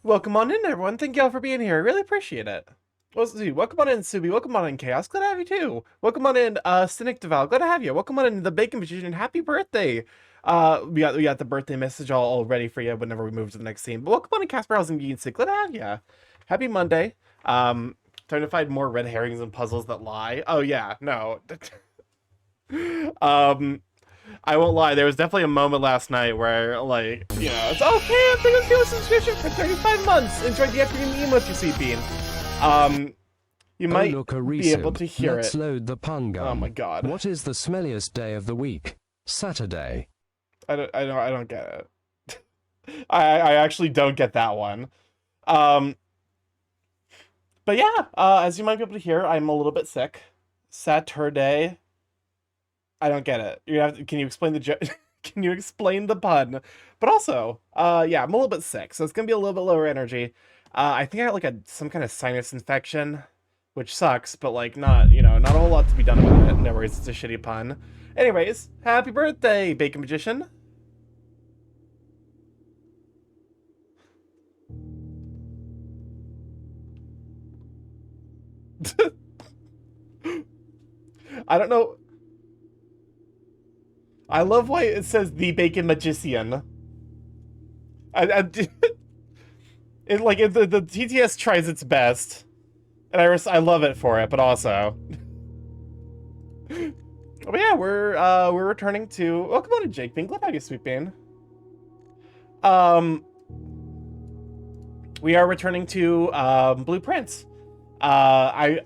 Welcome on in, everyone. Thank y'all for being here. I really appreciate it. Well, let's see. Welcome on in, Subi. Welcome on in, Chaos. Glad to have you too. Welcome on in, Cynic Deval. Glad to have you. Welcome on in, the Bacon Magician. Happy birthday. We got the birthday message all ready for you whenever we move to the next scene. But welcome on in, Casper House and Geek Sick. Glad to have you. Happy Monday. Trying to find more red herrings and puzzles that lie. Oh yeah, no. I won't lie, there was definitely a moment last night where, like, you know, it's okay, I'm thinking of a subscription for 35 months. Enjoy the afternoon emotes you see, Bean. You might be able to hear Let's it. load the pun gun. Oh my god. What is the smelliest day of the week? Saturday. I don't get it. I actually don't get that one. But yeah, as you might be able to hear, I'm a little bit sick. Saturday. I don't get it. Can you explain the can you explain the pun? But also, yeah, I'm a little bit sick, so it's gonna be a little bit lower energy. I think I got like some kind of sinus infection, which sucks, but like not a whole lot to be done about it. No worries, it's a shitty pun. Anyways, happy birthday, Bacon Magician. I don't know. I love why it says the Bacon Magician. The TTS tries its best, and I love it for it. But also, but yeah, we're returning to. Welcome on to Jake Bean. Glad to have you, Sweet Bean. We are returning to Blueprints. Part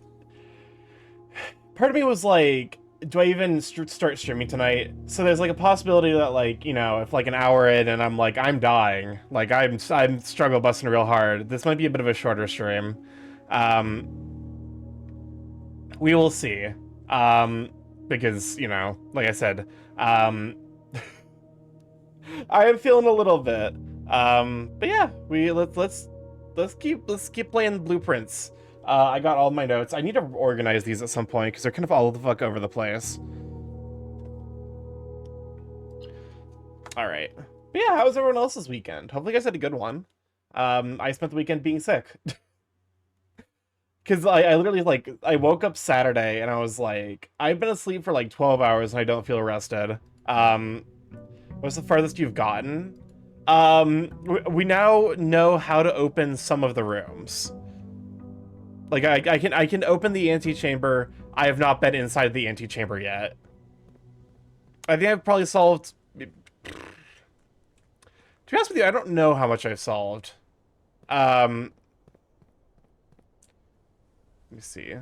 of me was like, do I even start streaming tonight? So there's like a possibility that, like, you know, if like an hour in and I'm like, I'm dying, like I'm struggle busting real hard, this might be a bit of a shorter stream. We will see. Because, you know, like I said, I am feeling a little bit. But yeah, let's keep playing Blueprints. I got all my notes. I need to organize these at some point because they're kind of all the fuck over the place. All right. But yeah, how was everyone else's weekend? Hopefully you guys had a good one. I spent the weekend being sick. Because I literally, like, I woke up Saturday and I was like, I've been asleep for like 12 hours and I don't feel rested. What's the farthest you've gotten? We now know how to open some of the rooms. Like, I can open the antechamber. I have not been inside the antechamber yet. I think I've probably solved... To be honest with you, I don't know how much I've solved. Let me see.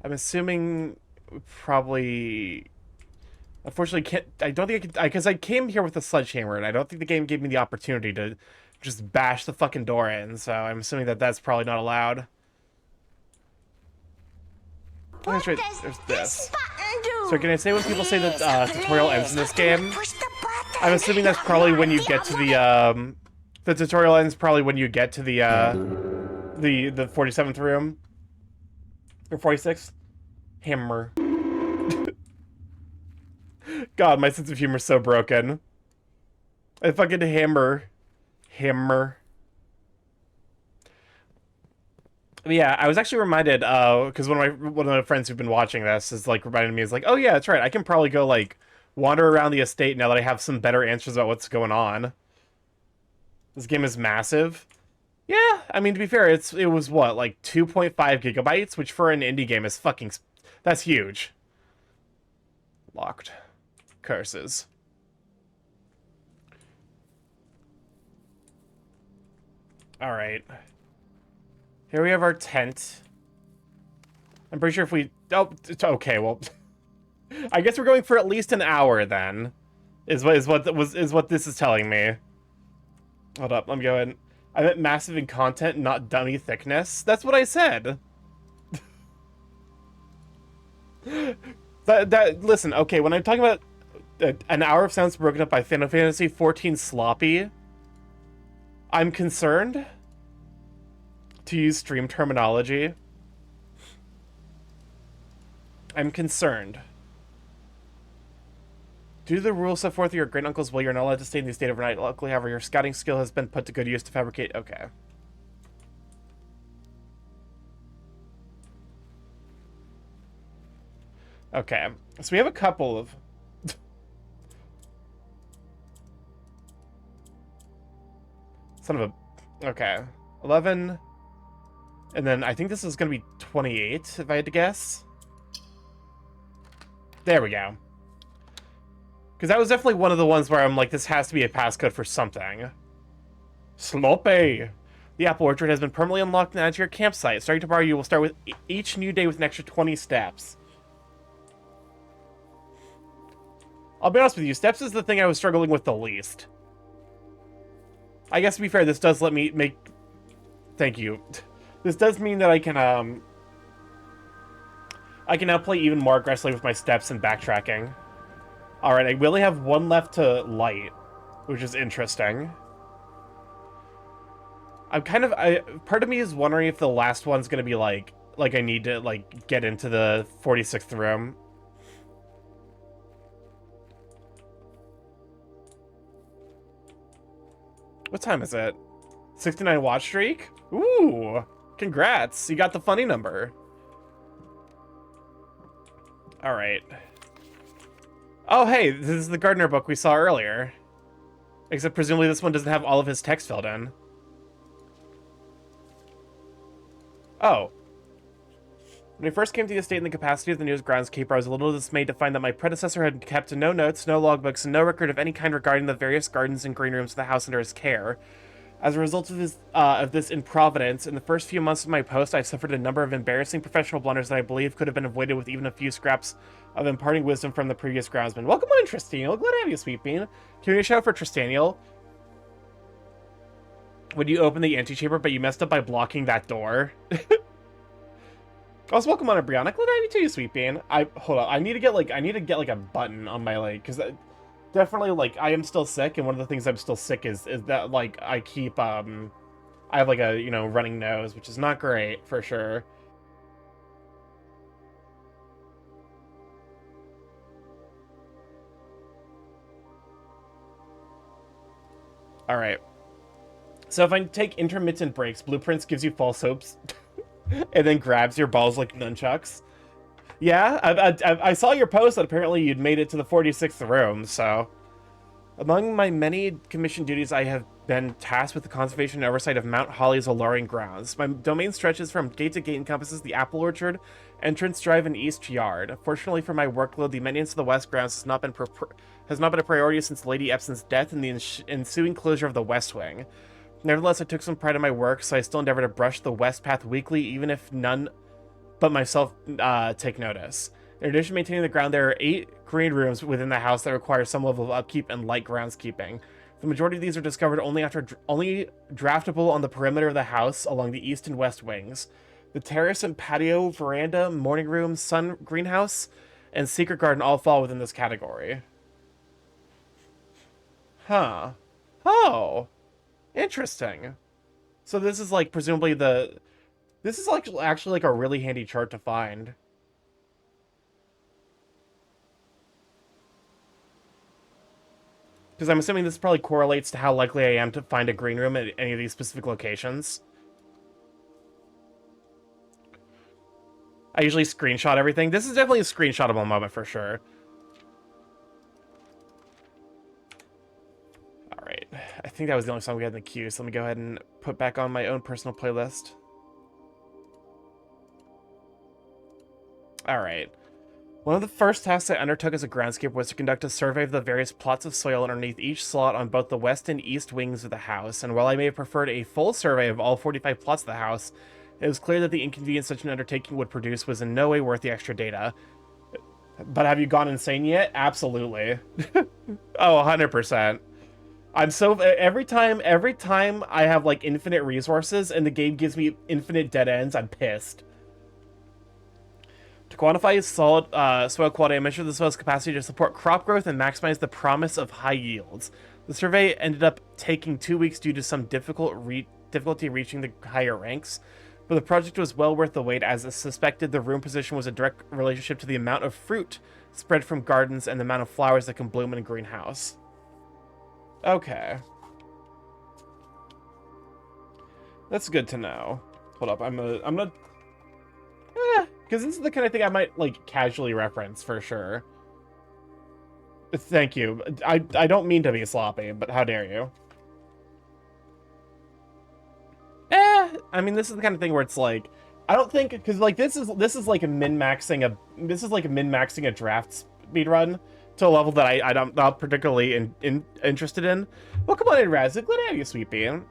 I'm assuming probably... Unfortunately, I don't think I can... Because I came here with a sledgehammer, and I don't think the game gave me the opportunity to just bash the fucking door in, so I'm assuming that that's probably not allowed. That's right, there's this. So can I say when people say that tutorial ends in this game? I'm assuming that's probably when you get to the tutorial ends probably when you get to the 47th room. Or 46th? Hammer. God, my sense of humor is so broken. I fucking hammer. Yeah, I was actually reminded, because one of my friends who've been watching this is like reminding me, is like, oh yeah, that's right, I can probably go like wander around the estate now that I have some better answers about what's going on. This game is massive. Yeah, I mean, to be fair, it was what, like 2.5 gigabytes, which for an indie game is fucking, that's huge. Locked. Curses. All right. Here we have our tent. I'm pretty sure if we... Oh, okay, well... I guess we're going for at least an hour, then. Is what this is telling me. Hold up, I'm going... I meant massive in content, not dummy thickness. That's what I said. Listen, okay, when I'm talking about an hour of sounds broken up by Final Fantasy XIV sloppy, I'm concerned. To use stream terminology, I'm concerned. Due to the rules set forth in your great uncle's will, you're not allowed to stay in the estate overnight. Luckily, however, your scouting skill has been put to good use to fabricate... Okay. Okay, so we have a couple of... Son of a... Okay. 11. And then I think this is going to be 28, if I had to guess. There we go. Because that was definitely one of the ones where I'm like, this has to be a passcode for something. Sloppy! The apple orchard has been permanently unlocked and added to your campsite. Starting tomorrow, you will start with each new day with an extra 20 steps. I'll be honest with you, steps is the thing I was struggling with the least. I guess to be fair, this does let me make... Thank you. This does mean that I can now play even more aggressively with my steps and backtracking. Alright, I really have one left to light, which is interesting. I'm kind of... part of me is wondering if the last one's gonna be like I need to, like, get into the 46th room. What time is it? 69 watch streak? Ooh! Congrats! You got the funny number. Alright. Oh, hey! This is the gardener book we saw earlier. Except presumably this one doesn't have all of his text filled in. Oh. When I first came to the estate in the capacity of the news groundskeeper, I was a little dismayed to find that my predecessor had kept no notes, no logbooks, and no record of any kind regarding the various gardens and green rooms of the house under his care. As a result of this improvidence, in the first few months of my post, I've suffered a number of embarrassing professional blunders that I believe could have been avoided with even a few scraps of imparting wisdom from the previous groundsman. Welcome on, Tristaniel. Glad to have you, Sweet Bean. Can we shout for Tristaniel? When you open the antechamber, but you messed up by blocking that door. Also, welcome on, Brianna. Glad to have you too, Sweet Bean. Hold on. I need to get like a button on my leg, because definitely, like, I am still sick, and one of the things I'm still sick is that, like, I keep, I have, like, a, running nose, which is not great, for sure. Alright. So if I take intermittent breaks, Blueprints gives you false hopes, and then grabs your balls like nunchucks. Yeah, I saw your post that apparently you'd made it to the 46th room, so... Among my many commissioned duties, I have been tasked with the conservation and oversight of Mount Holly's alluring grounds. My domain stretches from gate to gate, encompasses the apple orchard, entrance drive, and east yard. Fortunately for my workload, the maintenance of the west grounds has not been a priority since Lady Epson's death and the ensuing closure of the west wing. Nevertheless, I took some pride in my work, so I still endeavor to brush the west path weekly, even if none but myself take notice. In addition to maintaining the ground, there are 8 green rooms within the house that require some level of upkeep and light groundskeeping. The majority of these are discovered only draftable on the perimeter of the house along the east and west wings. The terrace and patio, veranda, morning room, sun greenhouse, and secret garden all fall within this category. Huh. Oh. Interesting. So this is like presumably this is like actually like a really handy chart to find. Because I'm assuming this probably correlates to how likely I am to find a green room at any of these specific locations. I usually screenshot everything. This is definitely a screenshotable moment for sure. Alright, I think that was the only song we had in the queue, so let me go ahead and put back on my own personal playlist. Alright. One of the first tasks I undertook as a groundskeeper was to conduct a survey of the various plots of soil underneath each slot on both the west and east wings of the house, and while I may have preferred a full survey of all 45 plots of the house, it was clear that the inconvenience such an undertaking would produce was in no way worth the extra data. But have you gone insane yet? Absolutely. Oh, 100%. I'm so... Every time I have, like, infinite resources and the game gives me infinite dead ends, I'm pissed. To quantify solid soil quality, I measured the soil's capacity to support crop growth and maximize the promise of high yields. The survey ended up taking 2 weeks due to some difficulty reaching the higher ranks, but the project was well worth the wait, as suspected the room position was a direct relationship to the amount of fruit spread from gardens and the amount of flowers that can bloom in a greenhouse. Okay. That's good to know. Hold up, I'm gonna... Because this is the kind of thing I might, like, casually reference, for sure. Thank you. I don't mean to be sloppy, but how dare you? I mean, this is the kind of thing where it's like, I don't think, because like this is like min-maxing a draft speed run to a level that I'm not particularly interested in. Well, come on in, Razik. Glad to have you, sweet bean.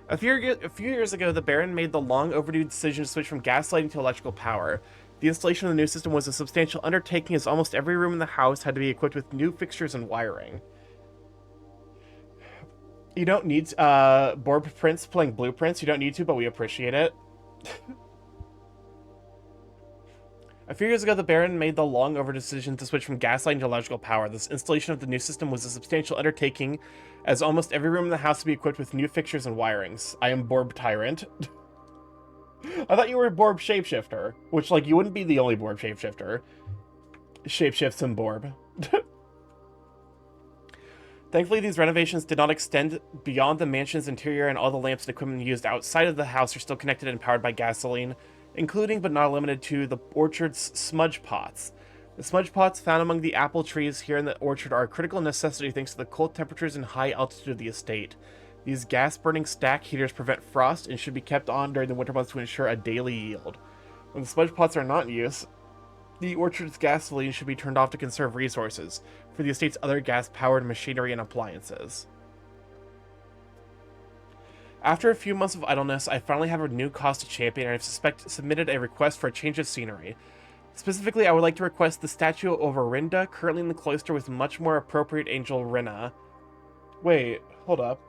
A few years ago, the Baron made the long overdue decision to switch from gas lighting to electrical power. The installation of the new system was a substantial undertaking, as almost every room in the house had to be equipped with new fixtures and wiring. You don't need Borb Prince playing blueprints. You don't need to, but we appreciate it. A few years ago, the Baron made the long overdue decision to switch from gas lighting to electrical power. This installation of the new system was a substantial undertaking, as almost every room in the house to be equipped with new fixtures and wirings. I am Borb Tyrant. I thought you were Borb Shapeshifter, which, like, you wouldn't be the only Borb Shapeshifter. Shapeshifts and Borb. Thankfully, these renovations did not extend beyond the mansion's interior, and all the lamps and equipment used outside of the house are still connected and powered by gasoline, including but not limited to the orchard's smudge pots. The smudge pots found among the apple trees here in the orchard are a critical necessity thanks to the cold temperatures and high altitude of the estate. These gas-burning stack heaters prevent frost and should be kept on during the winter months to ensure a daily yield. When the smudge pots are not in use, the orchard's gasoline should be turned off to conserve resources for the estate's other gas-powered machinery and appliances. After a few months of idleness, I finally have a new cause to champion, and I've submitted a request for a change of scenery. Specifically, I would like to request the statue of Orinda, currently in the cloister with much more appropriate angel Rinna. Wait, hold up.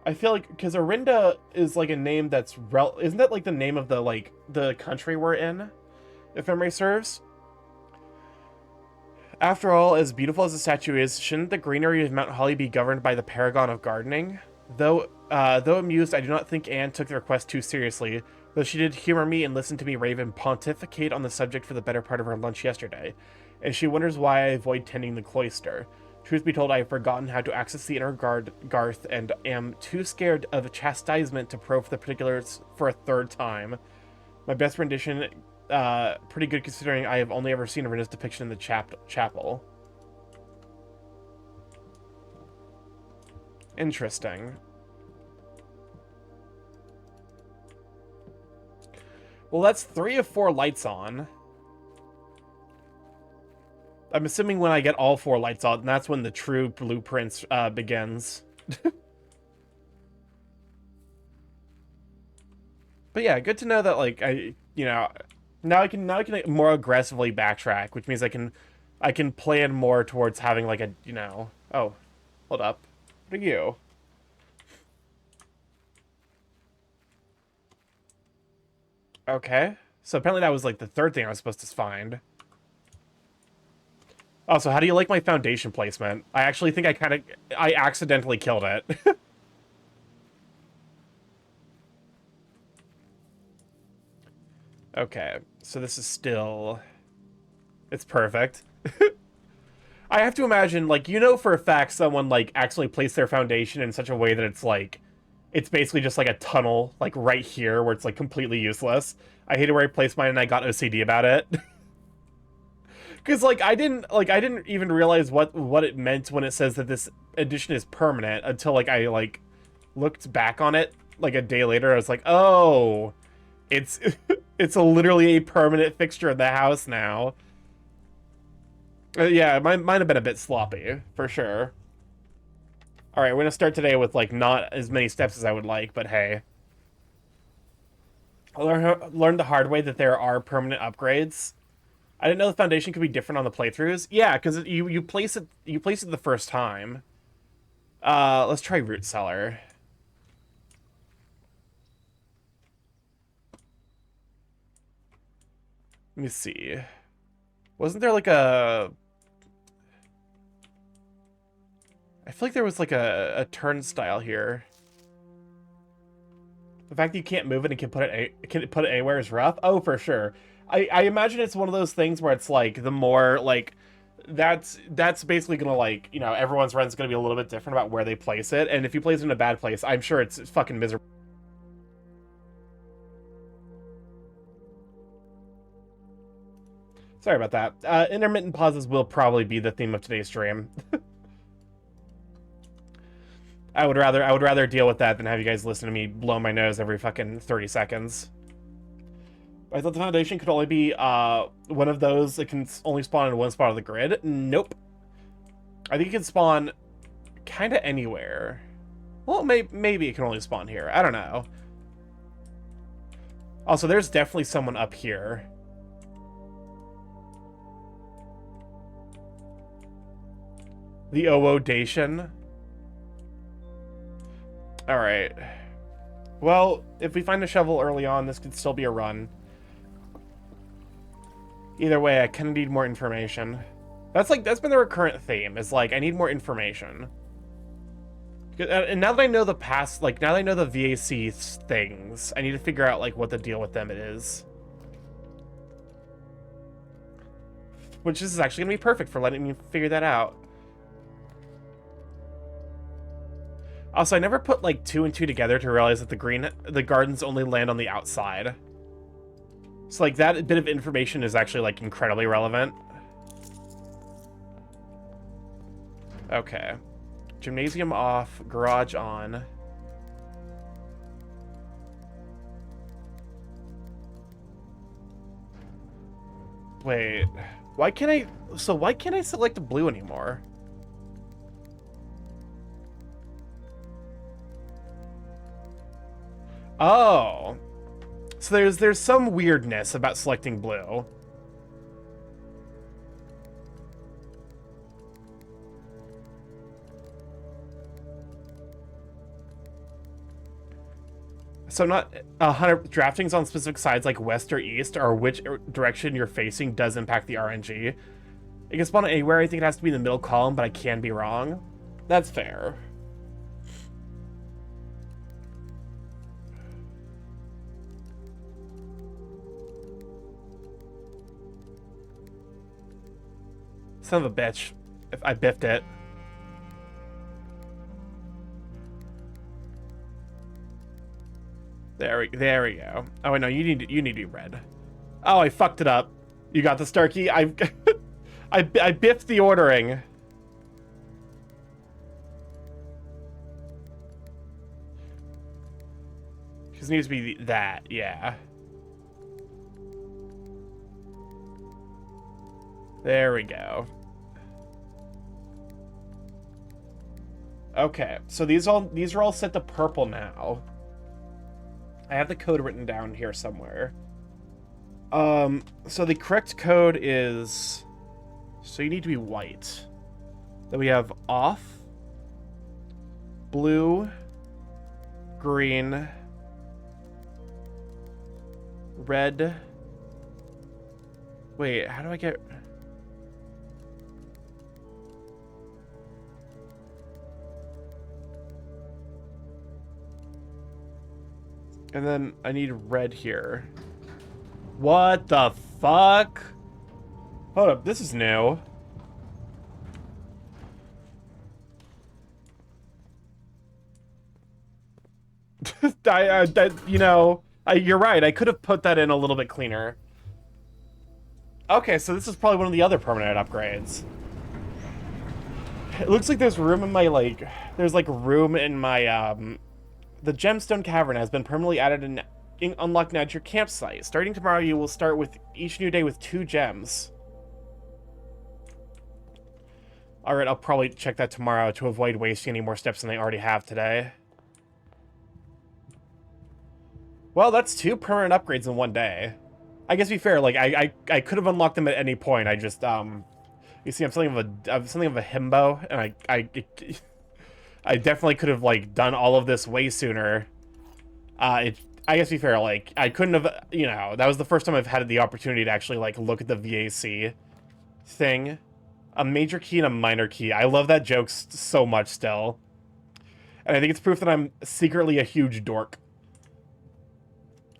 I feel like, because Orinda is like a name that's isn't that like the name of the country we're in, if memory serves? After all, as beautiful as the statue is, shouldn't the greenery of Mount Holly be governed by the paragon of gardening? Though amused, I do not think Anne took the request too seriously, though she did humor me and listen to me rave and pontificate on the subject for the better part of her lunch yesterday, and she wonders why I avoid tending the cloister. Truth be told, I have forgotten how to access the inner garth and am too scared of chastisement to probe for the particulars for a third time. My best rendition, pretty good considering I have only ever seen Rinna's depiction in the chapel. Interesting. Well, that's 3 of 4 lights on. I'm assuming when I get all 4 lights on, that's when the true blueprints begins. But yeah, good to know that, like, now I can more aggressively backtrack, which means I can plan more towards having like a, oh, hold up. What are you? Okay. So apparently that was like the third thing I was supposed to find. Also, how do you like my foundation placement? I actually think I accidentally killed it. Okay, so this is still... It's perfect. I have to imagine, like, for a fact someone, like, actually placed their foundation in such a way that it's, like... It's basically just, like, a tunnel, like, right here, where it's, like, completely useless. I hated where I placed mine, and I got OCD about it. Because, like, I didn't even realize what it meant when it says that this addition is permanent until, like, I, like, looked back on it, like, a day later. I was like, oh, it's literally a permanent fixture in the house now. Yeah, mine might have been a bit sloppy, for sure. Alright, we're gonna start today with, like, not as many steps as I would like, but hey. I learned the hard way that there are permanent upgrades. I didn't know the foundation could be different on the playthroughs. Yeah, because you place it the first time. Let's try root cellar. Let me see. Wasn't there like a... I feel like there was like a turnstile here. The fact that you can't move it and can put it anywhere is rough. Oh, for sure. I imagine it's one of those things where it's like the more like that's basically gonna, like, everyone's run's gonna be a little bit different about where they place it, and if you place it in a bad place, I'm sure it's fucking miserable. Sorry about that. Intermittent pauses will probably be the theme of today's stream. I would rather deal with that than have you guys listen to me blow my nose every fucking 30 seconds. I thought the Foundation could only be one of those that can only spawn in one spot of the grid. Nope. I think it can spawn kind of anywhere. Well, maybe it can only spawn here. I don't know. Also, there's definitely someone up here. The Oodation. Alright. Well, if we find a shovel early on, this could still be a run. Either way, I kind of need more information. That's been the recurrent theme, is like, I need more information. And now that I know the past, like, now that I know the VAC things, I need to figure out, like, what the deal with them is. Which this is actually going to be perfect for letting me figure that out. Also, I never put, like, 2 and 2 together to realize that the gardens only land on the outside. So, like, that bit of information is actually, like, incredibly relevant. Okay. Gymnasium off, garage on. Wait. Why can't I select blue anymore? Oh. So there's some weirdness about selecting blue. So not 100 drafting's on specific sides like west or east, or which direction you're facing does impact the RNG. It can spawn anywhere. I think it has to be in the middle column, but I can be wrong. That's fair. Son of a bitch. If I biffed it. There we go. Oh wait, no, you need to be red. Oh, I fucked it up. You got the Starky. I biffed the ordering. Just needs to be that, yeah. There we go. Okay, so these are all set to purple now. I have the code written down here somewhere. So the correct code is, so you need to be white. Then we have off, blue, green, red. Wait, how do I get... And then I need red here. What the fuck? Hold up, this is new. You know, you're right. I could have put that in a little bit cleaner. Okay, so this is probably one of the other permanent upgrades. It looks like there's room in my, like... There's, like, room in my, The Gemstone Cavern has been permanently added and unlocked now at your campsite. Starting tomorrow, you will start with each new day with 2 gems. Alright, I'll probably check that tomorrow to avoid wasting any more steps than I already have today. Well, that's 2 permanent upgrades in one day. I guess to be fair, like, I could have unlocked them at any point. I just, you see, I'm something of a himbo, and I definitely could have, like, done all of this way sooner. I guess to be fair, like, I couldn't have, you know, that was the first time I've had the opportunity to actually, like, look at the VAC thing. A major key and a minor key. I love that joke so much still. And I think it's proof that I'm secretly a huge dork.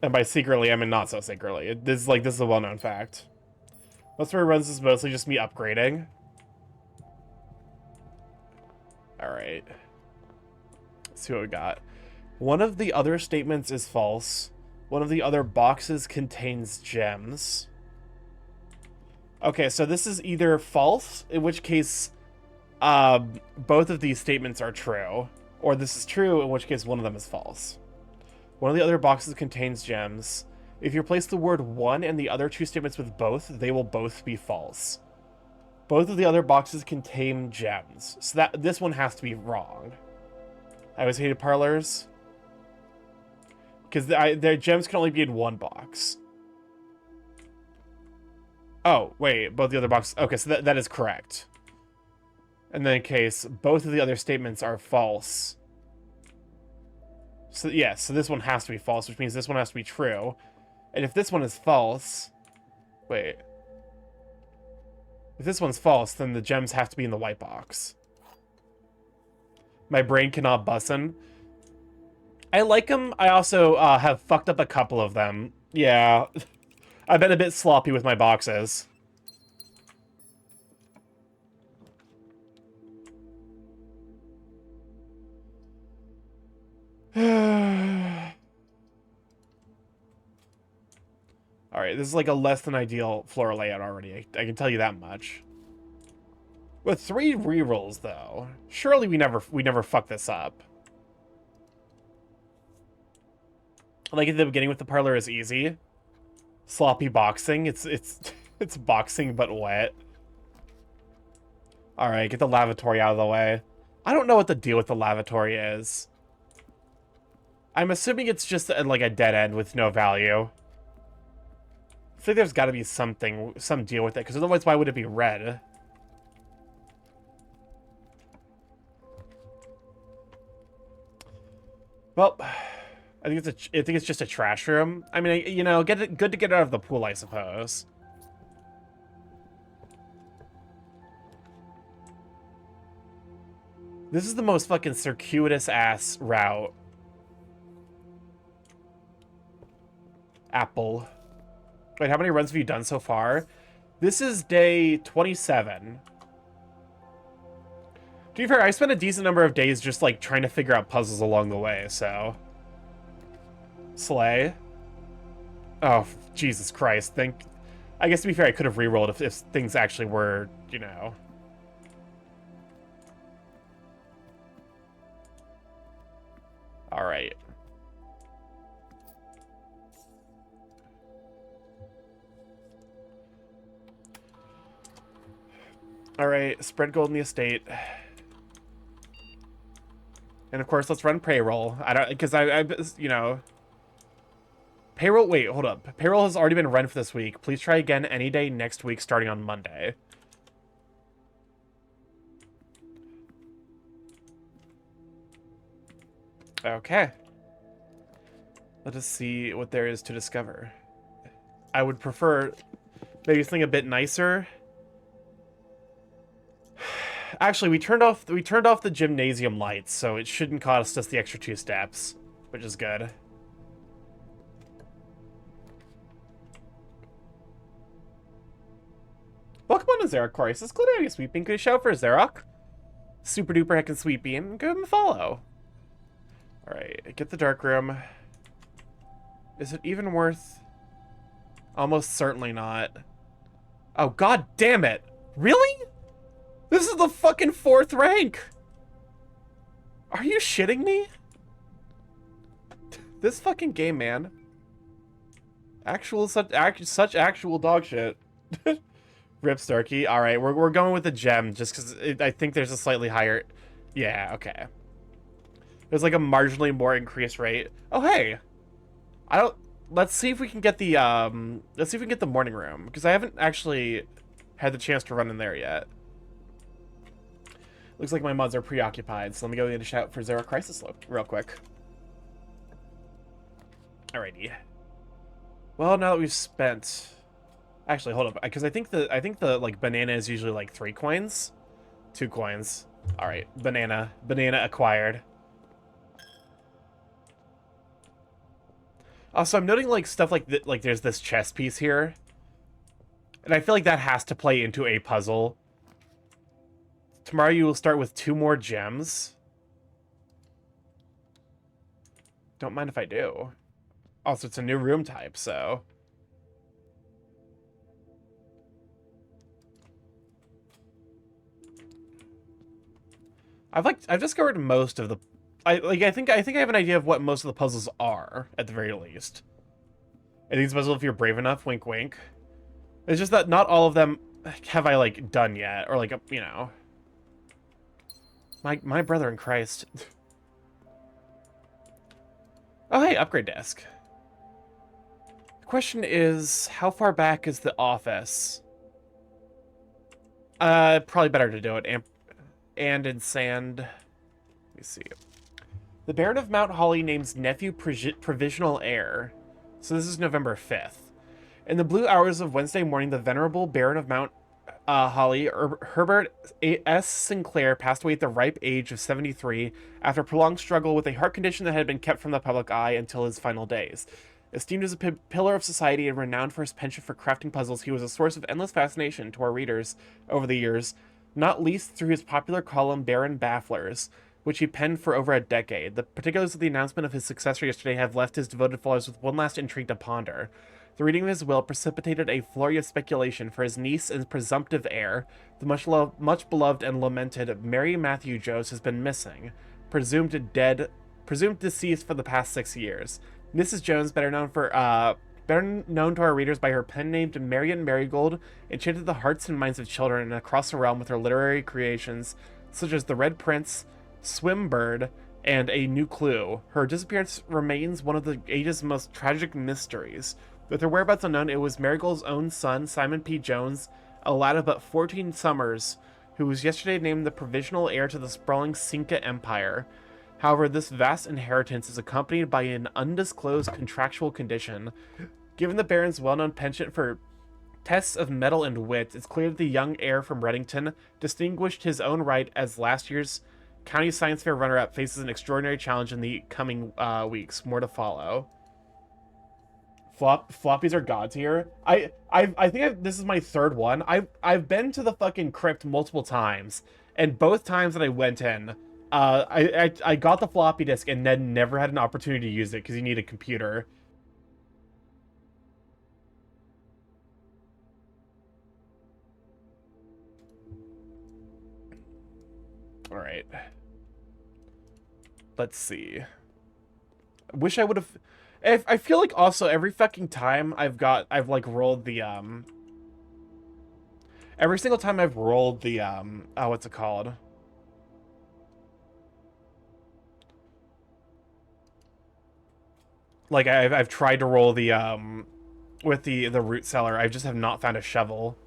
And by secretly, I mean not so secretly. This is a well-known fact. Most of my runs is mostly just me upgrading. Alright. Let's see what we got. One of the other statements is false. One of the other boxes contains gems. Okay, so this is either false, in which case both of these statements are true, or this is true, in which case one of them is false. One of the other boxes contains gems. If you replace the word one and the other two statements with both, they will both be false. Both of the other boxes contain gems, so that this one has to be wrong. I always hated parlors, because their gems can only be in one box. Oh, wait, both the other boxes... Okay, so that is correct. And then in case both of the other statements are false. So, yeah, so this one has to be false, which means this one has to be true. And if this one is false... Wait. If this one's false, then the gems have to be in the white box. My brain cannot bussin'. I like them. I also have fucked up a couple of them. Yeah. I've been a bit sloppy with my boxes. Alright, this is like a less than ideal floor layout already. I can tell you that much. With 3 rerolls, though, surely we never fuck this up. Like at the beginning with the parlor is easy. Sloppy boxing. It's it's boxing but wet. Alright, get the lavatory out of the way. I don't know what the deal with the lavatory is. I'm assuming it's just like a dead end with no value. I think there's got to be some deal with it, because otherwise why would it be red? Well, I think it's just a trash room. I mean, you know, good to get out of the pool, I suppose. This is the most fucking circuitous ass route. Apple. Wait, how many runs have you done so far? This is day 27. To be fair, I spent a decent number of days just, like, trying to figure out puzzles along the way, so... Slay. Oh, Jesus Christ. I guess, to be fair, I could have rerolled if things actually were, you know... Alright. Alright, spread gold in the estate. And of course, let's run payroll. I don't, because I you know... Payroll, wait, hold up. Payroll has already been run for this week. Please try again any day next week starting on Monday. Okay. Let us see what there is to discover. I would prefer maybe something a bit nicer. Actually, we turned off the gymnasium lights, so it shouldn't cost us the extra 2 steps, which is good. Welcome on to Xerox Crisis. Good idea, sweeping. Good shout for Xerox. Super duper heckin' sweeping. Give him a follow. Alright, get the dark room. Is it even worth? Almost certainly not. Oh, god damn it. Really? This is the fucking 4th rank! Are you shitting me? This fucking game, man. Such actual dog shit. Rip Starky. Alright, we're going with the gem, just because I think there's a slightly higher... Yeah, okay. There's like a marginally more increased rate. Oh, hey! Let's see if we can get the, let's see if we can get the morning room, because I haven't actually had the chance to run in there yet. Looks like my mods are preoccupied, so let me go get a shout for Xerox Crisis real quick. Alrighty. Well, now that we've spent... Actually, hold up, because I think the like banana is usually like 3 coins, 2 coins. All right, banana acquired. Also, I'm noting like stuff like like there's this chess piece here, and I feel like that has to play into a puzzle. Tomorrow you will start with 2 more gems. Don't mind if I do. Also, it's a new room type, so... I've discovered most of the I think I have an idea of what most of the puzzles are, at the very least. And these puzzles, if you're brave enough, wink wink. It's just that not all of them have I like done yet, or like you know. My brother in Christ. Oh hey, upgrade desk. The question is, how far back is the office? Probably better to do it and in sand. Let me see. The Baron of Mount Holly names nephew provisional heir. So this is November 5th. In the blue hours of Wednesday morning, the venerable Baron of Mount Holly, Herbert S. Sinclair, passed away at the ripe age of 73 after a prolonged struggle with a heart condition that had been kept from the public eye until his final days. Esteemed as a pillar of society and renowned for his penchant for crafting puzzles, he was a source of endless fascination to our readers over the years, not least through his popular column Baron Bafflers, which he penned for over a decade. The particulars of the announcement of his successor yesterday have left his devoted followers with one last intrigue to ponder. The reading of his will precipitated a flurry of speculation, for his niece and presumptive heir, the much beloved and lamented Mary Matthew Jones, has been missing, presumed deceased for the past 6 years. Mrs. Jones, better known to our readers by her pen name Marion Marigold, enchanted the hearts and minds of children and across the realm with her literary creations, such as The Red Prince, Swimbird, and A New Clue. Her disappearance remains one of the age's most tragic mysteries. With her whereabouts unknown, it was Marigold's own son, Simon P. Jones, a lad of but 14 summers, who was yesterday named the provisional heir to the sprawling Cinca Empire. However, this vast inheritance is accompanied by an undisclosed contractual condition. Given the Baron's well-known penchant for tests of mettle and wit, it's clear that the young heir from Reddington, distinguished his own right as last year's County Science Fair runner-up, faces an extraordinary challenge in the coming weeks. More to follow. Floppies are god tier. I think this is my third one. I've been to the fucking crypt multiple times, and both times that I went in, I got the floppy disk and then never had an opportunity to use it because you need a computer. All right. Let's see. Wish I would have. I feel like also every fucking time I've like rolled the every single time I've rolled the oh, what's it called? Like I've tried to roll the with the root cellar. I just have not found a shovel.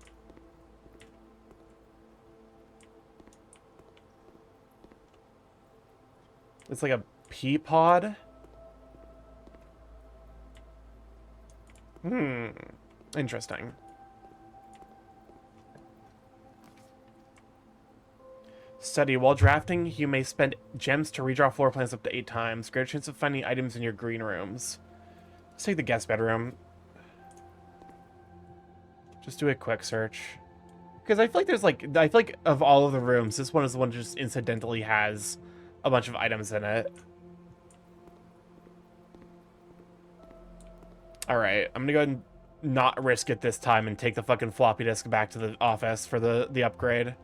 It's like a pea pod. Interesting. Study. While drafting, you may spend gems to redraw floor plans up to 8 times. Greater chance of finding items in your green rooms. Let's take the guest bedroom. Just do a quick search. Because I feel like there's like, I feel like of all of the rooms, this one is the one that just incidentally has a bunch of items in it. Alright, I'm gonna go ahead and not risk it this time and take the fucking floppy disk back to the office for the upgrade.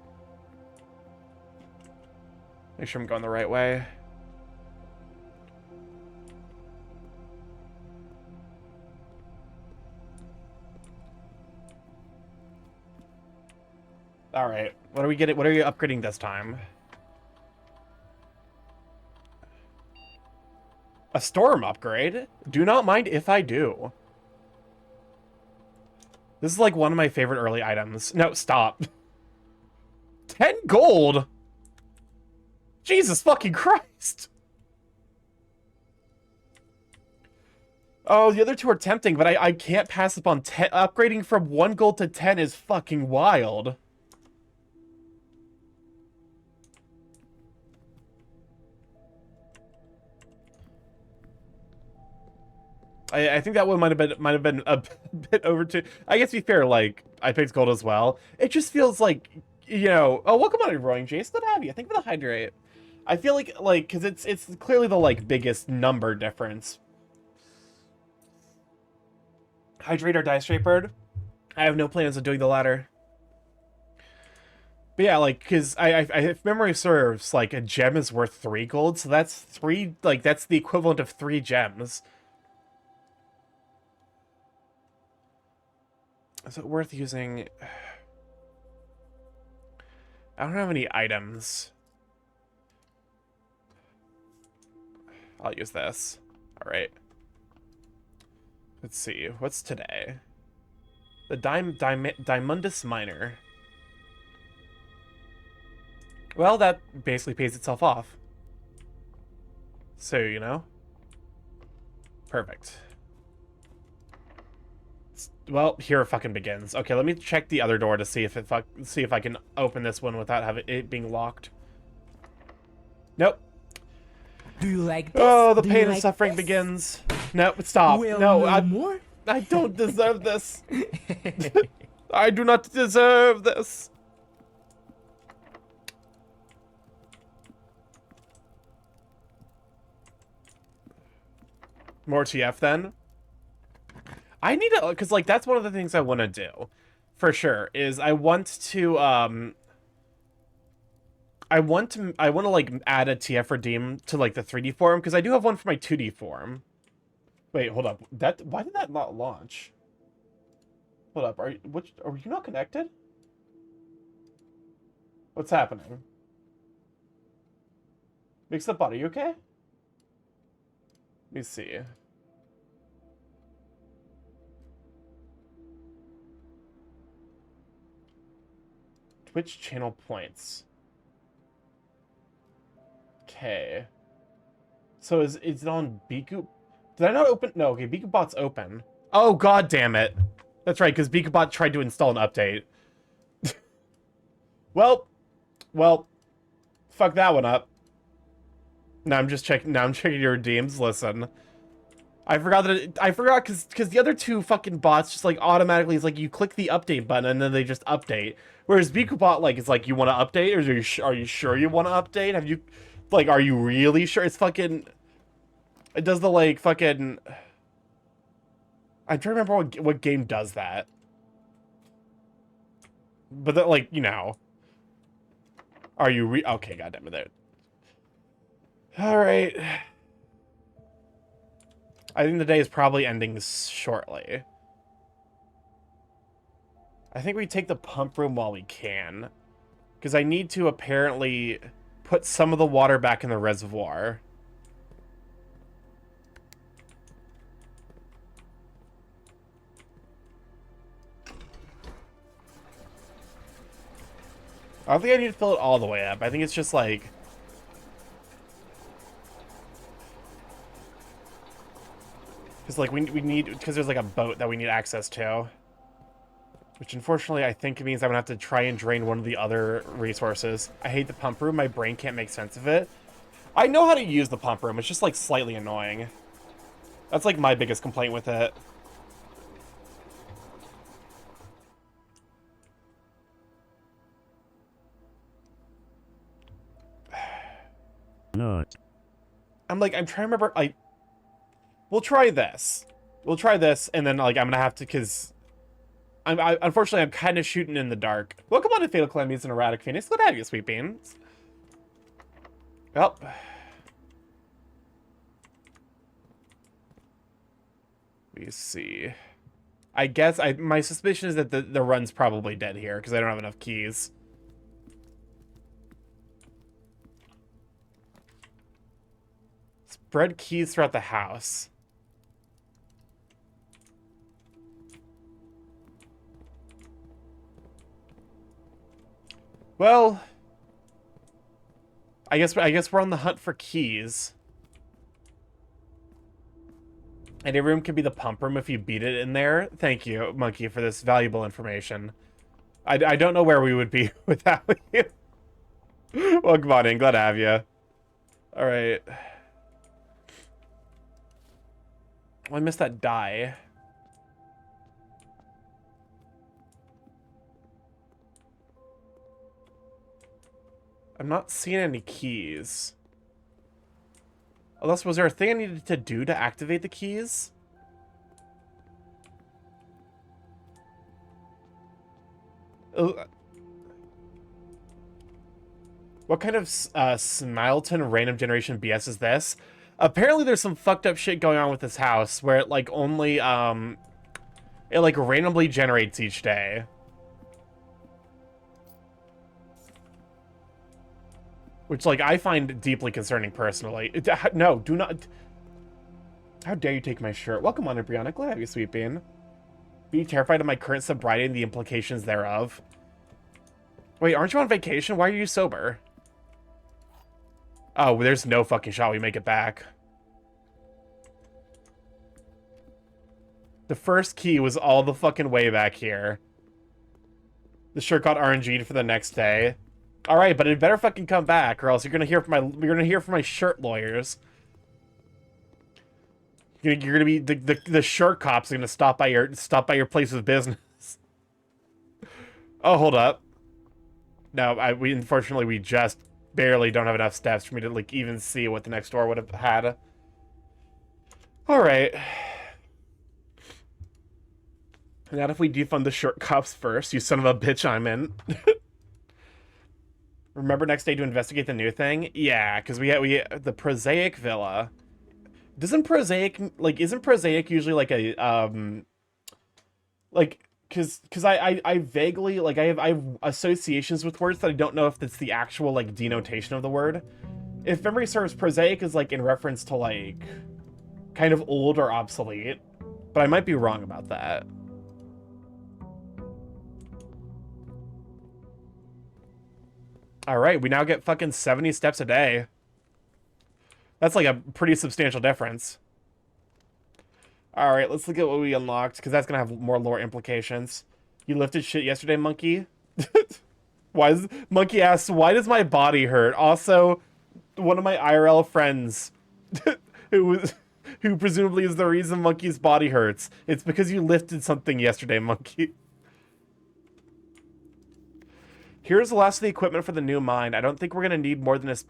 Make sure I'm going the right way. Alright, what are we getting? What are you upgrading this time? A storm upgrade? Do not mind if I do. This is like one of my favorite early items. No, stop. 10 gold? Jesus fucking Christ. Oh, the other two are tempting, but I can't pass up on 10. Upgrading from 1 gold to 10 is fucking wild. I think that one might have been a bit over too. I guess to be fair, like I picked gold as well. It just feels like, you know. Oh, welcome on, Roaring Jace. Good to have you. Thank you for the hydrate. I feel like because it's clearly the like biggest number difference. Hydrate or die straight bird. I have no plans of doing the latter. But yeah, like, because if memory serves, like, a gem is worth 3 gold, so that's 3, like, that's the equivalent of 3 gems. Is it worth using? I don't have any items. I'll use this. Alright. Let's see. What's today? The Dimundus Miner. Well, that basically pays itself off. So, you know. Perfect. Well, here it fucking begins. Okay, let me check the other door to see if see if I can open this one without having it being locked. Nope. Do you like this? Oh, the Do you pain and like suffering this? begins. No, stop. Will No, no more? I don't deserve this. I do not deserve this. More TF then. I need to, because like that's one of the things I want to do, for sure. Is I want to like add a TF redeem to like the 3D form because I do have one for my 2D form. Wait, hold up. Why did that not launch? Hold up. Are you not connected? What's happening? Mix up bot, are you okay? Let me see. Twitch channel points. Okay. So is it on Biku? Did I not open? No, okay, BikuBot's open. Oh, god damn it. That's right, because BikuBot tried to install an update. well, fuck that one up. Now I'm checking your redeems. Listen. I forgot because the other two fucking bots just like automatically is like you click the update button and then they just update. Whereas BikuBot like it's like you want to update or are you sure you want to update? Have you like are you really sure? It's fucking it does the like fucking I'm trying to remember what game does that. But that like, you know. Are you okay, goddamn it there. All right. I think the day is probably ending shortly. I think we take the pump room while we can. Because I need to apparently put some of the water back in the reservoir. I don't think I need to fill it all the way up. I think it's just like... Because like we need... Because there's like a boat that we need access to. Which unfortunately I think it means I'm going to have to try and drain one of the other resources. I hate the pump room. My brain can't make sense of it. I know how to use the pump room. It's just like slightly annoying. That's like my biggest complaint with it. No. I'm trying to remember, we'll try this. We'll try this, and then, like, I'm gonna have to, because... unfortunately, I'm kind of shooting in the dark. Welcome on to Fatal Calamities and Erratic Phoenix. Good to have you, sweet beans. Well. Let me see. I guess, my suspicion is that the run's probably dead here, because I don't have enough keys. Spread keys throughout the house. Well, I guess we're on the hunt for keys. And a room could be the pump room if you beat it in there. Thank you, Monkey, for this valuable information. I don't know where we would be without you. Well, come on in. Glad to have you. All right. Oh, I missed that die. I'm not seeing any keys. Unless, was there a thing I needed to do to activate the keys? What kind of Smileton random generation BS is this? Apparently there's some fucked up shit going on with this house where it like only it like randomly generates each day. Which like I find deeply concerning personally. No, do not. How dare you take my shirt? Welcome on, Brianna. Glad to have you, sweet bean. Be terrified of my current sobriety and the implications thereof. Wait, aren't you on vacation? Why are you sober? Oh, there's no fucking shot we make it back. The first key was all the fucking way back here. The shirt got RNG'd for the next day. All right, but it better fucking come back, or else you're gonna hear from my shirt lawyers. You're gonna be the shirt cops are gonna stop by your place of business. Oh, hold up. No, we unfortunately we just barely don't have enough steps for me to like even see what the next door would have had. All right. Not if we defund the shirt cops first, you son of a bitch. I'm in. Remember next day to investigate the new thing? Yeah, because we the prosaic villa. Isn't prosaic usually like a like because I vaguely like I have associations with words that I don't know if it's the actual like denotation of the word. If memory serves, prosaic is like in reference to like kind of old or obsolete, but I might be wrong about that. All right, we now get fucking 70 steps a day. That's like a pretty substantial difference. All right, let's look at what we unlocked, because that's going to have more lore implications. You lifted shit yesterday, Monkey? Monkey asks, why does my body hurt? Also, one of my IRL friends, who presumably is the reason Monkey's body hurts. It's because you lifted something yesterday, Monkey. Here's the last of the equipment for the new mine. I don't think we're going to need more than this,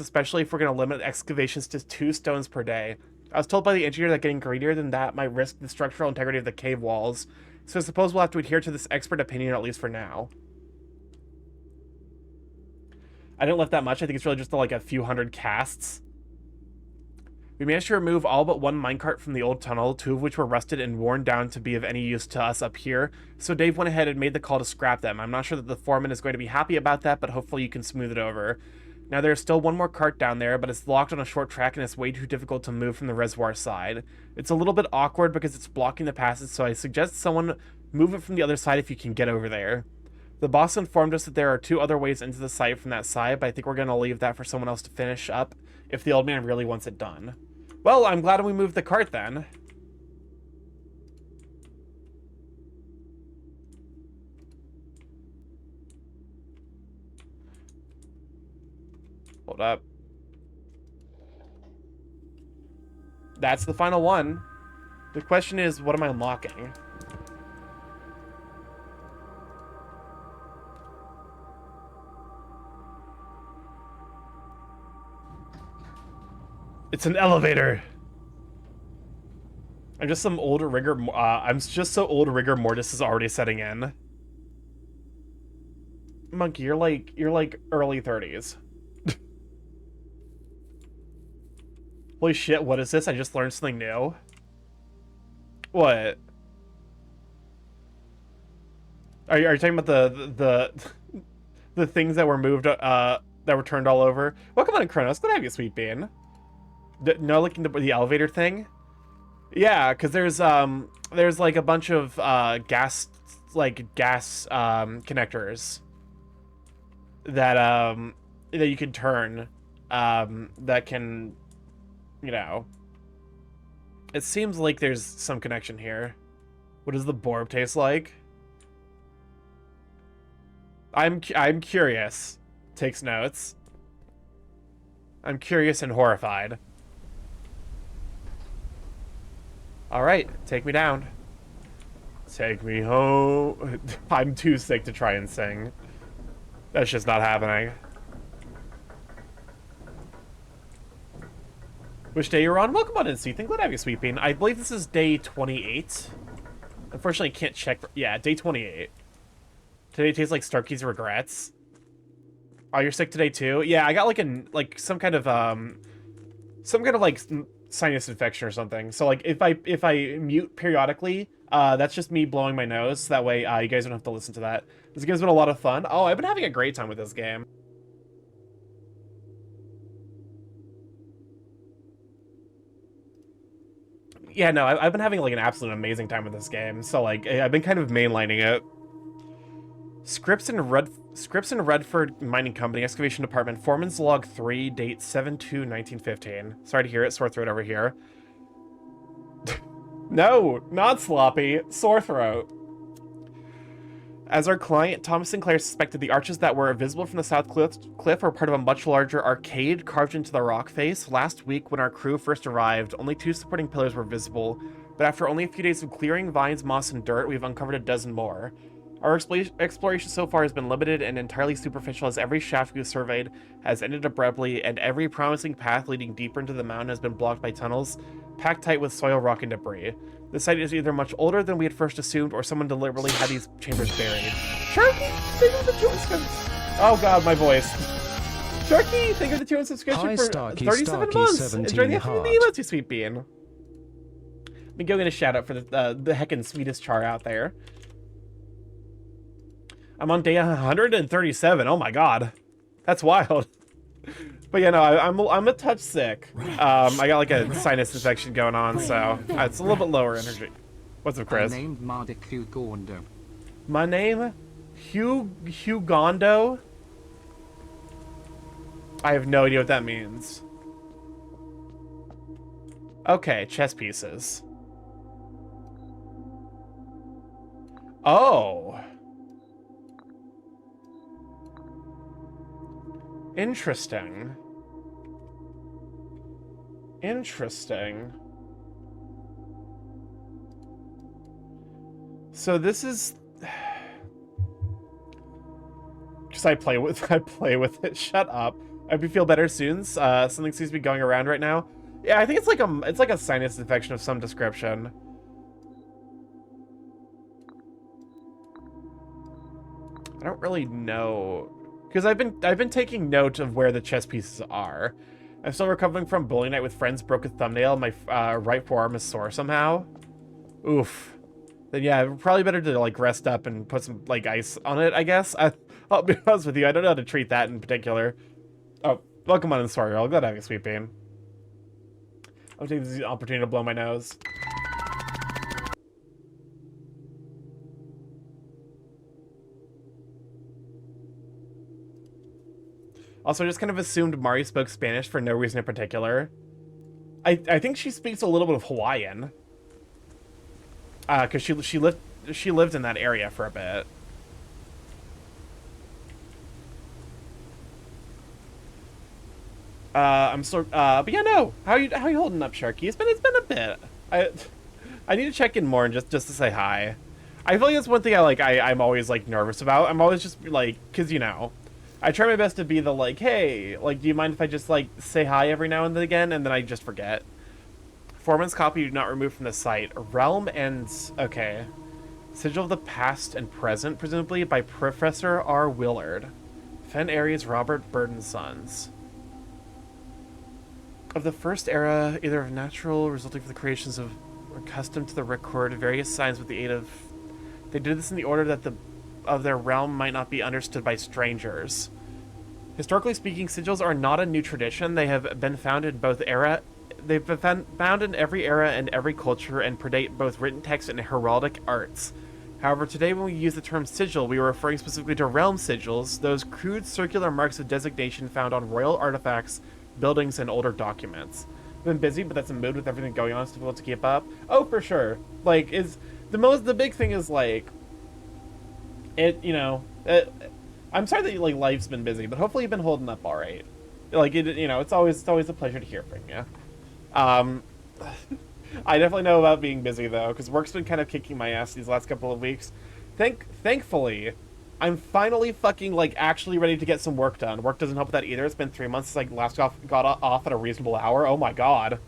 especially if we're going to limit excavations to 2 stones per day. I was told by the engineer that getting greedier than that might risk the structural integrity of the cave walls, so I suppose we'll have to adhere to this expert opinion at least for now. I didn't lift that much. I think it's really just like a few hundred casts. We managed to remove all but 1 minecart from the old tunnel, 2 of which were rusted and worn down to be of any use to us up here, so Dave went ahead and made the call to scrap them. I'm not sure that the foreman is going to be happy about that, but hopefully you can smooth it over. Now there's still 1 more cart down there, but it's locked on a short track and it's way too difficult to move from the reservoir side. It's a little bit awkward because it's blocking the passage, so I suggest someone move it from the other side if you can get over there. The boss informed us that there are 2 other ways into the site from that side, but I think we're going to leave that for someone else to finish up if the old man really wants it done. Well, I'm glad we moved the cart then. Hold up. That's the final one. The question is, what am I unlocking? It's an elevator. I'm just some old rigor. I'm just so old rigor mortis is already setting in. Monkey, you're like early 30s. Holy shit! What is this? I just learned something new. What? Are you talking about the things that were moved that were turned all over? Welcome on, Kronos. Good to have you, sweet bean. No, looking at the elevator thing. Yeah, because there's like a bunch of gas connectors that that you can turn that can, you know. It seems like there's some connection here. What does the Borb taste like? I'm curious. Takes notes. I'm curious and horrified. Alright, take me down. Take me home. I'm too sick to try and sing. That's just not happening. Which day you're on? Welcome on in, Ethan. Glad to have you, sweet bean. I believe this is day 28. Unfortunately, I can't check. Yeah, day 28. Today tastes like Starky's regrets. Oh, you're sick today too? Yeah, I got like some kind of like sinus infection or something. So like if I mute periodically, that's just me blowing my nose. That way you guys don't have to listen to that. This game's been a lot of fun. Oh, I've been having a great time with this game. Yeah, no, I've been having like an absolute amazing time with this game. So like I've been kind of mainlining it. Scripps and Redford Mining Company, Excavation Department, Foreman's Log 3, date 7/2/1915. Sorry to hear it, sore throat over here. No, not sloppy, sore throat. As our client, Thomas Sinclair suspected the arches that were visible from the south cliff were part of a much larger arcade carved into the rock face. Last week, when our crew first arrived, only 2 supporting pillars were visible, but after only a few days of clearing vines, moss, and dirt, we've uncovered a dozen more. Our exploration so far has been limited and entirely superficial, as every shaft we've surveyed has ended abruptly, and every promising path leading deeper into the mountain has been blocked by tunnels packed tight with soil, rock, and debris. The site is either much older than we had first assumed, or someone deliberately had these chambers buried. Sharky, thank you for the 2 subscriptions. Oh god, my voice. Sharky, thank you for the 2 subscription Hi, for Starky, 37 Starky, months. 17 Enjoy the heart. emotes, you sweet bean. I've been giving a shout out for the heckin' sweetest char out there. I'm on day 137. Oh my god, that's wild. But yeah, no, I'm a touch sick. I got like a sinus infection going on, so it's a little bit lower energy. What's up, Chris? My name Mardik Hugondo. My name, Hugondo. I have no idea what that means. Okay, chess pieces. Oh. Interesting. Interesting. So this is because I play with it. Shut up. I hope you feel better soon. Something seems to be going around right now. Yeah, I think it's like a sinus infection of some description. I don't really know. Because I've been taking note of where the chess pieces are. I'm still recovering from bowling night with friends, broke a thumbnail, my right forearm is sore somehow. Oof. Then yeah, probably better to like rest up and put some like ice on it, I guess. I'll be honest with you, I don't know how to treat that in particular. Oh, welcome on in, sorry, I'll glad to have a sweet bean. I'll take this opportunity to blow my nose. Also, I just kind of assumed Mari spoke Spanish for no reason in particular. I think she speaks a little bit of Hawaiian. Cause she lived in that area for a bit. I'm still but yeah, no. How you holding up, Sharky? It's been a bit. I need to check in more and just to say hi. I feel like that's one thing I'm always like nervous about. I'm always just like, cause you know, I try my best to be the like, hey, like, do you mind if I just like say hi every now and then again, and then I just forget. Foreman's copy do not remove from the site. Realm and okay. Sigil of the Past and Present, presumably by Professor R. Willard. Fen Aries, Robert Burton Sons. Of the first era, either of natural, resulting from the creations of, or custom to the record, various signs with the aid of. They did this in the order that of their realm might not be understood by strangers. Historically speaking, sigils are not a new tradition. They have been found in both era. They've been found in every era and every culture and predate both written text and heraldic arts. However, today when we use the term sigil, we are referring specifically to realm sigils, those crude circular marks of designation found on royal artifacts, buildings, and older documents. I've been busy, but that's a mood with everything going on. It's difficult to keep up. Oh, for sure. Like, the big thing is like, I'm sorry that like life's been busy, but hopefully you've been holding up all right. Like it's always a pleasure to hear from you. I definitely know about being busy though, because work's been kind of kicking my ass these last couple of weeks. Thankfully, I'm finally fucking like actually ready to get some work done. Work doesn't help with that either. It's been 3 months since I last got off at a reasonable hour. Oh my god.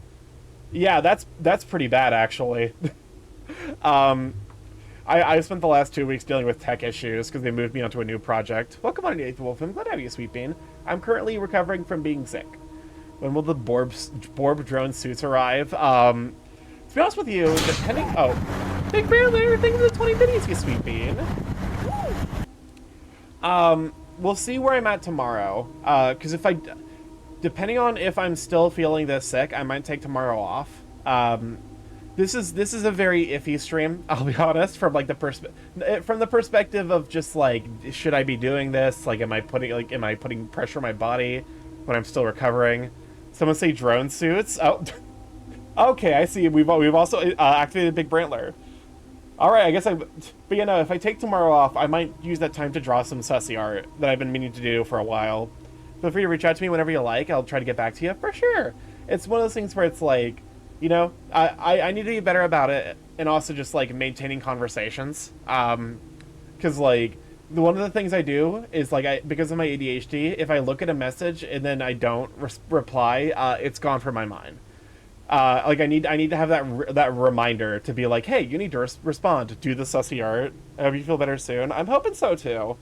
Yeah, that's pretty bad actually. I spent the last 2 weeks dealing with tech issues because they moved me onto a new project. Welcome on, Eighth Wolf. I'm glad to have you, Sweet Bean. I'm currently recovering from being sick. When will the Borb drone suits arrive? To be honest with you, depending... Oh. Big Bear, thank you for the 20 biddies, you Sweet Bean. We'll see where I'm at tomorrow. Because if I... Depending on if I'm still feeling this sick, I might take tomorrow off. This is a very iffy stream, I'll be honest, from like the perspective of just like, should I be doing this? Like, am I putting pressure on my body when I'm still recovering? Someone say drone suits. Oh, okay, I see. We've also activated Big Brantler. All right, I guess but you know, if I take tomorrow off, I might use that time to draw some sussy art that I've been meaning to do for a while. Feel free to reach out to me whenever you like. I'll try to get back to you for sure. It's one of those things where it's like, you know, I need to be better about it, and also just like maintaining conversations. Because like one of the things I do is like because of my ADHD, if I look at a message and then I don't reply, it's gone from my mind. Like I need to have that reminder to be like, hey, you need to respond. Do the sussy art. I hope you feel better soon. I'm hoping so too.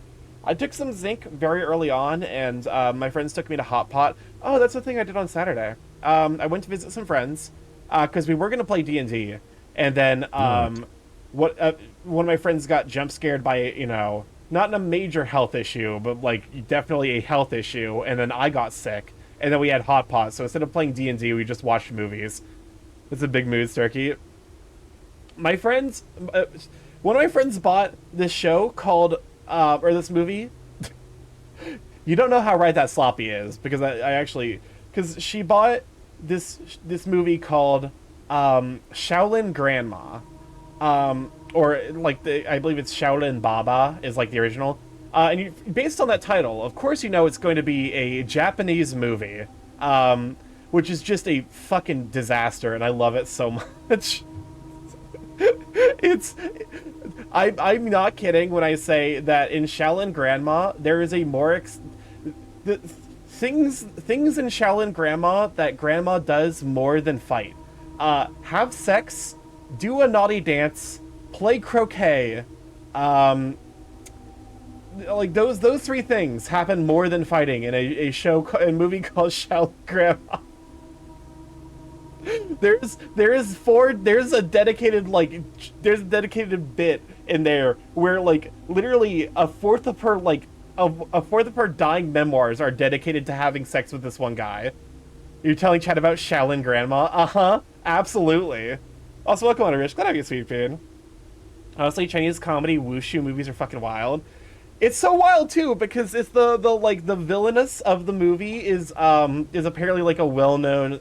I took some zinc very early on, and my friends took me to Hot Pot. Oh, that's the thing I did on Saturday. I went to visit some friends because we were gonna play D&D, and then one of my friends got jump scared by, you know, not in a major health issue, but like definitely a health issue, and then I got sick. And then we had Hot Pot, so instead of playing D&D, we just watched movies. It's a big mood, Starky. My friends... one of my friends bought this show called... or this movie. You don't know how right that sloppy is, because I actually... Because she bought this movie called Shaolin Grandma. Or, like, I believe it's Shaolin Baba is, like, the original. Based on that title, of course you know it's going to be a Japanese movie, which is just a fucking disaster, and I love it so much. I'm not kidding when I say that in Shaolin Grandma, there is a more... things in Shaolin Grandma that Grandma does more than fight. Have sex, do a naughty dance, play croquet, like those three things happen more than fighting in a movie called Shaolin Grandma. There's a dedicated bit in there where like literally a fourth of her dying memoirs are dedicated to having sex with this one guy. You're telling Chad about Shaolin Grandma? Absolutely. Also, welcome on, Rich. Glad to have you, Sweet Bean. Honestly, Chinese comedy wushu movies are fucking wild. It's so wild too because it's the villainess of the movie is apparently like a well-known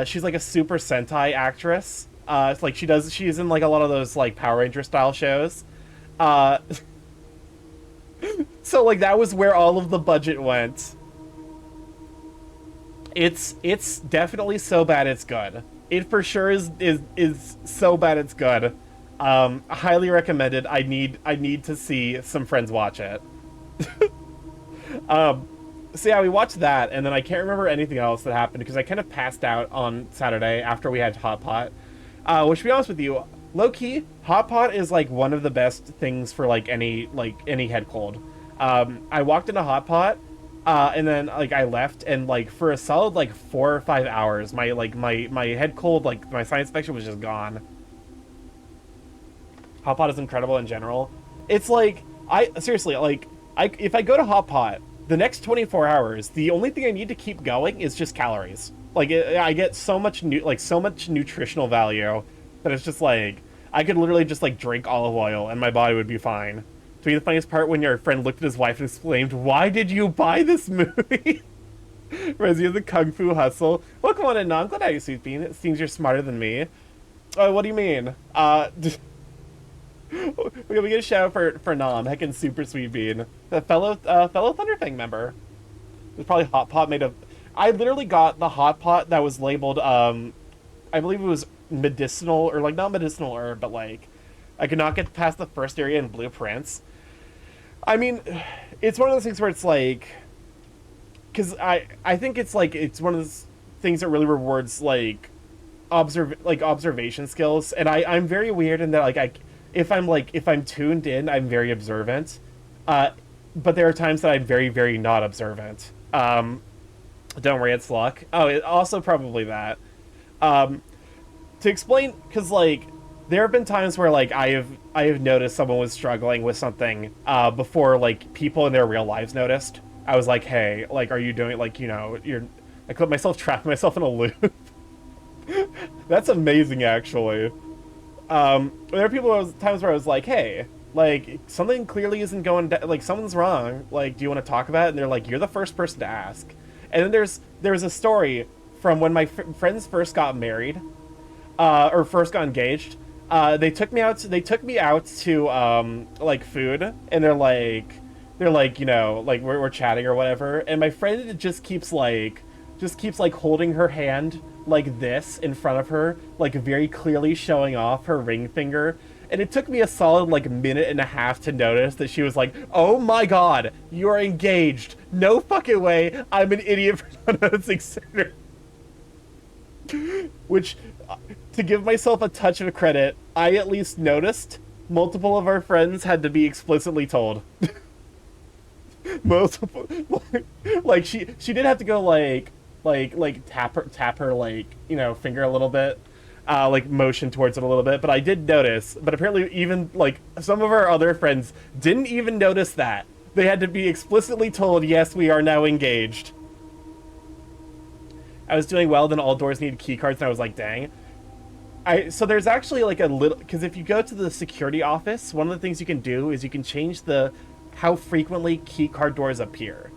she's like a Super Sentai actress. It's like she's in like a lot of those like Power Ranger style shows. So like that was where all of the budget went. It's definitely so bad it's good. It for sure is so bad it's good. Highly recommended. I need to see some friends watch it. So yeah, we watched that, and then I can't remember anything else that happened because I kind of passed out on Saturday after we had Hot Pot. Which, to be honest with you, low key, Hot Pot is like one of the best things for like any head cold. I walked into Hot Pot, and then like I left, and like for a solid like 4 or 5 hours, my head cold, like my sinus infection was just gone. Hot Pot is incredible in general. It's like if I go to Hot Pot, the next 24 hours, the only thing I need to keep going is just calories. Like I get so much nutritional value that it's just like I could literally just like drink olive oil and my body would be fine. To me, the funniest part when your friend looked at his wife and exclaimed, "Why did you buy this movie?" Reminds me of the Kung Fu Hustle. Welcome on in, I'm glad I have you, Sweet Bean. It seems you're smarter than me. Oh, what do you mean? We get a shout out for Nam, heckin' super Sweet Bean, a fellow Thunderfang member. It was probably Hot Pot made of. I literally got the Hot Pot that was labeled. I believe it was medicinal or like not medicinal herb, but like I could not get past the first area in blueprints. I mean, it's one of those things where it's like, because I think it's like it's one of those things that really rewards like observation skills, and I'm very weird in that if I'm tuned in, I'm very observant. But there are times that I'm very, very not observant. Don't worry, it's luck. Oh, also probably that. Um, to explain, because there have been times where I have noticed someone was struggling with something before people in their real lives noticed. I was like, hey, are you doing you're. I put myself trapping myself in a loop. That's amazing, actually. There are times where I was like, hey, something clearly isn't going something's wrong. Do you want to talk about it? And they're like, you're the first person to ask. And then there's a story from when my friends first got married, or first got engaged. They took me out. They took me out to food, and we're chatting or whatever. And my friend just keeps holding her hand like this in front of her, very clearly showing off her ring finger. And it took me a solid minute and a half to notice that she was like, oh my god, you're engaged. No fucking way. I'm an idiot for not noticing sooner. Which, to give myself a touch of credit, I at least noticed. Multiple of our friends had to be explicitly told. Multiple, she did have to go tap her finger a little bit, motion towards it a little bit. But I did notice. But apparently, even some of our other friends didn't even notice that. They had to be explicitly told, yes, we are now engaged. I was doing well, then all doors needed key cards, and I was like, dang. So there's actually a little, because if you go to the security office, one of the things you can do is you can change how frequently key card doors appear,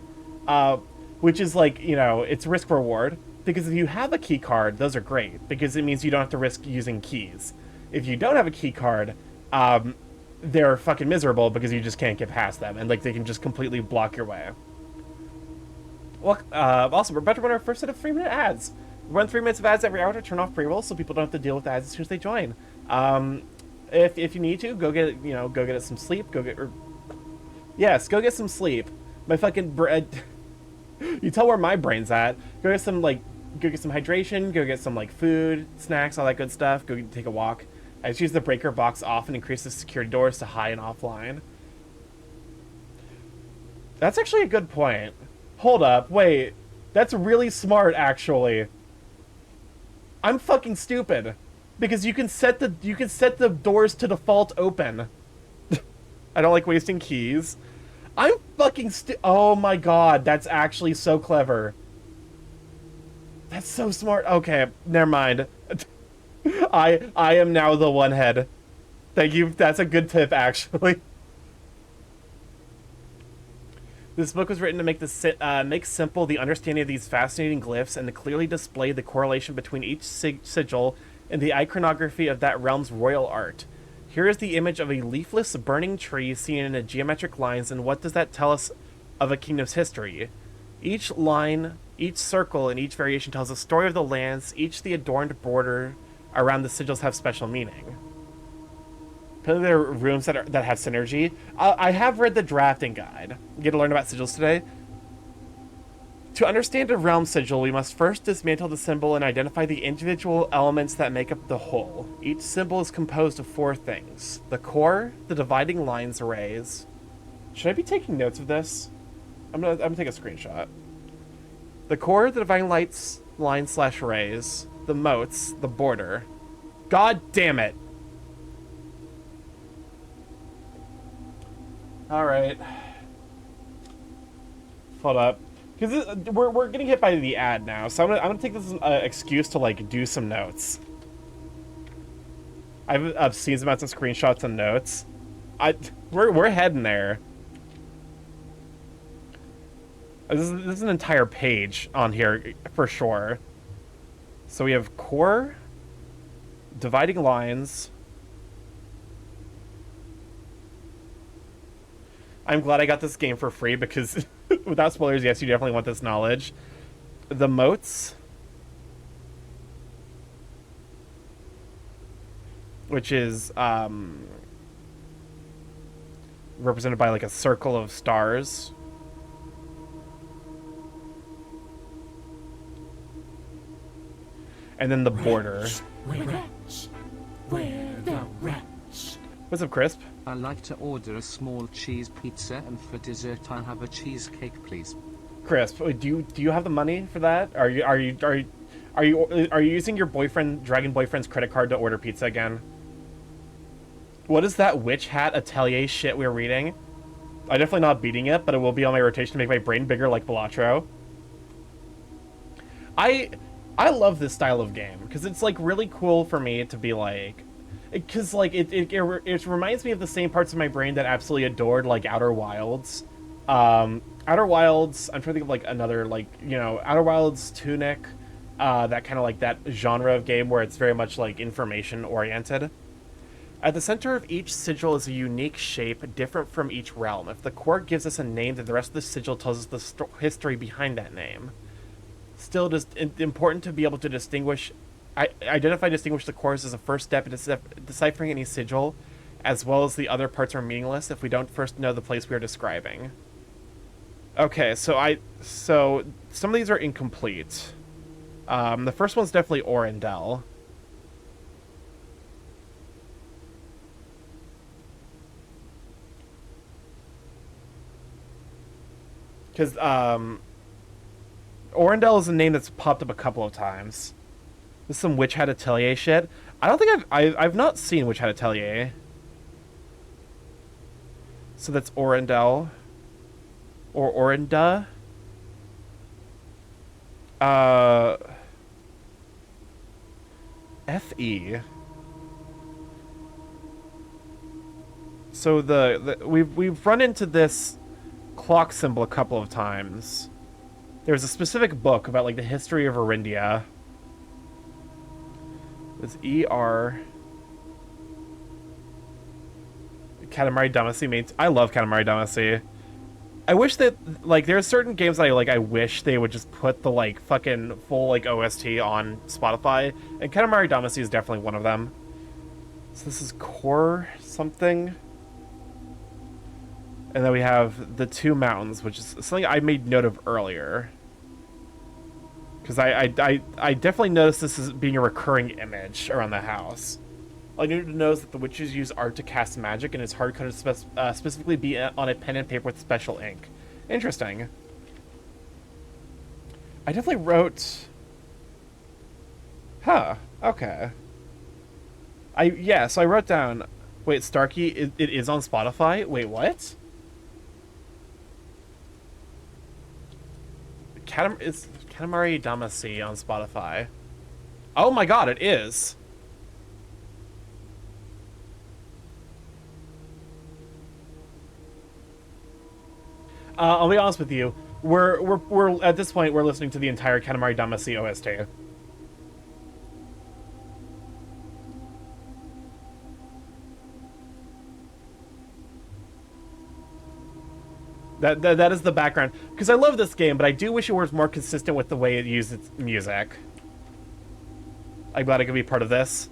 which is it's risk reward, because if you have a key card, those are great because it means you don't have to risk using keys. If you don't have a key card, they're fucking miserable because you just can't get past them, and they can just completely block your way. Well, also, we're about to run our first set of 3-minute ads. We run 3 minutes of ads every hour to turn off pre-rolls so people don't have to deal with ads as soon as they join. If you need to, go get some sleep. Go get some sleep. My fucking you tell where my brain's at. Go get some hydration. Go get some food, snacks, all that good stuff. Go take a walk. I just use the breaker box off and increase the security doors to high and offline. That's actually a good point. Hold up, wait. That's really smart, actually. I'm fucking stupid. Because you can set the doors to default open. I don't like wasting keys. I'm fucking oh my god, that's actually so clever. That's so smart. Okay, never mind. I am now the one head. Thank you. That's a good tip, actually. This book was written to make simple the understanding of these fascinating glyphs and to clearly display the correlation between each sigil and the iconography of that realm's royal art. Here is the image of a leafless, burning tree seen in geometric lines, and what does that tell us of a kingdom's history? Each line, each circle, and each variation tells a story of the lands. Each the adorned border around the sigils have special meaning. Apparently there are rooms that have synergy. I have read the drafting guide. You get to learn about sigils today. To understand a realm sigil, we must first dismantle the symbol and identify the individual elements that make up the whole. Each symbol is composed of 4 things: the core, the dividing lines arrays. Should I be taking notes of this? I'm gonna take a screenshot. The core, the dividing lines/arrays, the moats, the border. God damn it! All right. Hold up, because we're getting hit by the ad now, so I'm gonna take this as an excuse to do some notes. I've seen some amounts of screenshots and notes. We're heading there. This is an entire page on here for sure. So we have core, dividing lines. I'm glad I got this game for free because without spoilers, yes, you definitely want this knowledge. The moats, which is represented by a circle of stars. and then the border. Where the rats? What's up, Crisp? I'd like to order a small cheese pizza, and for dessert I'll have a cheesecake, please. Crisp, do you have the money for that? Are you using your dragon boyfriend's credit card to order pizza again? What is that witch hat atelier shit we're reading? I'm definitely not beating it, but it will be on my rotation to make my brain bigger like Balatro. I love this style of game because it's like really cool for me to be like, because like it reminds me of the same parts of my brain that absolutely adored like Outer Wilds. Outer Wilds, I'm trying to think of like another, like, you know, Outer Wilds, Tunic, that kind of like that genre of game where it's very much like information oriented. At the center of each sigil is a unique shape different from each realm. If the core gives us a name, then the rest of the sigil tells us the history behind that name. Still, it is important to be able to distinguish the cores as a first step in deciphering any sigil, as well as the other parts are meaningless if we don't first know the place we are describing. Okay, so some of these are incomplete. The first one's definitely Orendel. Because Orendel is a name that's popped up a couple of times. This is some Witch Hat Atelier shit. I don't think I've not seen Witch Hat Atelier. So that's Orendel. Or Orenda. FE. So we've run into this clock symbol a couple of times. There's a specific book about like the history of Arindia. It's ER. Katamari Damacy mates. I love Katamari Damacy. I wish that like there's certain games that I wish they would just put the like fucking full like OST on Spotify, and Katamari Damacy is definitely one of them. So this is core something. And then we have the two mountains, which is something I made note of earlier. Because I definitely noticed this as being a recurring image around the house. All you need to know is that the witches use art to cast magic, and it's hard-coded to specifically be on a pen and paper with special ink. Interesting. I definitely wrote... Huh, okay. So I wrote down... Wait, Starky, it is on Spotify? Wait, what? Is Katamari Damacy on Spotify? Oh my god, it is! I'll be honest with you. We're at this point we're listening to the entire Katamari Damacy OST. That is the background. Because I love this game, but I do wish it was more consistent with the way it used its music. I'm glad I could be part of this.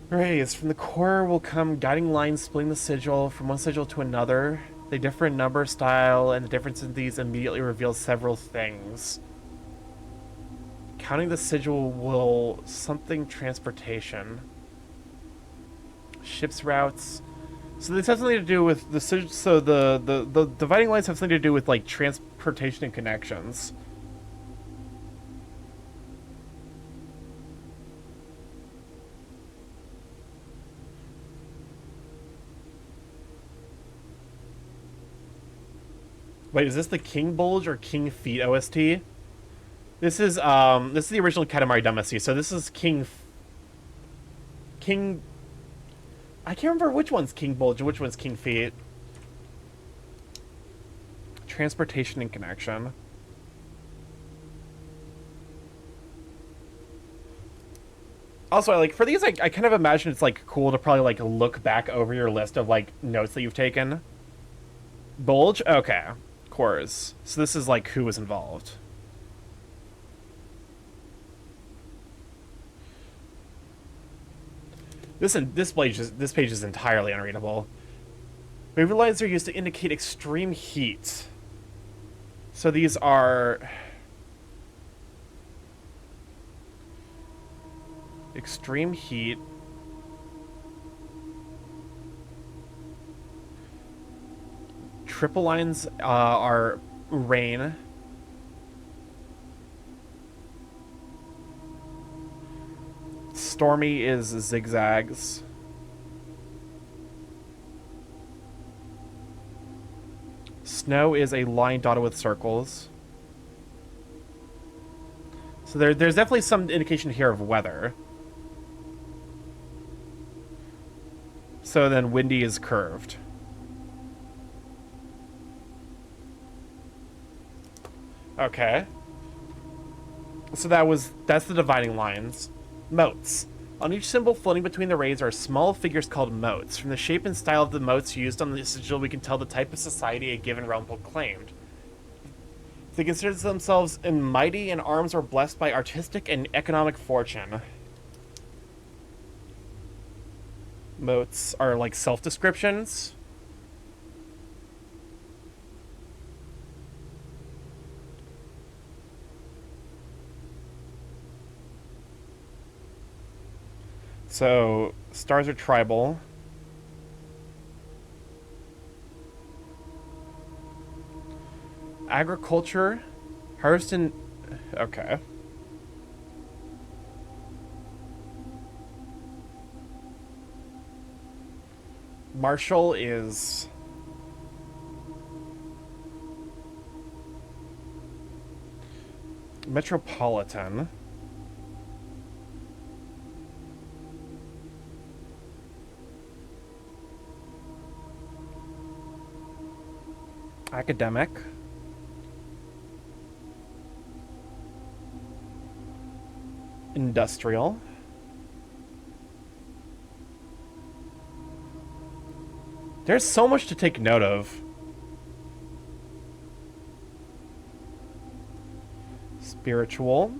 Rays. From the core will come guiding lines splitting the sigil from one sigil to another. They differ in number, style, and the difference in these immediately reveals several things. Counting the sigil will... something transportation. Ships routes... So this has something to do with the dividing lines have something to do with like transportation and connections. Wait, is this the King Bulge or King Feet OST? This is the original Katamari Damacy. So this is King. I can't remember which one's King Bulge and which one's King Feet. Transportation and connection. Also, like for these, I kind of imagine it's like cool to probably like look back over your list of like notes that you've taken. Bulge, okay, cores. So this is like who was involved. This page is entirely unreadable. Wave lines are used to indicate extreme heat. So these are... Extreme heat. Triple lines are rain. Stormy is zigzags. Snow is a line dotted with circles. So there's definitely some indication here of weather. So then windy is curved. Okay. So that's the dividing lines. Motes. On each symbol floating between the rays are small figures called motes. From the shape and style of the motes used on the sigil, we can tell the type of society a given realm proclaimed. They consider themselves mighty, and arms are blessed by artistic and economic fortune. Motes are like self-descriptions. So, stars are tribal. Agriculture. Harvest and... Okay. Marshall is... Metropolitan. Academic. Industrial. There's so much to take note of. Spiritual.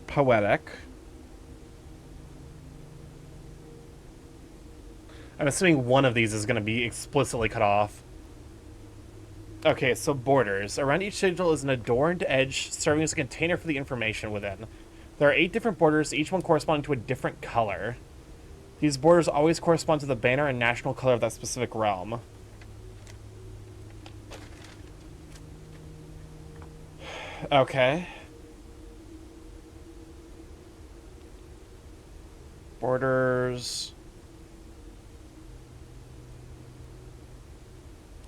Poetic. I'm assuming one of these is going to be explicitly cut off. Okay, so borders. Around each sigil is an adorned edge serving as a container for the information within. There are 8 different borders, each one corresponding to a different color. These borders always correspond to the banner and national color of that specific realm. Okay. Borders...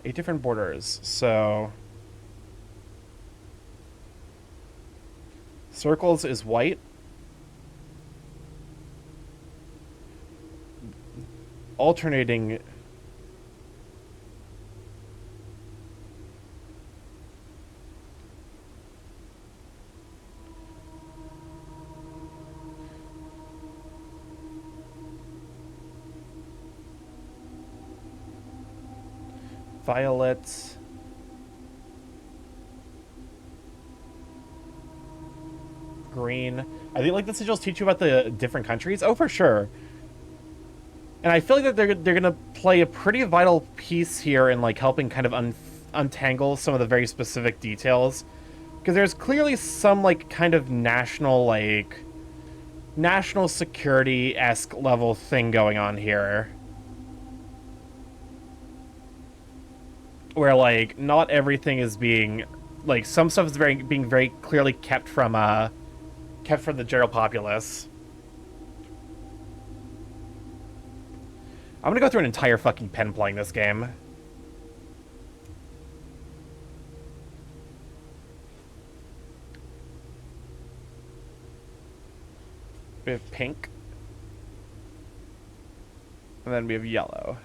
8 different borders, so... Circles is white. Alternating... Violet. Green. I think like the sigils teach you about the different countries. Oh, for sure. And I feel like that they're gonna play a pretty vital piece here in like helping kind of untangle some of the very specific details, because there's clearly some like kind of national security-esque level thing going on here. Where, like, not everything is being... Like, some stuff is being very clearly kept from the general populace. I'm gonna go through an entire fucking pen playing this game. We have pink. And then we have yellow.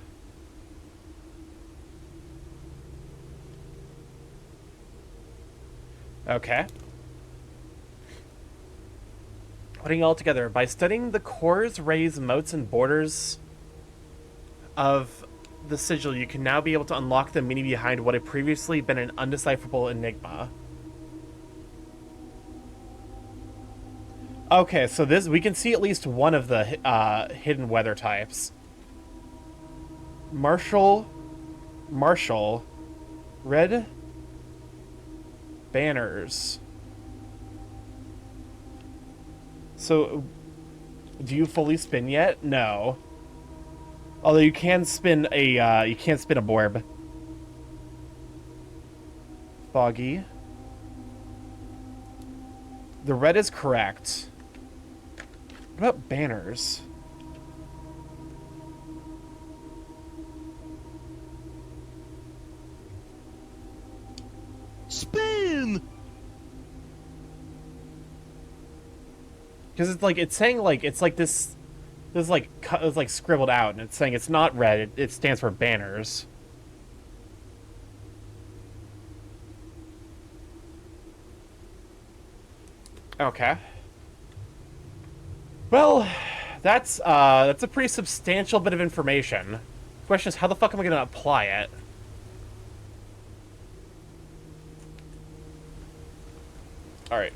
Okay. Putting it all together. By studying the cores, rays, motes, and borders of the sigil, you can now be able to unlock the meaning behind what had previously been an undecipherable enigma. Okay, so we can see at least one of the hidden weather types. Marshall, red banners. So, do you fully spin yet? No. Although you can spin a borb. Foggy. The red is correct. What about banners? Spin! Because it's saying like it's like this is like it's like scribbled out, and it's saying it's not red. It stands for banners. Okay. Well, that's a pretty substantial bit of information. The question is, how the fuck am I gonna apply it? All right.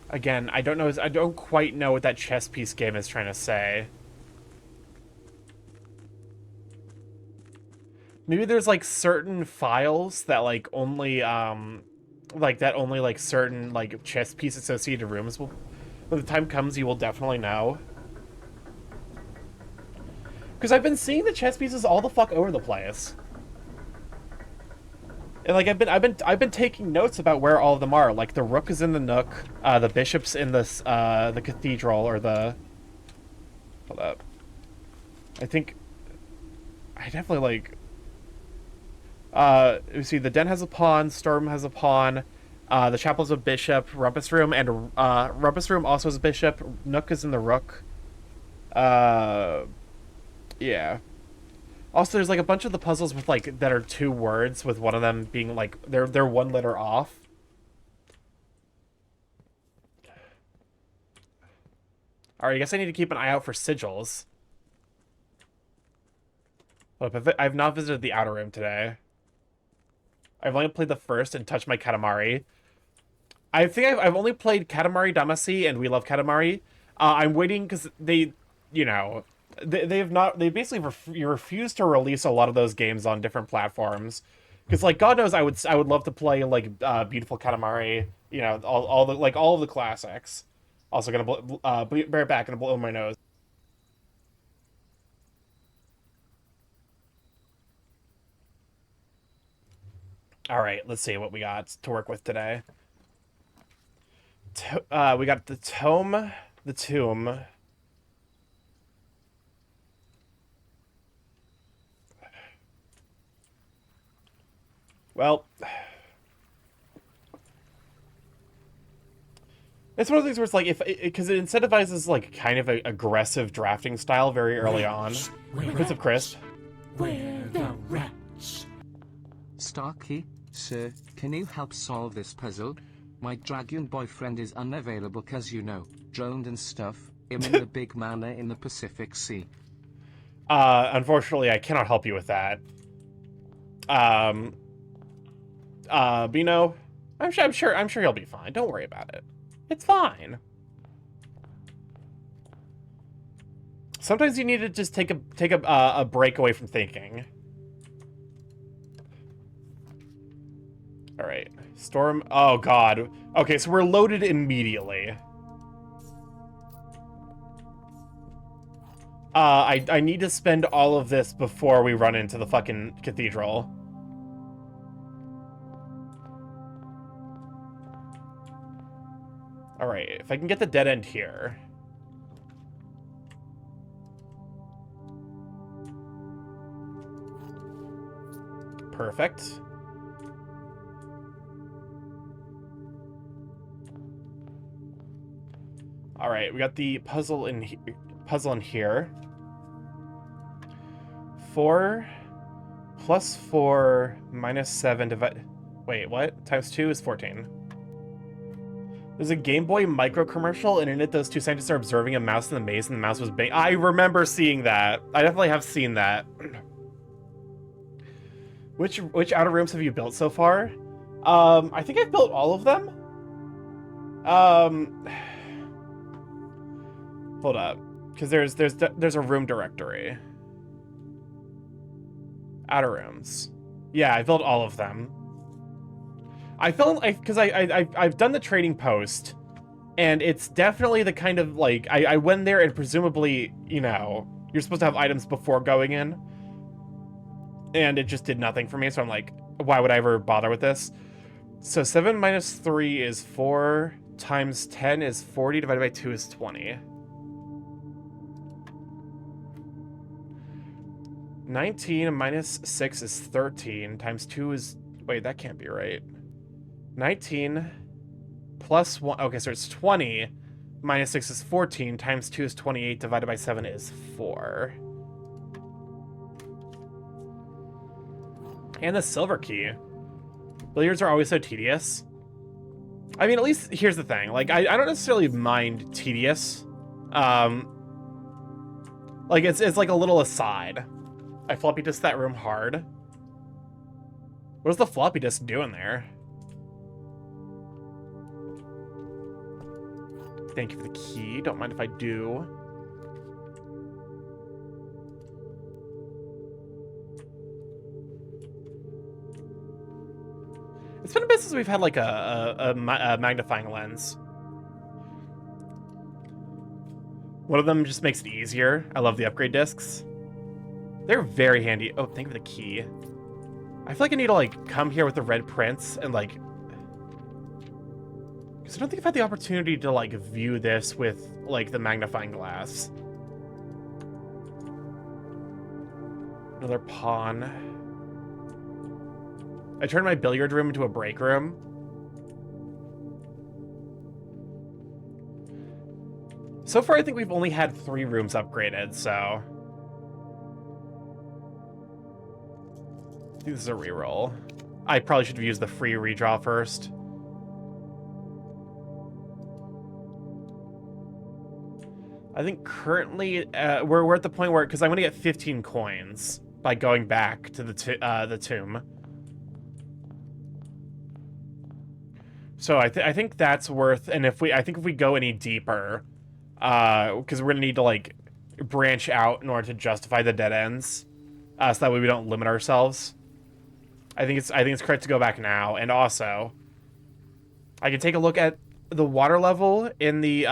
Again, I don't quite know what that chess piece game is trying to say. Maybe there's like certain files that like only certain like chess piece associated rooms will, when the time comes, you will definitely know. Because I've been seeing the chess pieces all the fuck over the place. And like I've been taking notes about where all of them are. Like the rook is in the nook, the bishop's in the cathedral, or the, hold up. I think I definitely like you see the den has a pawn, storm has a pawn, the chapel's a bishop, rumpus room also has a bishop, nook is in the rook. Yeah. Also, there's like a bunch of the puzzles with like that are 2 words, with one of them being like they're 1 letter off. All right, I guess I need to keep an eye out for sigils. I've not visited the outer room today. I've only played the first and touched my Katamari. I think I've only played Katamari Damacy and We Love Katamari. I'm waiting because they, you know, they basically refuse to release a lot of those games on different platforms. Because like God knows I would love to play like Beautiful Katamari, you know, all of the classics. Also gonna be right back, gonna blow my nose. All right, let's see what we got to work with today. We got the tomb. Well, it's one of those things where it's like because it incentivizes like kind of an aggressive drafting style very early on. Prince of Crisp. Where the rats? Starky, sir, can you help solve this puzzle? My dragon boyfriend is unavailable cause you know, droned and stuff, him in the big manor in the Pacific Sea. Unfortunately, I cannot help you with that. Bino, I'm sure he'll be fine. Don't worry about it. It's fine. Sometimes you need to just take a break away from thinking. All right, storm. Oh God. Okay, so we're loaded immediately. I need to spend all of this before we run into the fucking cathedral. All right, if I can get the dead end here. Perfect. All right, we got the puzzle in here. 4 plus 4 minus 7 divide. Wait, what? Times 2 is 14. There's a Game Boy Micro commercial, and in it, those 2 scientists are observing a mouse in the maze, and the mouse was bang. I remember seeing that. I definitely have seen that. Which outer rooms have you built so far? I think I've built all of them. Hold up, because there's a room directory. Outer rooms. Yeah, I built all of them. I felt like, because I've done the trading post, and it's definitely the kind of, like, I went there and presumably, you know, you're supposed to have items before going in, and it just did nothing for me, so I'm like, why would I ever bother with this? So 7 minus 3 is 4, times 10 is 40, divided by 2 is 20. 19 minus 6 is 13, times 2 is... Wait, that can't be right. 19 plus 1... Okay, so it's 20, minus 6 is 14, times 2 is 28, divided by 7 is 4. And the silver key. Billiards are always so tedious. I mean, at least, here's the thing. Like, I don't necessarily mind tedious. Like, it's like a little aside. I floppy disked that room hard. What is the floppy disk doing there? Thank you for the key. Don't mind if I do. It's been a bit since we've had like a magnifying lens. One of them just makes it easier. I love the upgrade discs. They're very handy. Oh, thank you for the key. I feel like I need to like come here with the red prints and like... Because I don't think I've had the opportunity to like view this with like the magnifying glass. Another pawn. I turned my billiard room into a break room. So far, I think we've only had 3 rooms upgraded, so... I think this is a reroll. I probably should have used the free redraw first. I think currently, we're at the point where... Because I'm going to get 15 coins by going back to the tomb. So I think that's worth, and I think if we go any deeper, because we're gonna need to like branch out in order to justify the dead ends, so that way we don't limit ourselves. I think it's correct to go back now, and also, I can take a look at the water level in the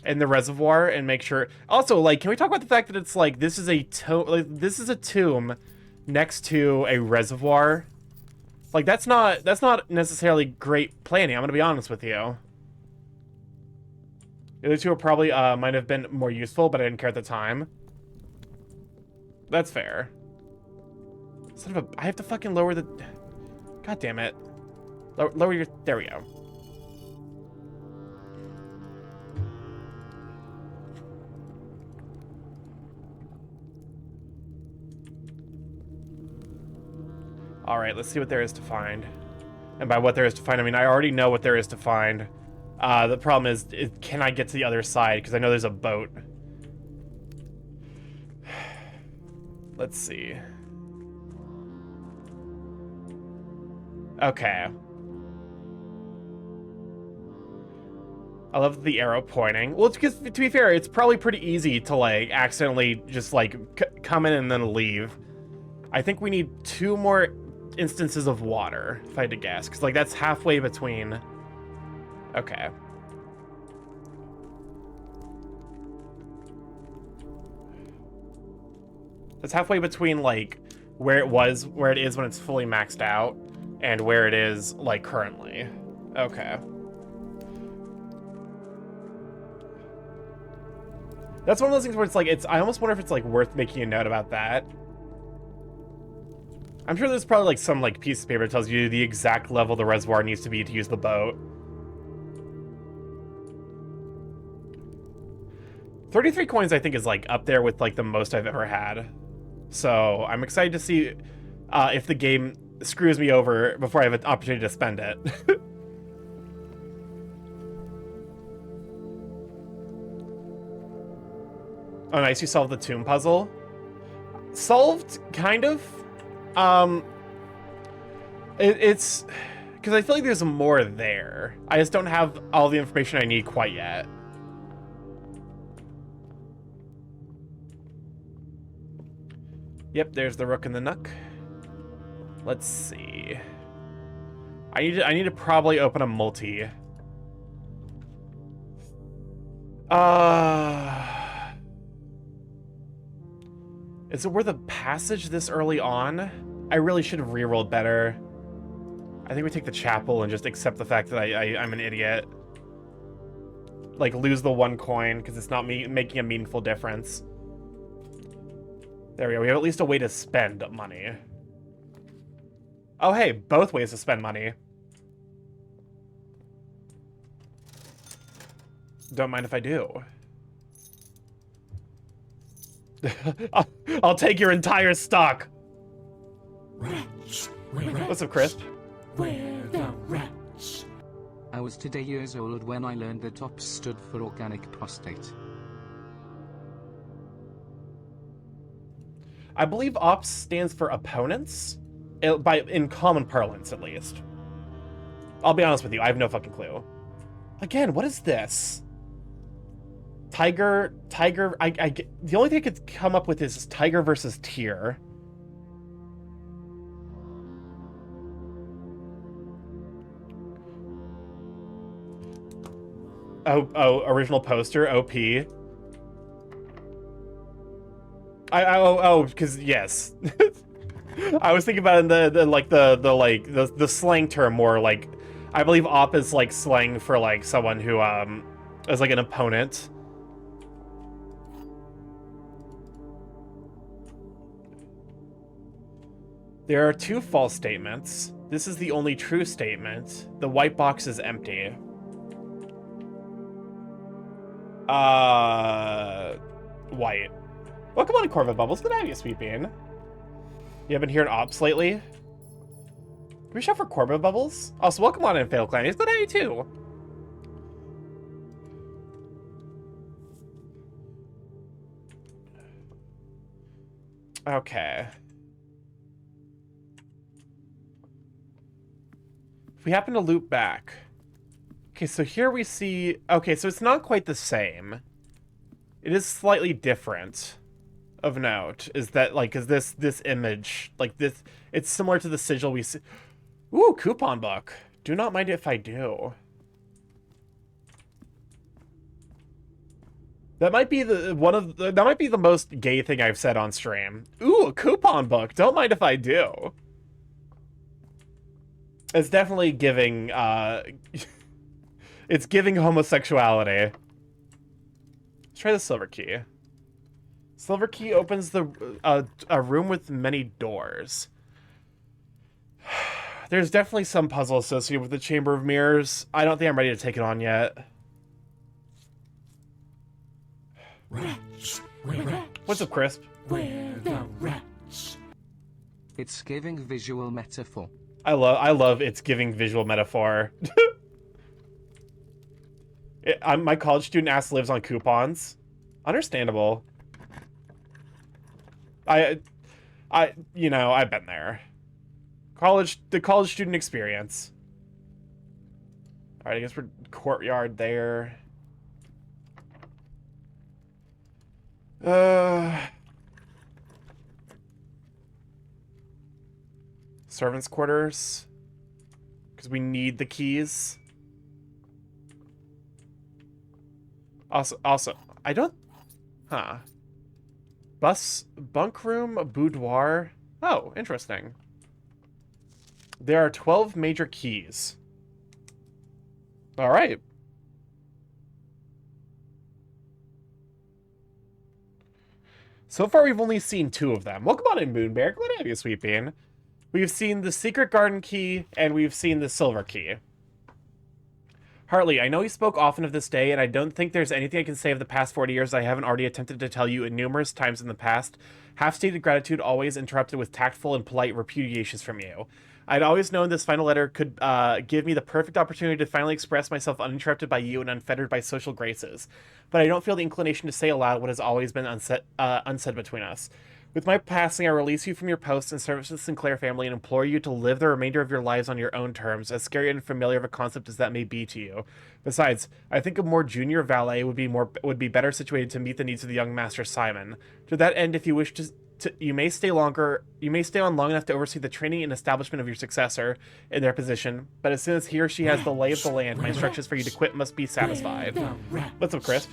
reservoir and make sure. Also, like, can we talk about the fact that it's like this is a tomb next to a reservoir? Like, that's not necessarily great planning, I'm gonna be honest with you. The other two are probably, might have been more useful, but I didn't care at the time. That's fair. Son of a... I have to fucking lower the... God damn it. Lower your... There we go. Alright, let's see what there is to find. And by what there is to find, I mean, I already know what there is to find. The problem is, can I get to the other side? Because I know there's a boat. Let's see. Okay. I love the arrow pointing. Well, because, to be fair, it's probably pretty easy to, like, accidentally just, like, come in and then leave. I think we need 2 more instances of water, if I had to guess, because like that's halfway between. Okay. That's halfway between like where it is when it's fully maxed out and where it is like currently. Okay. That's one of those things where it's like I almost wonder if it's like worth making a note about that. I'm sure there's probably like some like piece of paper that tells you the exact level the reservoir needs to be to use the boat. 33 coins I think is like up there with like the most I've ever had. So I'm excited to see if the game screws me over before I have an opportunity to spend it. Oh nice, you solved the tomb puzzle. Solved, kind of. It's because I feel like there's more there. I just don't have all the information I need quite yet. Yep, there's the rook and the nook. Let's see. I need to probably open a multi. Is it worth a passage this early on? I really should have rerolled better. I think we take the chapel and just accept the fact that I'm an idiot. Like, lose the 1 coin because it's not making a meaningful difference. There we go. We have at least a way to spend money. Oh, hey, both ways to spend money. Don't mind if I do. I'll take your entire stock. Rats. What's up, Chris? Where the rats? I was today years old when I learned that OPS stood for organic prostate. I believe OPS stands for opponents, in common parlance, at least. I'll be honest with you, I have no fucking clue. Again, what is this? Tiger, the only thing I could come up with is tiger versus tier. Oh, original poster, OP. Because yes. I was thinking about it in the slang term more, like, I believe op is like slang for like someone who is like an opponent. There are 2 false statements. This is the only true statement. The white box is empty. White. Welcome on, Corvette Bubbles. Good to have you, Sweet Bean. You haven't heard ops lately? Can we shout for Corvette Bubbles? Also, welcome on in, Fatal Clan. It's good to have you, too. Okay. If we happen to loop back. Okay, so here we see... Okay, so it's not quite the same. It is slightly different. Of note is that, like, is this image, like, this... It's similar to the sigil we see... Ooh, coupon book. Do not mind if I do. That might be the that might be the most gay thing I've said on stream. Ooh, a coupon book. Don't mind if I do. It's definitely giving, it's giving homosexuality. Let's try the silver key. Silver key opens a room with many doors. There's definitely some puzzle associated with the Chamber of Mirrors. I don't think I'm ready to take it on yet. Rats. Where rats? What's up, Crisp? Where the rats? It's giving visual metaphor. I love it's giving visual metaphor. My college student ass lives on coupons. Understandable. You know, I've been there. The college student experience. All right, I guess we're courtyard there. Servants' quarters. Because we need the keys. Also, I don't... Huh. Bunk room, boudoir. Oh, interesting. There are 12 major keys. All right. So far, we've only seen 2 of them. Welcome on in, Moonbear. Glad to have you, Sweet Bean. We've seen the Secret Garden key, and we've seen the Silver key. Hartley, I know you spoke often of this day, and I don't think there's anything I can say of the past 40 years I haven't already attempted to tell you numerous times in the past. Half-stated gratitude always interrupted with tactful and polite repudiations from you. I'd always known this final letter could give me the perfect opportunity to finally express myself uninterrupted by you and unfettered by social graces. But I don't feel the inclination to say aloud what has always been unsaid between us. With my passing, I release you from your post and service to the Sinclair family and implore you to live the remainder of your lives on your own terms, as scary and familiar of a concept as that may be to you. Besides, I think a more junior valet would be better situated to meet the needs of the young Master Simon. To that end, if you wish You may stay longer. You may stay on long enough to oversee the training and establishment of your successor in their position. But as soon as he or she has the lay of the land, my instructions for you to quit must be satisfied. What's up, Crisp?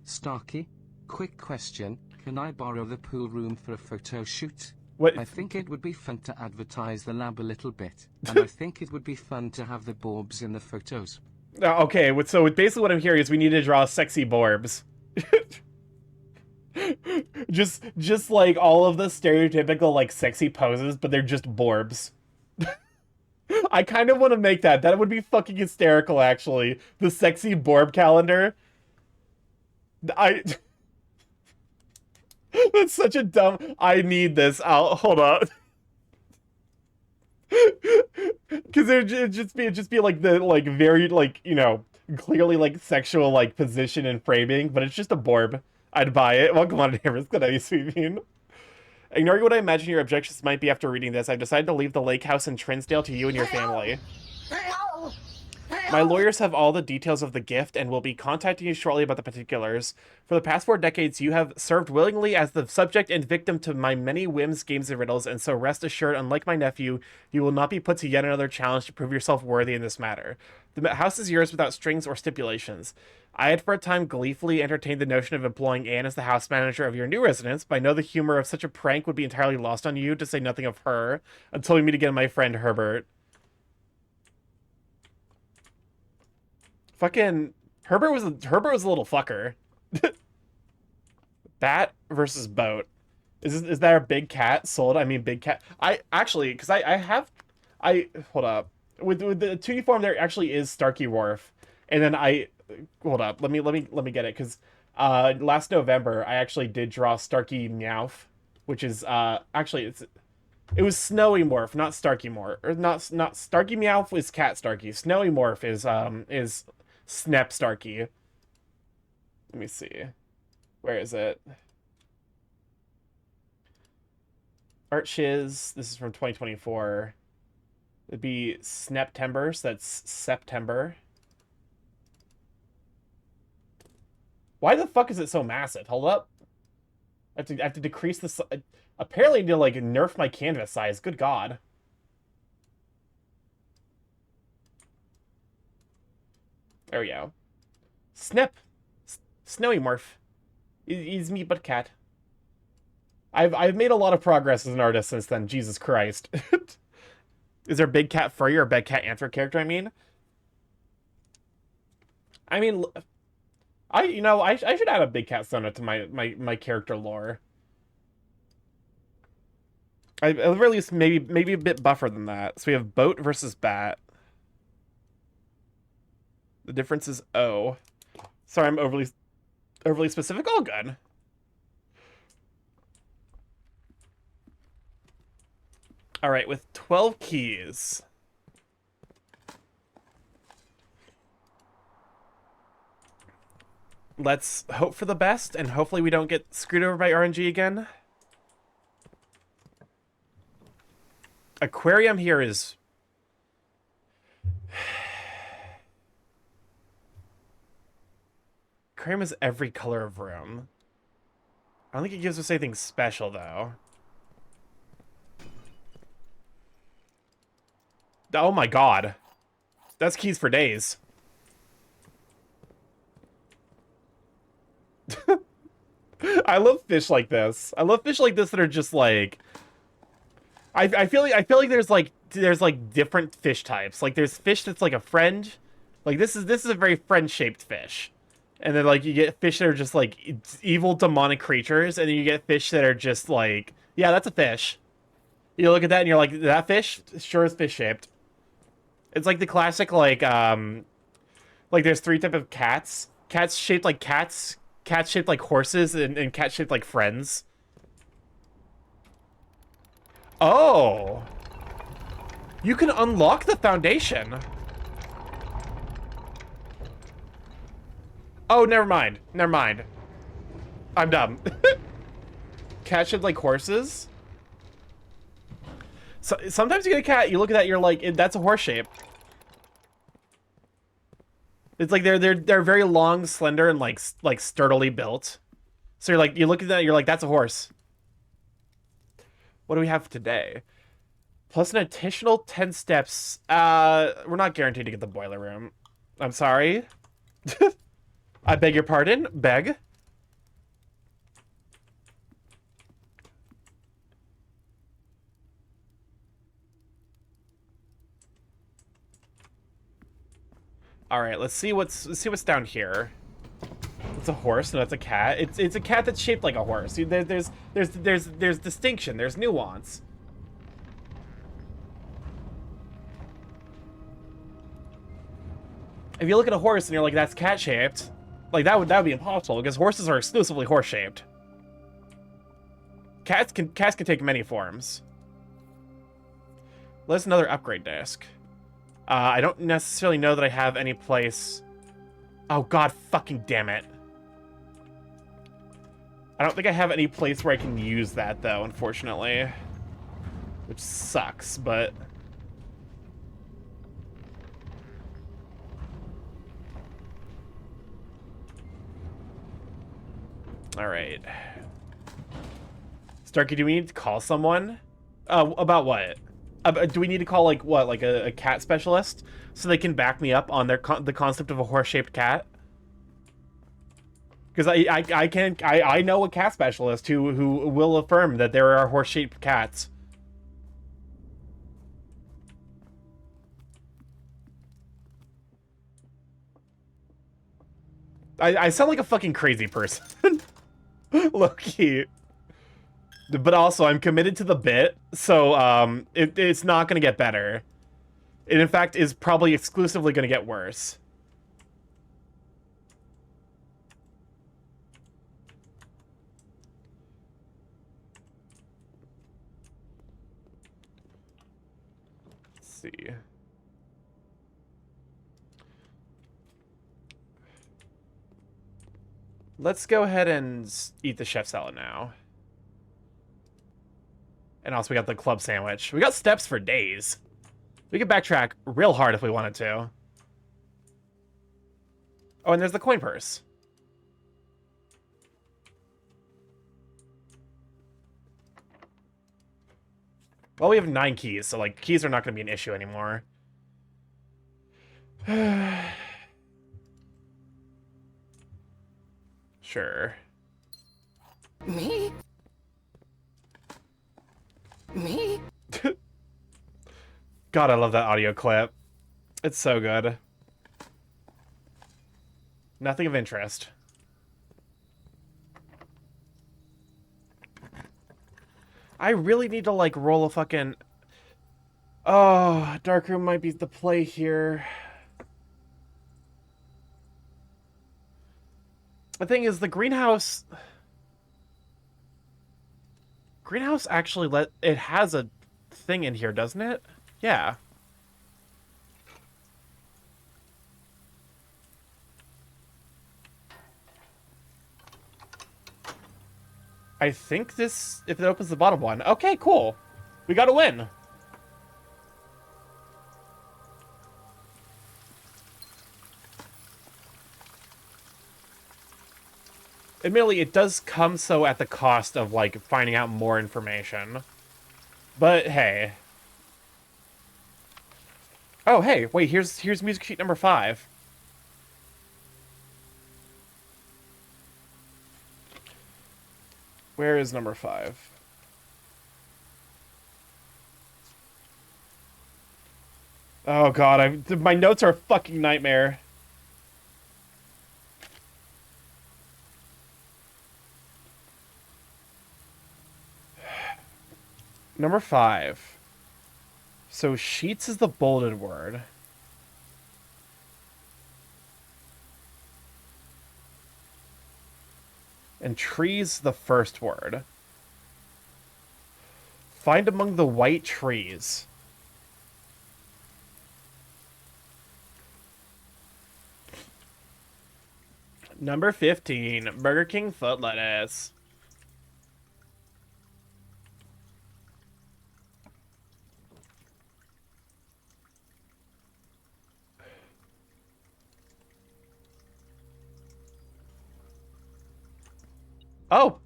Starky, quick question. Can I borrow the pool room for a photo shoot? What? I think it would be fun to advertise the lab a little bit, and I think it would be fun to have the Borbs in the photos. Okay, so basically what I'm hearing is we need to draw sexy Borbs. just like all of the stereotypical like sexy poses, but they're just Borbs. I kind of want to make that. That would be fucking hysterical, actually. The sexy Borb calendar. That's such a dumb... I need this. Hold on. Because it'd just be like the like very like, you know, clearly like sexual like position and framing, but it's just a Borb. I'd buy it. Welcome on, neighbors. Good day, sweeping. Ignoring what I imagine your objections might be after reading this, I've decided to leave the lake house in Trinsdale to you and your family. My lawyers have all the details of the gift and will be contacting you shortly about the particulars. For the past 4 decades, you have served willingly as the subject and victim to my many whims, games, and riddles, and so rest assured, unlike my nephew, you will not be put to yet another challenge to prove yourself worthy in this matter. The house is yours without strings or stipulations. I had for a time gleefully entertained the notion of employing Anne as the house manager of your new residence, but I know the humor of such a prank would be entirely lost on you, to say nothing of her, until we meet again, my friend Herbert. Fucking Herbert was a little fucker. Bat versus boat. Is that a big cat sold? I mean, big cat. I actually, because I hold up with the 2D form there actually is StarkyMorph, and then hold up. Let me get it, because last November I actually did draw StarkyMorph, which is actually it was SnowyMorph, not StarkyMorph, or not StarkyMorph is Cat Starky. SnowyMorph is Snap Starky. Let me see. Where is it? Art Shiz. This is from 2024. It'd be Snaptember, so that's September. Why the fuck is it so massive? Hold up. I have to decrease this. Apparently, I need to like nerf my canvas size. Good God. There we go. Snap. SnowyMorph. Is me but cat. I've made a lot of progress as an artist since then. Jesus Christ. Is there a big cat furry or a big cat anther character, I mean, I should add a big cat sona to my character lore. At the very least, maybe a bit buffer than that. So we have boat versus bat. The difference is O. Sorry, I'm overly specific. All good. All right, with 12 keys. Let's hope for the best, and hopefully we don't get screwed over by RNG again. Aquarium here is... Aquarium is every color of room. I don't think it gives us anything special, though. Oh my god. That's keys for days. I love fish like this. I love fish like this that are just like... I feel like there's like different fish types. Like there's fish that's like a friend. Like this is a very friend-shaped fish. And then like you get fish that are just like evil demonic creatures, and then you get fish that are just like, yeah, that's a fish. You look at that and you're like, that fish sure is fish-shaped. It's like the classic like there's 3 types of cats. Cats shaped like cats, cats shaped like horses, and cats shaped like friends. Oh. You can unlock the foundation. Oh, never mind. Never mind. I'm dumb. Cats shaped like horses? So, sometimes you get a cat, you look at that, you're like, that's a horse shape. It's like they're very long, slender, and like sturdily built. So you're like, you look at that, you're like, that's a horse. What do we have today? Plus an additional 10 steps. We're not guaranteed to get the boiler room. I'm sorry. I beg your pardon. Beg. All right, let's see what's down here. It's a horse, no, it's a cat. It's a cat that's shaped like a horse. There's distinction. There's nuance. If you look at a horse and you're like, that's cat shaped, like that would be impossible because horses are exclusively horse shaped. Cats can take many forms. There's another upgrade disc. I don't necessarily know that I have any place. Oh god, fucking damn it! I don't think I have any place where I can use that though, unfortunately, which sucks. But all right, Starky, do we need to call someone? About what? Do we need to call, like, what, like a cat specialist so they can back me up on the concept of a horse-shaped cat? Because I know a cat specialist who will affirm that there are horse-shaped cats. I sound like a fucking crazy person. Low-key. But also, I'm committed to the bit, so it's not going to get better. It, in fact, is probably exclusively going to get worse. Let's see. Let's go ahead and eat the chef salad now. And also, we got the club sandwich. We got steps for days. We could backtrack real hard if we wanted to. Oh, and there's the coin purse. Well, we have 9 keys, so, like, keys are not going to be an issue anymore. Sure. Me? Me? God, I love that audio clip. It's so good. Nothing of interest. I really need to, like, roll a fucking... Oh, Darkroom might be the play here. The thing is, the greenhouse... Greenhouse actually it has a thing in here, doesn't it? Yeah. I think this, if it opens the bottom one. Okay, cool. We got a win. Admittedly, it does come so at the cost of, like, finding out more information. But, hey. Oh, hey, wait, here's music sheet number 5. Where is number 5? Oh god, my notes are a fucking nightmare. Number 5. So sheets is the bolded word. And trees the first word. Find among the white trees. Number 15, Burger King foot lettuce. Oh.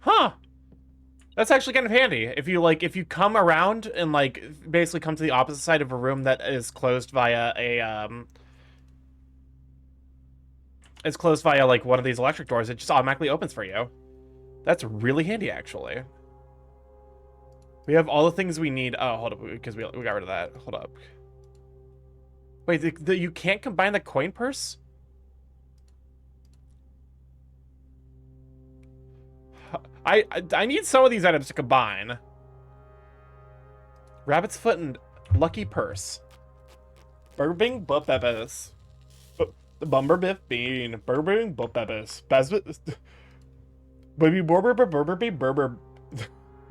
Huh. That's actually kind of handy. If you come around and like basically come to the opposite side of a room that is closed via like one of these electric doors, it just automatically opens for you. That's really handy, actually. We have all the things we need. Oh, hold up, because we got rid of that. Hold up. Wait, you can't combine the coin purse? I need some of these items to combine. Rabbit's foot and lucky purse. Burger Bing Bupebis. Bumber Biff Bean. Burger Bing Bupebis. Baby Borber Burber Burber.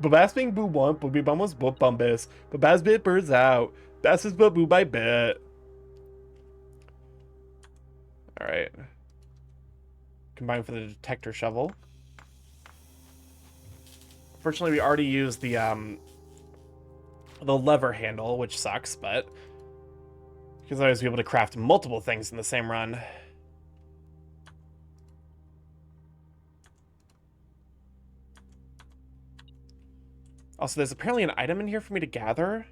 Babasping Boo Wump. Booby Bumbles Boop Bumbus. Babaz Bit Birds Out. Basses Boo by Bit. Alright. Combine for the detector shovel. Fortunately, we already used the lever handle, which sucks, but because I was able to craft multiple things in the same run. Also, there's apparently an item in here for me to gather.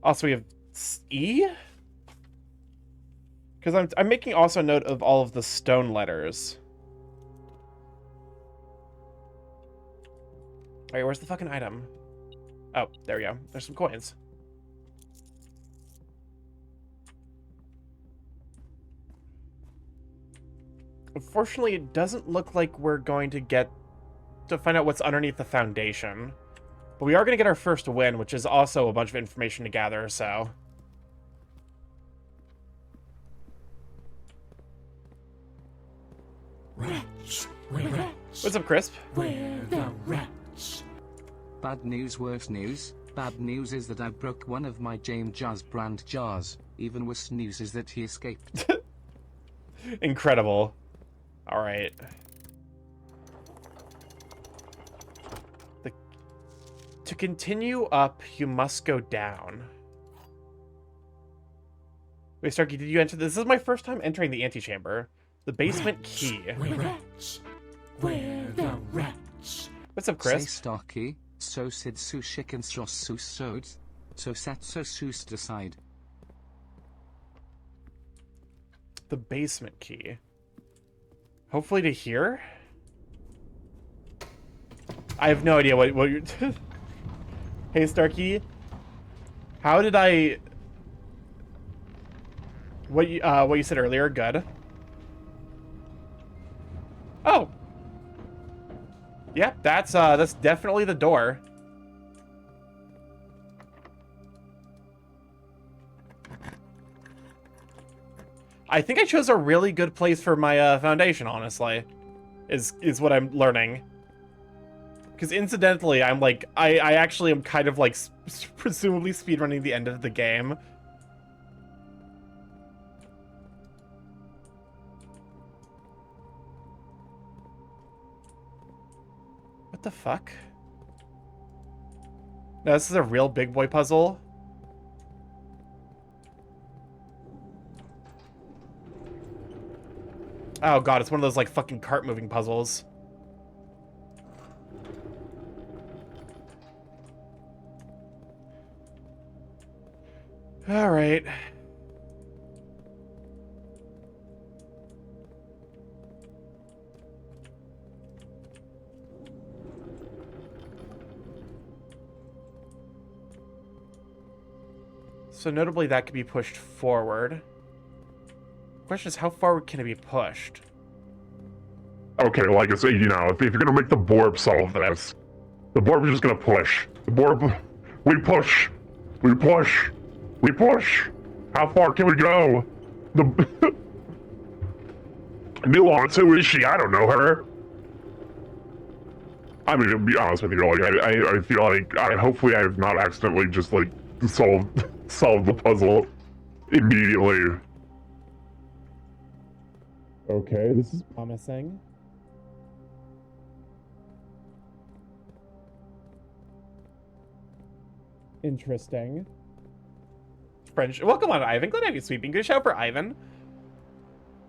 Also, we have E? Because I'm making also a note of all of the stone letters. Alright, where's the fucking item? Oh, there we go. There's some coins. Unfortunately, it doesn't look like we're going to get to find out what's underneath the foundation. But we are going to get our first win, which is also a bunch of information to gather, so... Rats. Rats. What's up, Crisp? Where the rats? Bad news, worse news. Bad news is that I broke one of my James Jazz brand jars. Even worse news is that he escaped. Incredible. Alright. To continue up, you must go down. Wait, Starky, did you enter this? This is my first time entering the antechamber. The basement Rats. key. Where rats? Where the rats? What's up, Say Chris? Starky, so sid su shikken stros su sod. So sat so sus decide. The basement key. Hopefully to here? I have no idea what you're... Hey, Starky. How did I... What you said earlier, good. Oh. Yeah, that's definitely the door. I think I chose a really good place for my foundation, honestly. Is what I'm learning. Because incidentally, I'm like, I actually am kind of like presumably speedrunning the end of the game. What the fuck? No, this is a real big boy puzzle. Oh god, it's one of those like fucking cart moving puzzles. All right. So notably that could be pushed forward. Question is, how far can it be pushed? Okay, like I say, you know, if you're gonna make the Borb solve this, the Borb is just gonna push. The Borb, we push, we push, we push. How far can we go? The Nuance, who is she? I don't know her. I mean, to be honest with you, like I feel like hopefully I have not accidentally just like solved the puzzle immediately. Okay, this is Promising. Interesting. French. Welcome on, Ivan. Glad to have you sweeping. Good shout for Ivan.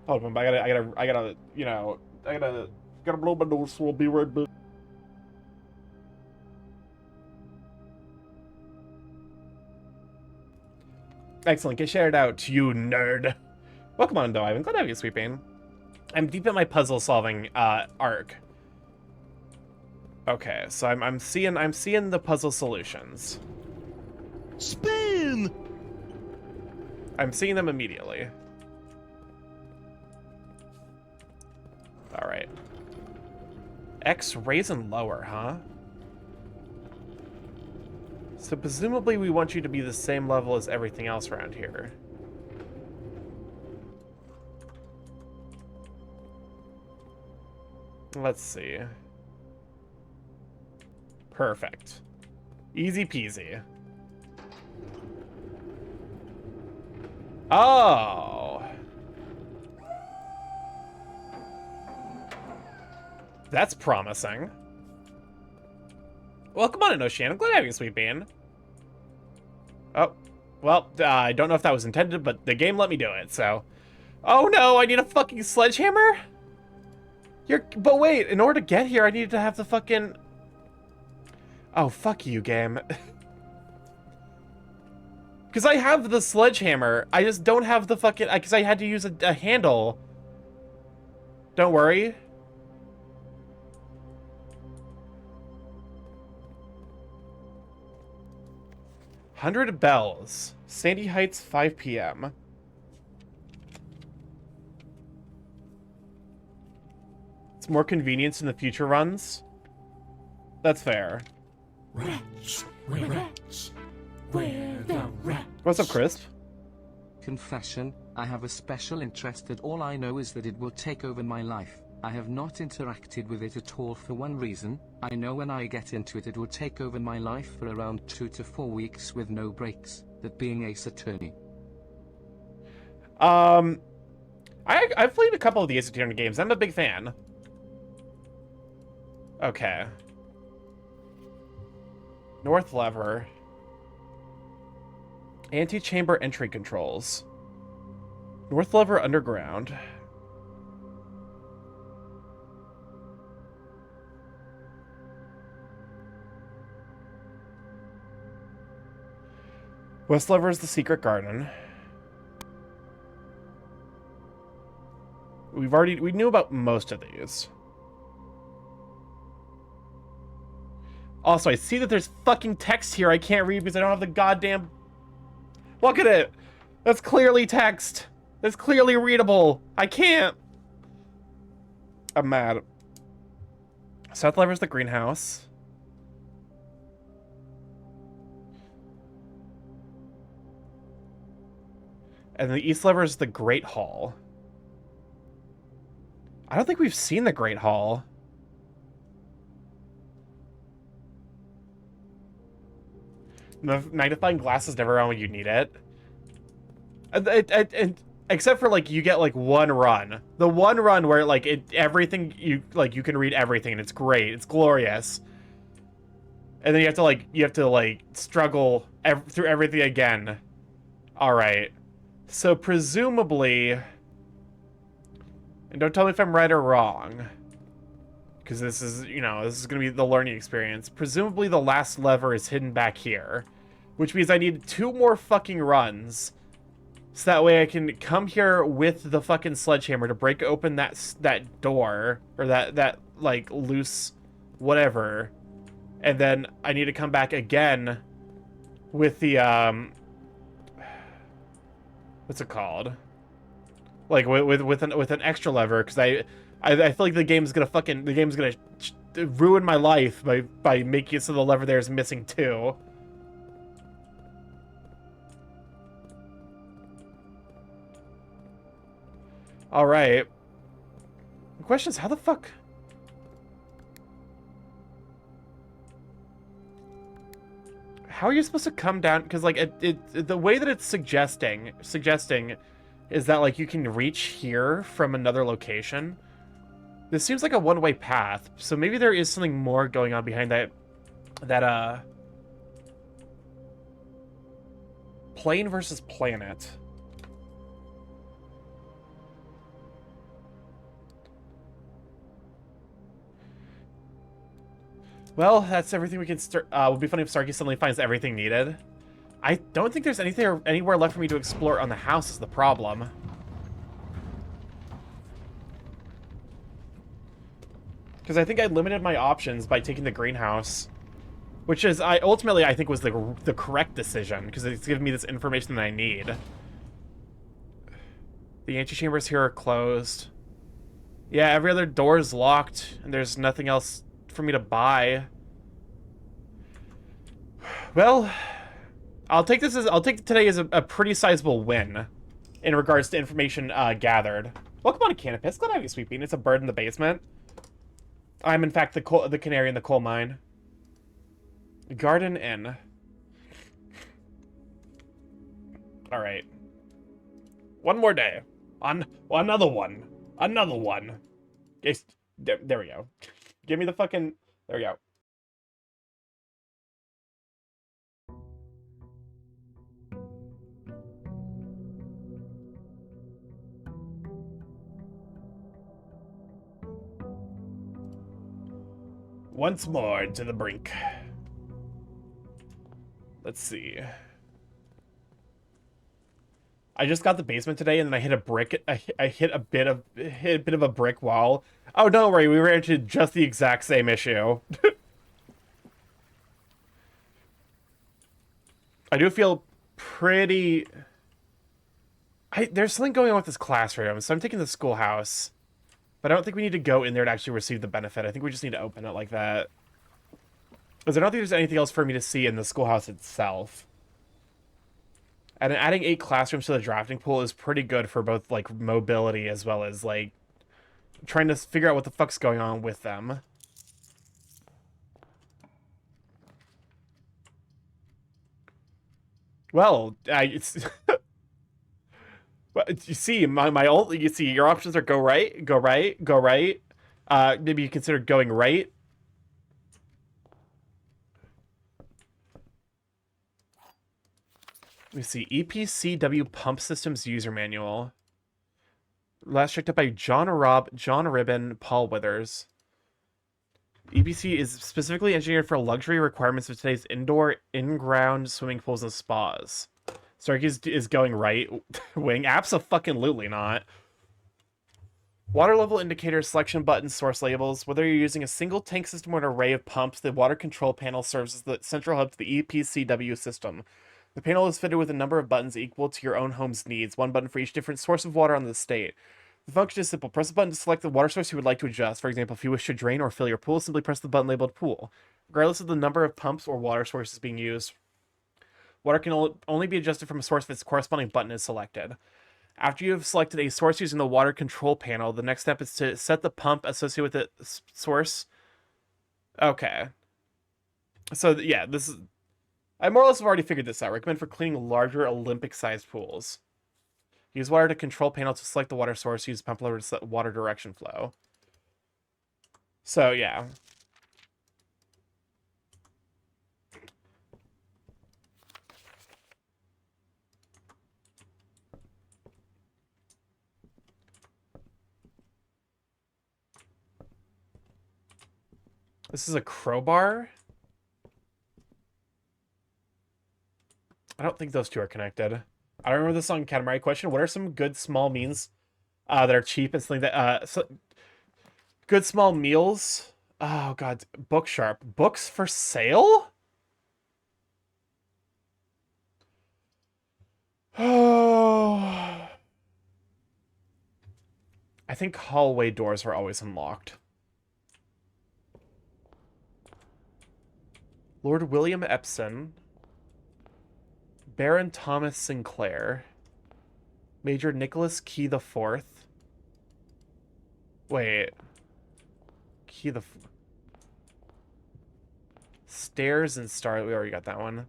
Hold on, I gotta, you know, gotta blow my nose, so I'll be right back. Excellent. Get shouted out, you nerd. Welcome on, though. I'm glad to have you, Sweet Bean. I'm deep in my puzzle solving arc. Okay, so I'm seeing the puzzle solutions. Spin! I'm seeing them immediately. All right. X raise and lower, huh? So presumably we want you to be the same level as everything else around here. Let's see. Perfect. Easy peasy. Oh. That's promising. Well, come on in, Ocean. I'm glad to have you, Sweet Bean. Oh. Well, I don't know if that was intended, but the game let me do it, so... Oh no, I need a fucking sledgehammer? But wait, in order to get here, I needed to have the fucking... Oh, fuck you, game. Because I have the sledgehammer, I just don't have the fucking... Because I had to use a handle. Don't worry. $100 bells. Sandy Heights, 5 p.m. It's more convenience in the future runs. That's fair. Rats, rats, where the rats? What's up, Crisp? Confession, I have a special interest that all I know is that it will take over my life. I have not interacted with it at all for one reason. I know when I get into it, it will take over my life for around 2 to 4 weeks with no breaks, that being Ace Attorney. I've played a couple of the Ace Attorney games. I'm a big fan. Okay. North lever. Anti-chamber entry controls. North lever underground. West lever is the secret garden. We knew about most of these. Also, I see that there's fucking text here I can't read because I don't have the goddamn... Look at it! That's clearly text! That's clearly readable! I can't! I'm mad. South lever is the greenhouse. And the east lever is the Great Hall. I don't think we've seen the Great Hall. Magnifying glass is never around when you need it. Except for, like, you get, like, one run. The one run where, like, everything, you can read everything, and it's great. It's glorious. And then you have to, like, struggle through everything again. Alright. So, presumably... And don't tell me if I'm right or wrong. Because this is, this is going to be the learning experience. Presumably the last lever is hidden back here. Which means I need 2 more fucking runs. So that way I can come here with the fucking sledgehammer to break open that door. Or that like, loose whatever. And then I need to come back again with the, what's it called? Like, with an extra lever, because I feel like the game's gonna ruin my life by making it so the lever there is missing 2. All right. The question is, how the fuck? How are you supposed to come down? Because like the way that it's suggesting is that like you can reach here from another location. This seems like a one-way path, so maybe there is something more going on behind that plane versus planet. Well, that's everything we can start. It would be funny if Starky suddenly finds everything needed. I don't think there's anything anywhere left for me to explore on the house is the problem. Because I think I limited my options by taking the greenhouse. Which is, ultimately, I think was the correct decision, because it's giving me this information that I need. The antechambers here are closed. Yeah, every other door is locked, and there's nothing else for me to buy. Well, I'll take today as a pretty sizable win in regards to information gathered. Welcome on, Canopus. Glad to have you, Sweet Bean. It's a bird in the basement. I'm in fact the canary in the coal mine. Garden Inn. All right. One more day. Another one. Another one. Yes, there we go. Give me the fucking... There we go. Once more to the brink. Let's see. I just got the basement today, and then I hit a brick. I hit a bit of a brick wall. Oh, don't worry, we ran into just the exact same issue. I do feel pretty. There's something going on with this classroom, so I'm taking the schoolhouse, but I don't think we need to go in there to actually receive the benefit. I think we just need to open it like that. Because I don't think there's anything else for me to see in the schoolhouse itself. And adding 8 classrooms to the drafting pool is pretty good for both, like, mobility as well as, like, trying to figure out what the fuck's going on with them. Well, it's... Well, you see, you see, your options are go right, go right, go right. Maybe you consider going right. Let me see. EPCW Pump Systems User Manual. Last checked out by John Ribbon, Paul Withers. EPC is specifically engineered for luxury requirements of today's indoor, in-ground swimming pools and spas. Starky is going right wing. Abso-fucking-lutely not. Water level indicators, selection buttons, source labels. Whether you're using a single tank system or an array of pumps, the water control panel serves as the central hub to the EPCW system. The panel is fitted with a number of buttons equal to your own home's needs, one button for each different source of water on the state. The function is simple. Press the button to select the water source you would like to adjust. For example, if you wish to drain or fill your pool, simply press the button labeled pool. Regardless of the number of pumps or water sources being used, water can only be adjusted from a source if its corresponding button is selected. After you have selected a source using the water control panel, the next step is to set the pump associated with the source. Okay. So, yeah, this is... I more or less have already figured this out. Recommend for cleaning larger Olympic-sized pools. Use water to control panel to select the water source. Use pump lever to set water direction flow. So, yeah. This is a crowbar? I don't think those two are connected. I don't remember the song Katamari question. What are some good small means that are cheap and something that good small meals? Oh god, Booksharp. Books for sale? Oh. I think hallway doors are always unlocked. Lord William Epson. Baron Thomas Sinclair. Major Nicholas Key the Fourth. Wait. Key the... Stairs and Star... We already got that one.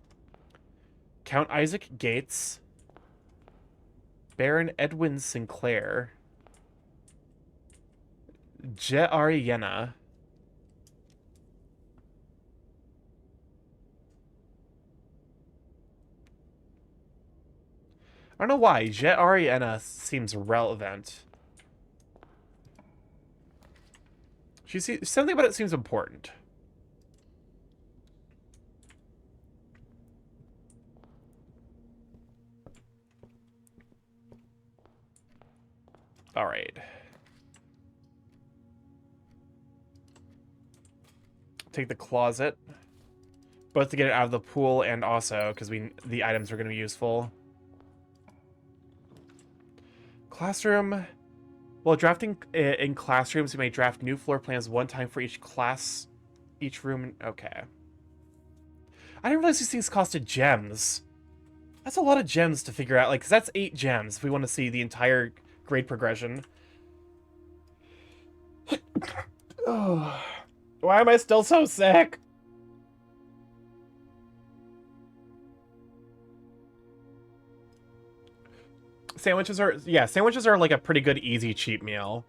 Count Isaac Gates. Baron Edwin Sinclair. Je Ariena. I don't know why. Jet Ariana seems relevant. Something about it seems important. All right. Take the closet. Both to get it out of the pool and also because the items are going to be useful. Classroom. While drafting in classrooms, you may draft new floor plans one time for each class, each room. Okay. I didn't realize these things costed gems. That's a lot of gems to figure out. Like, 'cause that's 8 gems if we want to see the entire grade progression. Oh, why am I still so sick? Sandwiches are like a pretty good, easy, cheap meal.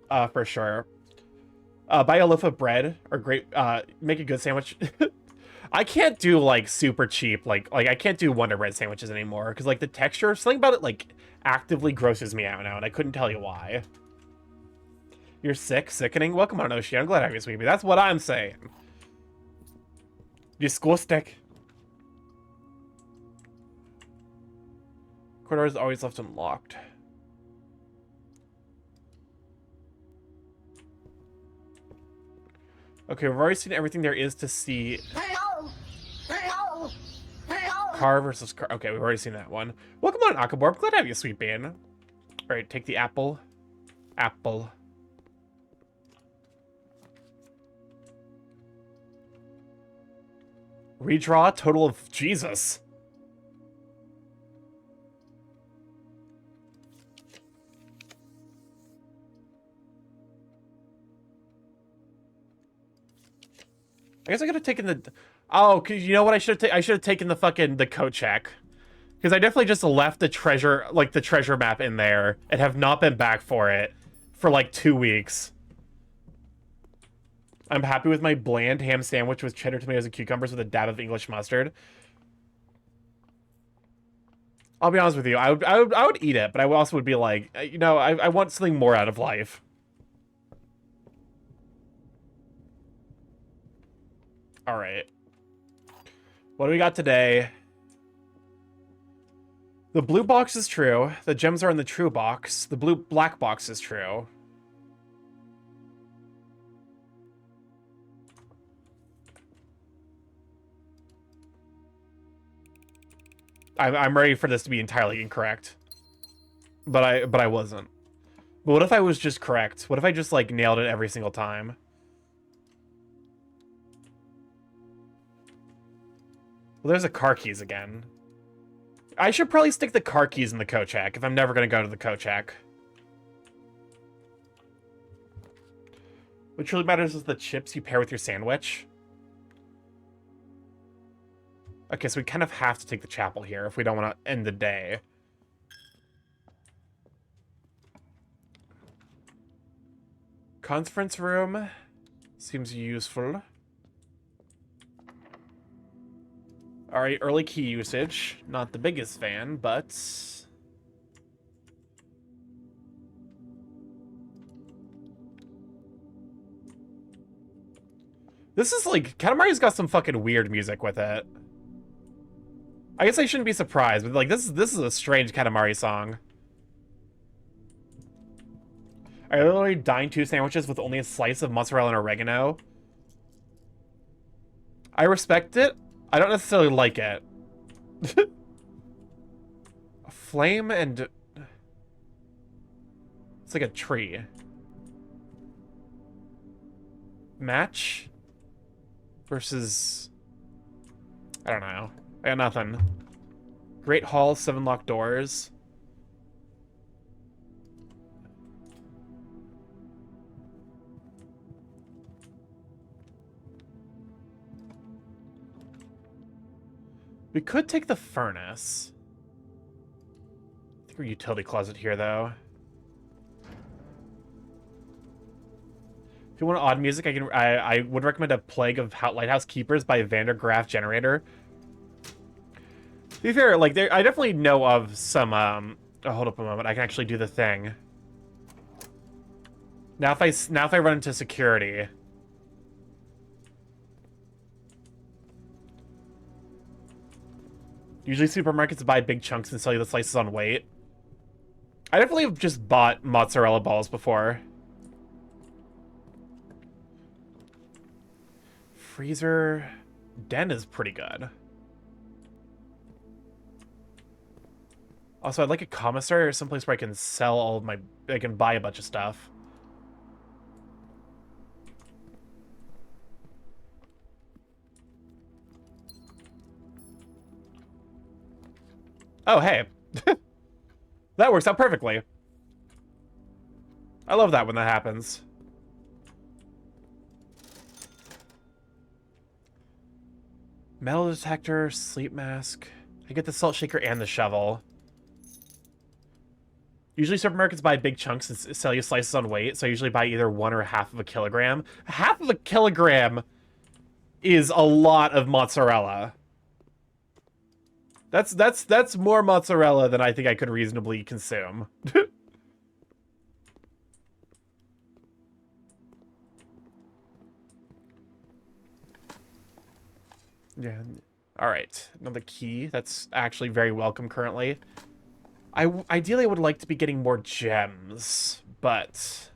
For sure. Buy a loaf of bread or make a good sandwich. I can't do like super cheap, like I can't do Wonder Bread sandwiches anymore because like the texture, something about it like actively grosses me out now, and I couldn't tell you why. You're sick, sickening. Welcome on, Oshi. I'm glad I have you, sweetie. That's what I'm saying. Disgusting. Corridor is always left unlocked. Okay, we've already seen everything there is to see. Car versus car. Okay, we've already seen that one. Welcome on, Akaborb. Glad to have you, sweet bean. Alright, take the apple. Apple. Redraw, total of Jesus. I guess I could have taken the... Oh, cause you know what I should have taken the fucking coat check. Because I definitely just left the treasure, like the treasure map in there and have not been back for it for like 2 weeks. I'm happy with my bland ham sandwich with cheddar tomatoes and cucumbers with a dab of English mustard. I'll be honest with you, I would eat it, but I also would be like, you know, I want something more out of life. All right. What do we got today? The blue box is true. The gems are in the true box. The black box is true. I'm ready for this to be entirely incorrect. But I wasn't. But what if I was just correct? What if I just like nailed it every single time? Well, there's the car keys again. I should probably stick the car keys in the Kochak if I'm never going to go to the Kochak. What truly matters is the chips you pair with your sandwich. Okay, so we kind of have to take the chapel here if we don't want to end the day. Conference room seems useful. Alright, early key usage. Not the biggest fan, but... This is like... Katamari's got some fucking weird music with it. I guess I shouldn't be surprised, but like, this is a strange Katamari song. I literally dined 2 sandwiches with only a slice of mozzarella and oregano. I respect it. I don't necessarily like it. A flame and... It's like a tree. Match? Versus... I don't know. I got nothing. Great Hall, 7 locked doors. We could take the furnace. I think we're utility closet here, though. If you want odd music, I would recommend A Plague of Lighthouse Keepers by Vandergraaf Generator. To be fair, like I definitely know of some. Oh, hold up a moment. I can actually do the thing. Now if I run into security. Usually supermarkets buy big chunks and sell you the slices on weight. I definitely have just bought mozzarella balls before. Freezer den is pretty good. Also, I'd like a commissary or someplace where I can sell all of my... I can buy a bunch of stuff. Oh, hey. That works out perfectly. I love that when that happens. Metal detector, sleep mask. I get the salt shaker and the shovel. Usually supermarkets buy big chunks and sell you slices on weight, so I usually buy either 1 or half of a kilogram. Half of a kilogram is a lot of mozzarella. That's more mozzarella than I think I could reasonably consume. Yeah. All right. Another key. That's actually very welcome currently. Ideally I would like to be getting more gems, but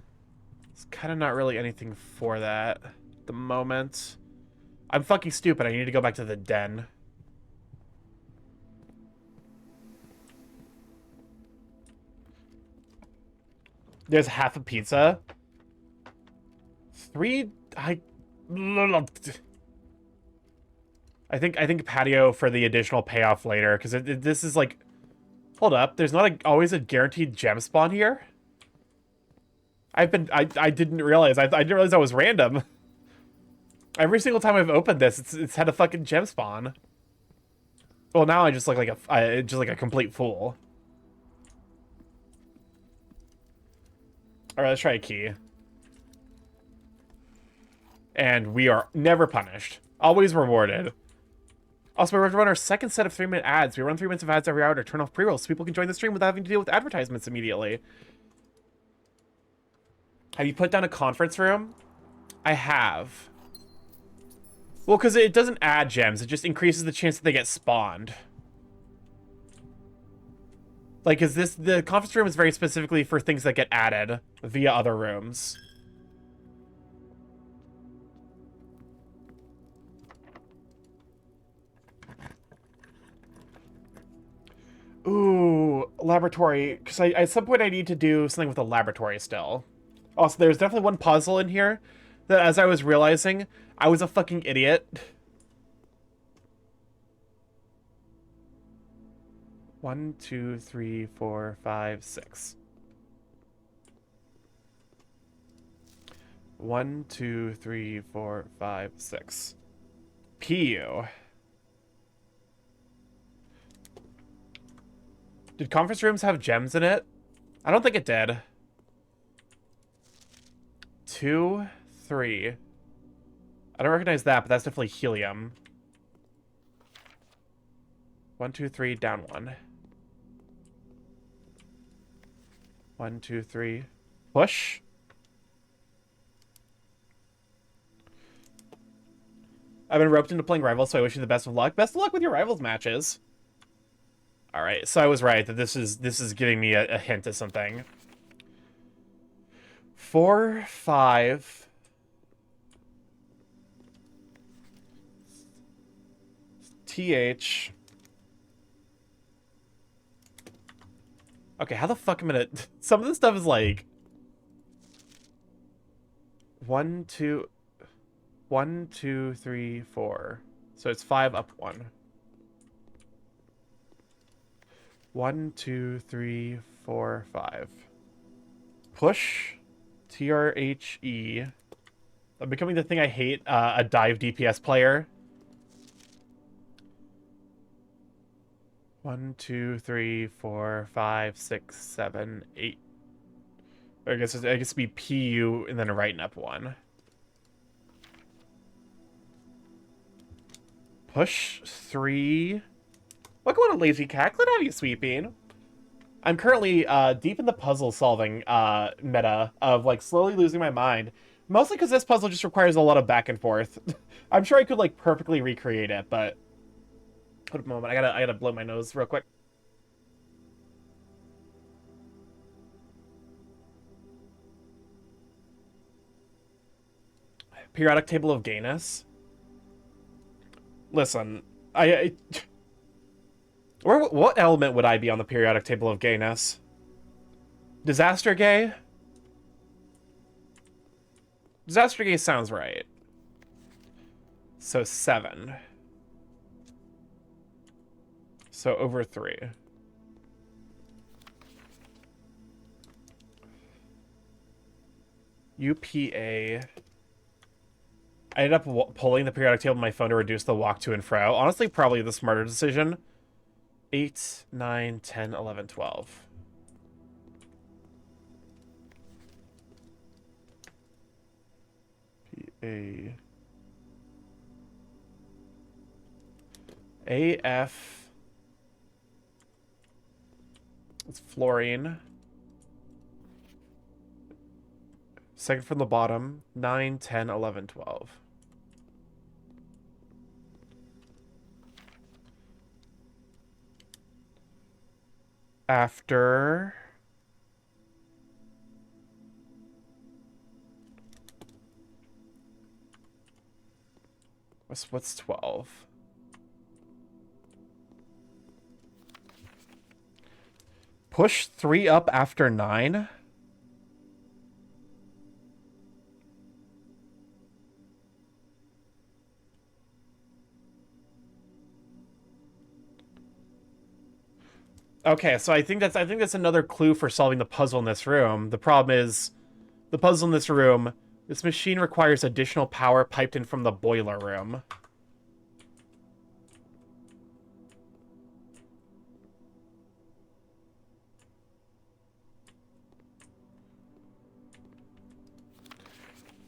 it's kind of not really anything for that at the moment. I'm fucking stupid. I need to go back to the den. There's half a pizza. 3... I think patio for the additional payoff later, because this is like... Hold up, there's not always a guaranteed gem spawn here? I didn't realize. I didn't realize that was random. Every single time I've opened this, it's had a fucking gem spawn. Well, now I just look like a complete fool. All right, let's try a key. And we are never punished. Always rewarded. Also, we're run our second set of 3-minute ads. We run 3 minutes of ads every hour to turn off pre-rolls so people can join the stream without having to deal with advertisements immediately. Have you put down a conference room? I have. Well, because it doesn't add gems. It just increases the chance that they get spawned. Like, the conference room is very specifically for things that get added via other rooms. Ooh, laboratory. Because at some point I need to do something with a laboratory still. Also, there's definitely one puzzle in here that, as I was realizing, I was a fucking idiot. 1, 2, 3, 4, 5, 6. 1, 2, 3, 4, 5, 6. PU. Did conference rooms have gems in it? I don't think it did. 2, 3. I don't recognize that, but that's definitely helium. 1, 2, 3, down 1. 1, 2, 3. Push. I've been roped into playing Rivals, so I wish you the best of luck. Best of luck with your Rivals matches. All right, so I was right that this is giving me a hint of something. 4, 5. TH. Okay, how the fuck am I gonna... Some of this stuff is like... 1, 2... 1, 2, 3, 4. So it's 5 up 1. 1, 2, 3, 4, 5. Push. TRHE. I'm becoming the thing I hate, a dive DPS player. 1, 2, 3, 4, 5, 6, 7, 8. I guess it'd be PU and then a right and up 1. Push 3. Welcome on, Lazy Cat. Glad to have you sweeping. I'm currently deep in the puzzle solving meta of like slowly losing my mind. Mostly because this puzzle just requires a lot of back and forth. I'm sure I could like perfectly recreate it, but hold a moment. I gotta blow my nose real quick. Periodic table of gayness. Listen, what element would I be on the periodic table of gayness? Disaster gay? Disaster gay sounds right. So 7. So over 3. UPA. I ended up pulling the periodic table on my phone to reduce the walk to and fro. Honestly, probably the smarter decision. 8, 9, 10, 11, 12. PA. AF. It's fluorine. Second from the bottom. 9, 10, 11, 12. After... What's 12? Push 3 up after 9? Okay, so I think that's another clue for solving the puzzle in this room. The problem is, the puzzle in this room, this machine requires additional power piped in from the boiler room.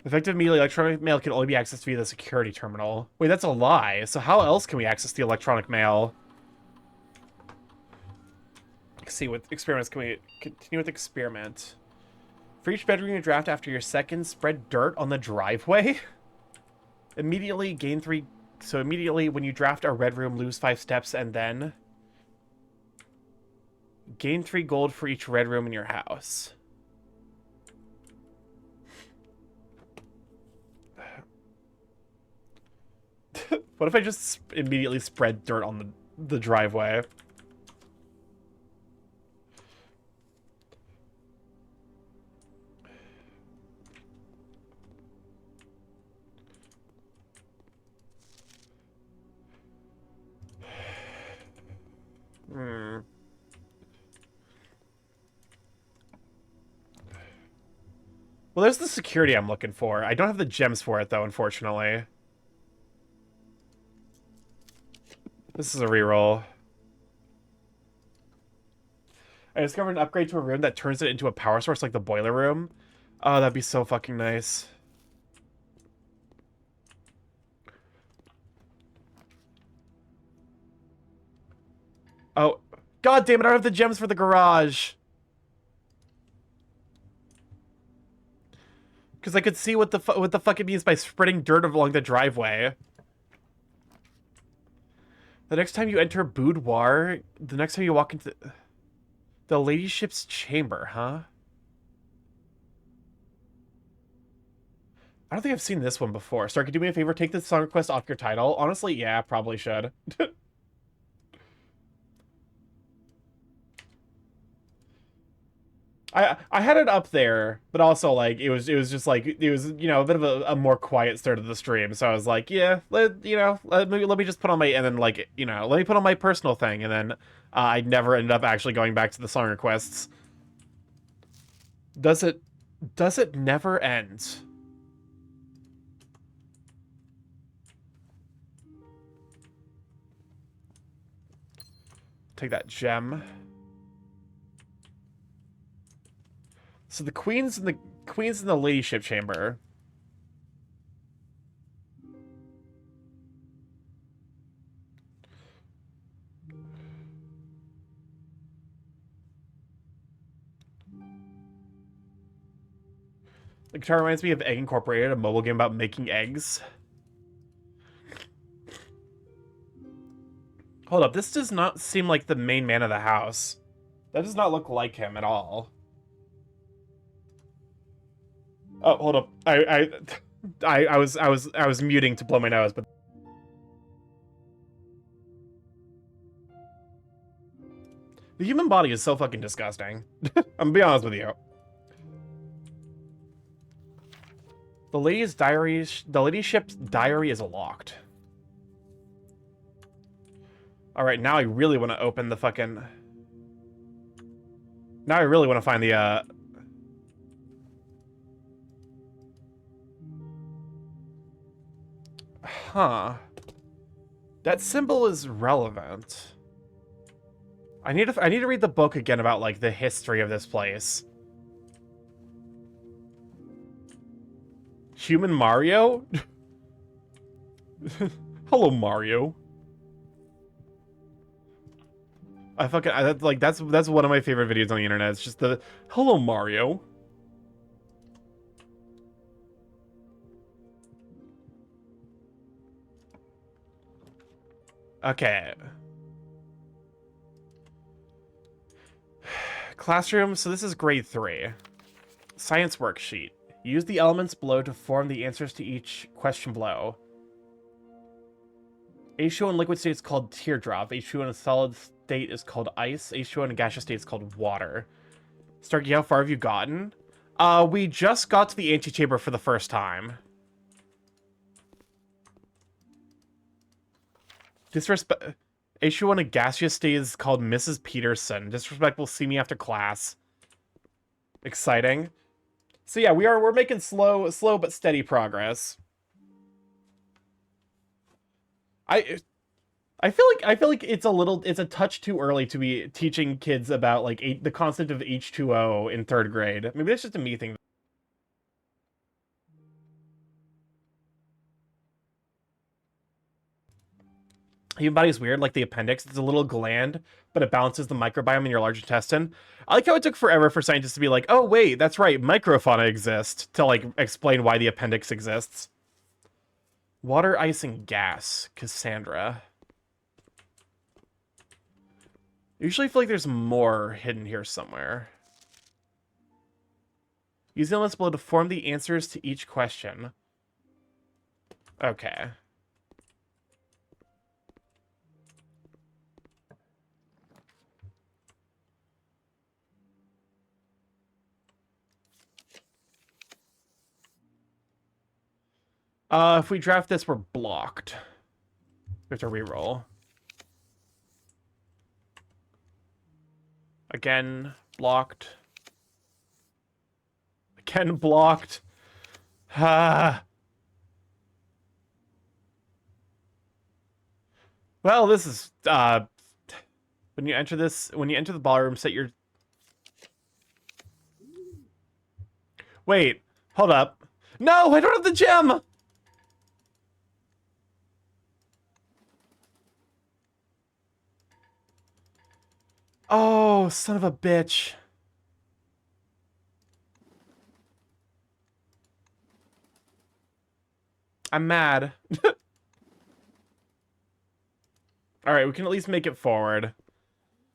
Effective immediately electronic mail can only be accessed via the security terminal. Wait, that's a lie. So how else can we access the electronic mail? Let's see, what experiments can we continue with? Experiment. For each bedroom you draft after your second, spread dirt on the driveway. Immediately gain 3. So immediately when you draft a red room, lose 5 steps, and then gain 3 gold for each red room in your house. What if I just immediately spread dirt on the driveway? Well, there's the security I'm looking for. I don't have the gems for it, though, unfortunately. This is a reroll. I discovered an upgrade to a room that turns it into a power source like the boiler room. Oh, that'd be so fucking nice. Oh, god damn it, I don't have the gems for the garage. Because I could see what the fuck it means by spreading dirt along the driveway. The next time you enter boudoir, the next time you walk into the ladyship's chamber, huh? I don't think I've seen this one before. Starky, do me a favor, take this song request off your title. Honestly, yeah, probably should. I had it up there, but also like it was just like it was, you know, a bit of a more quiet start of the stream. So I was like, yeah, let me just put on my, and then like, you know, let me put on my personal thing, and then I never ended up actually going back to the song requests. Does it never end? Take that gem. So the queen's in the ladyship chamber. The guitar reminds me of Egg Incorporated, a mobile game about making eggs. Hold up, this does not seem like the main man of the house. That does not look like him at all. Oh, hold up. I was muting to blow my nose, but the human body is so fucking disgusting. I'm gonna be honest with you. The lady's ship's diary is locked. All right, now I really want to open the fucking. Now I really want to find the Huh. That symbol is relevant. I need to read the book again about like the history of this place. Human Mario? Hello, Mario. That's one of my favorite videos on the internet. It's just the hello, Mario. Okay. Classroom, so this is grade 3. Science worksheet. Use the elements below to form the answers to each question below. H2O in liquid state is called teardrop. H2O in a solid state is called ice. H2O in a gaseous state is called water. Starky, how far have you gotten? We just got to the antechamber for the first time. H2O in a gaseous state is called Mrs. Peterson. Disrespect will see me after class. Exciting. So yeah, we're making slow but steady progress. I feel like it's a touch too early to be teaching kids about like the concept of H2O in 3rd grade. Maybe that's just a me thing. Human body is weird, like the appendix. It's a little gland, but it balances the microbiome in your large intestine. I like how it took forever for scientists to be like, oh wait, that's right, microfauna exist, to like explain why the appendix exists. Water, ice, and gas. Cassandra. I usually feel like there's more hidden here somewhere. Use the elements below to form the answers to each question. Okay. If we draft this, we're blocked. We have to reroll. Again, blocked. Again, blocked. Ah. Well, this is, when you enter the ballroom, set your... Wait, hold up. No, I don't have the gem! Oh, son of a bitch. I'm mad. All right, we can at least make it forward.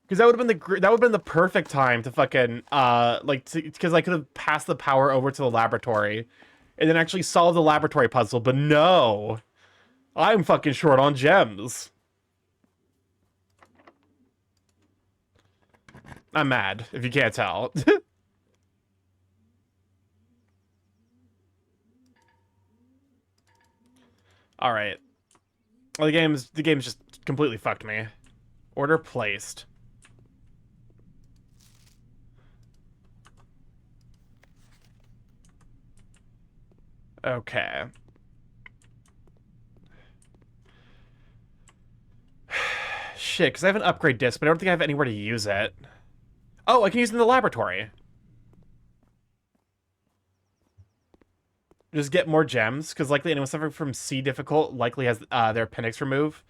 Because that would have been the perfect time to fucking because I could have passed the power over to the laboratory and then actually solve the laboratory puzzle, but no. I'm fucking short on gems. I'm mad, if you can't tell. Alright. Well, the game's just completely fucked me. Order placed. Okay. Shit, because I have an upgrade disc, but I don't think I have anywhere to use it. Oh, I can use it in the laboratory. Just get more gems, because likely anyone suffering from C difficult likely has their appendix removed.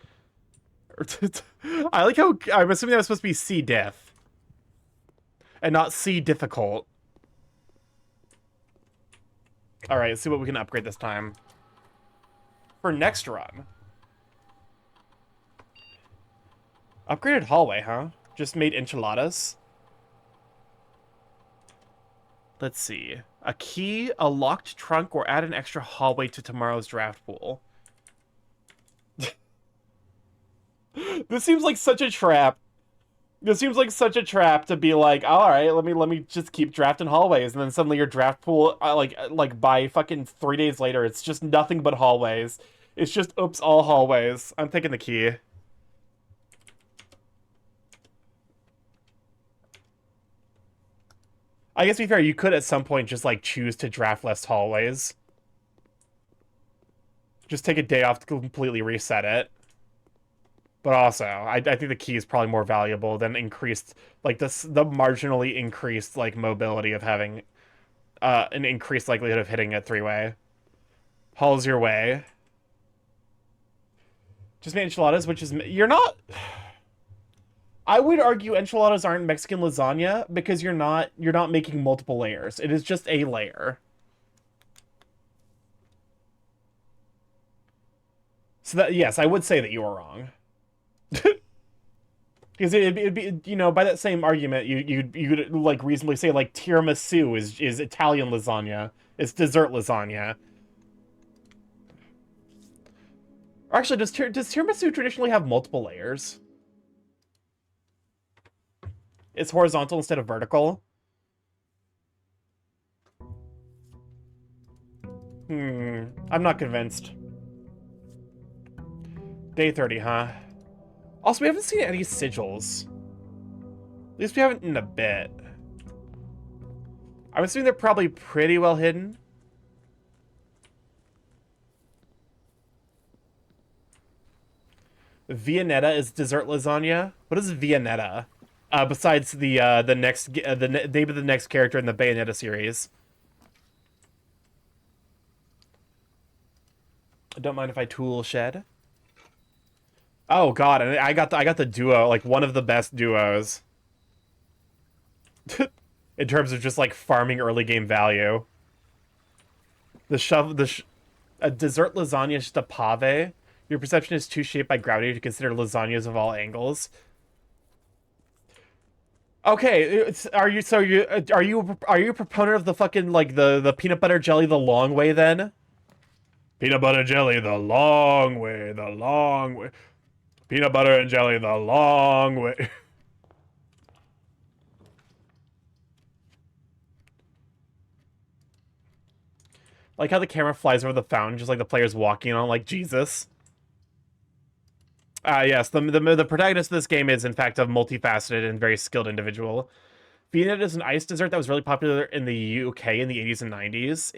I like how I'm assuming that was supposed to be C diff. And not C difficult. Alright, let's see what we can upgrade this time. For next run. Upgraded hallway, huh? Just made enchiladas. Let's see. A key, a locked trunk, or add an extra hallway to tomorrow's draft pool. This seems like such a trap. This seems like such a trap to be like, all right, let me just keep drafting hallways, and then suddenly your draft pool, like by fucking 3 days later, it's just nothing but hallways. It's just oops, all hallways. I'm taking the key. I guess to be fair, you could at some point just like choose to draft less hallways. Just take a day off to completely reset it. But also, I think the key is probably more valuable than increased, like, the marginally increased, like, mobility of having an increased likelihood of hitting a three-way. Hall's your way. Just made enchiladas, which is... You're not... I would argue enchiladas aren't Mexican lasagna because you're not making multiple layers. It is just a layer. So that, yes, I would say that you are wrong. Because it'd be, you know, by that same argument, you'd like reasonably say like tiramisu is Italian lasagna. It's dessert lasagna. Or actually, does tiramisu traditionally have multiple layers? It's horizontal instead of vertical. I'm not convinced. Day 30, huh? Also, we haven't seen any sigils. At least we haven't in a bit. I'm assuming they're probably pretty well hidden. Viennetta is dessert lasagna. What is Viennetta? Besides the name of the next character in the Bayonetta series. I don't mind if I tool shed. Oh god, and I got the duo, like one of the best duos. In terms of just like farming early game value. A dessert lasagna is just a pave. Your perception is too shaped by gravity to consider lasagnas of all angles. Okay, are you a proponent of the fucking like the peanut butter jelly the long way then? Peanut butter jelly the long way, the long way. Peanut butter and jelly the long way. Like how the camera flies over the fountain, just like the player's walking on, like Jesus. Yes, the protagonist of this game is, in fact, a multifaceted and very skilled individual. Viennetta is an ice dessert that was really popular in the UK in the 80s and 90s.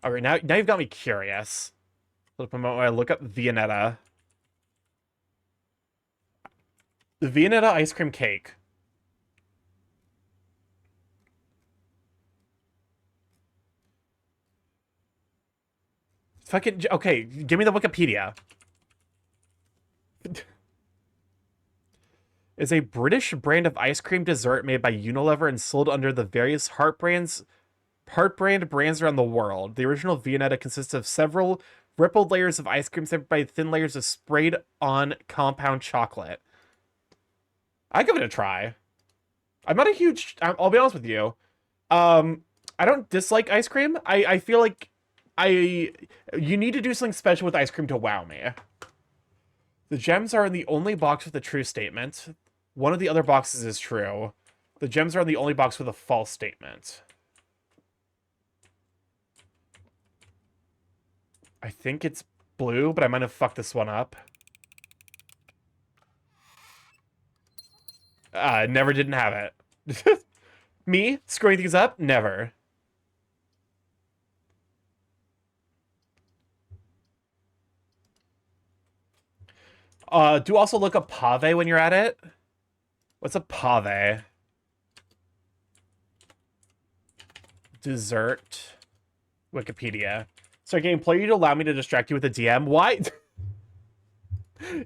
Alright, now you've got me curious. Flip a moment while I look up Viennetta. The Viennetta ice cream cake. Fucking... Okay, give me the Wikipedia. Is a British brand of ice cream dessert made by Unilever and sold under the various Heart brand brands around the world. The original Viennetta consists of several rippled layers of ice cream separated by thin layers of sprayed on compound chocolate. I give it a try. I'm not a huge... I'll be honest with you. I don't dislike ice cream. I feel like you need to do something special with ice cream to wow me. The gems are in the only box with a true statement. One of the other boxes is true. The gems are in the only box with a false statement. I think it's blue, but I might have fucked this one up. Never didn't have it. Me? Screwing things up? Never. Do also look up pave when you're at it. What's a pave? Dessert. Wikipedia. Start game, player, you'd allow me to distract you with a DM? Why?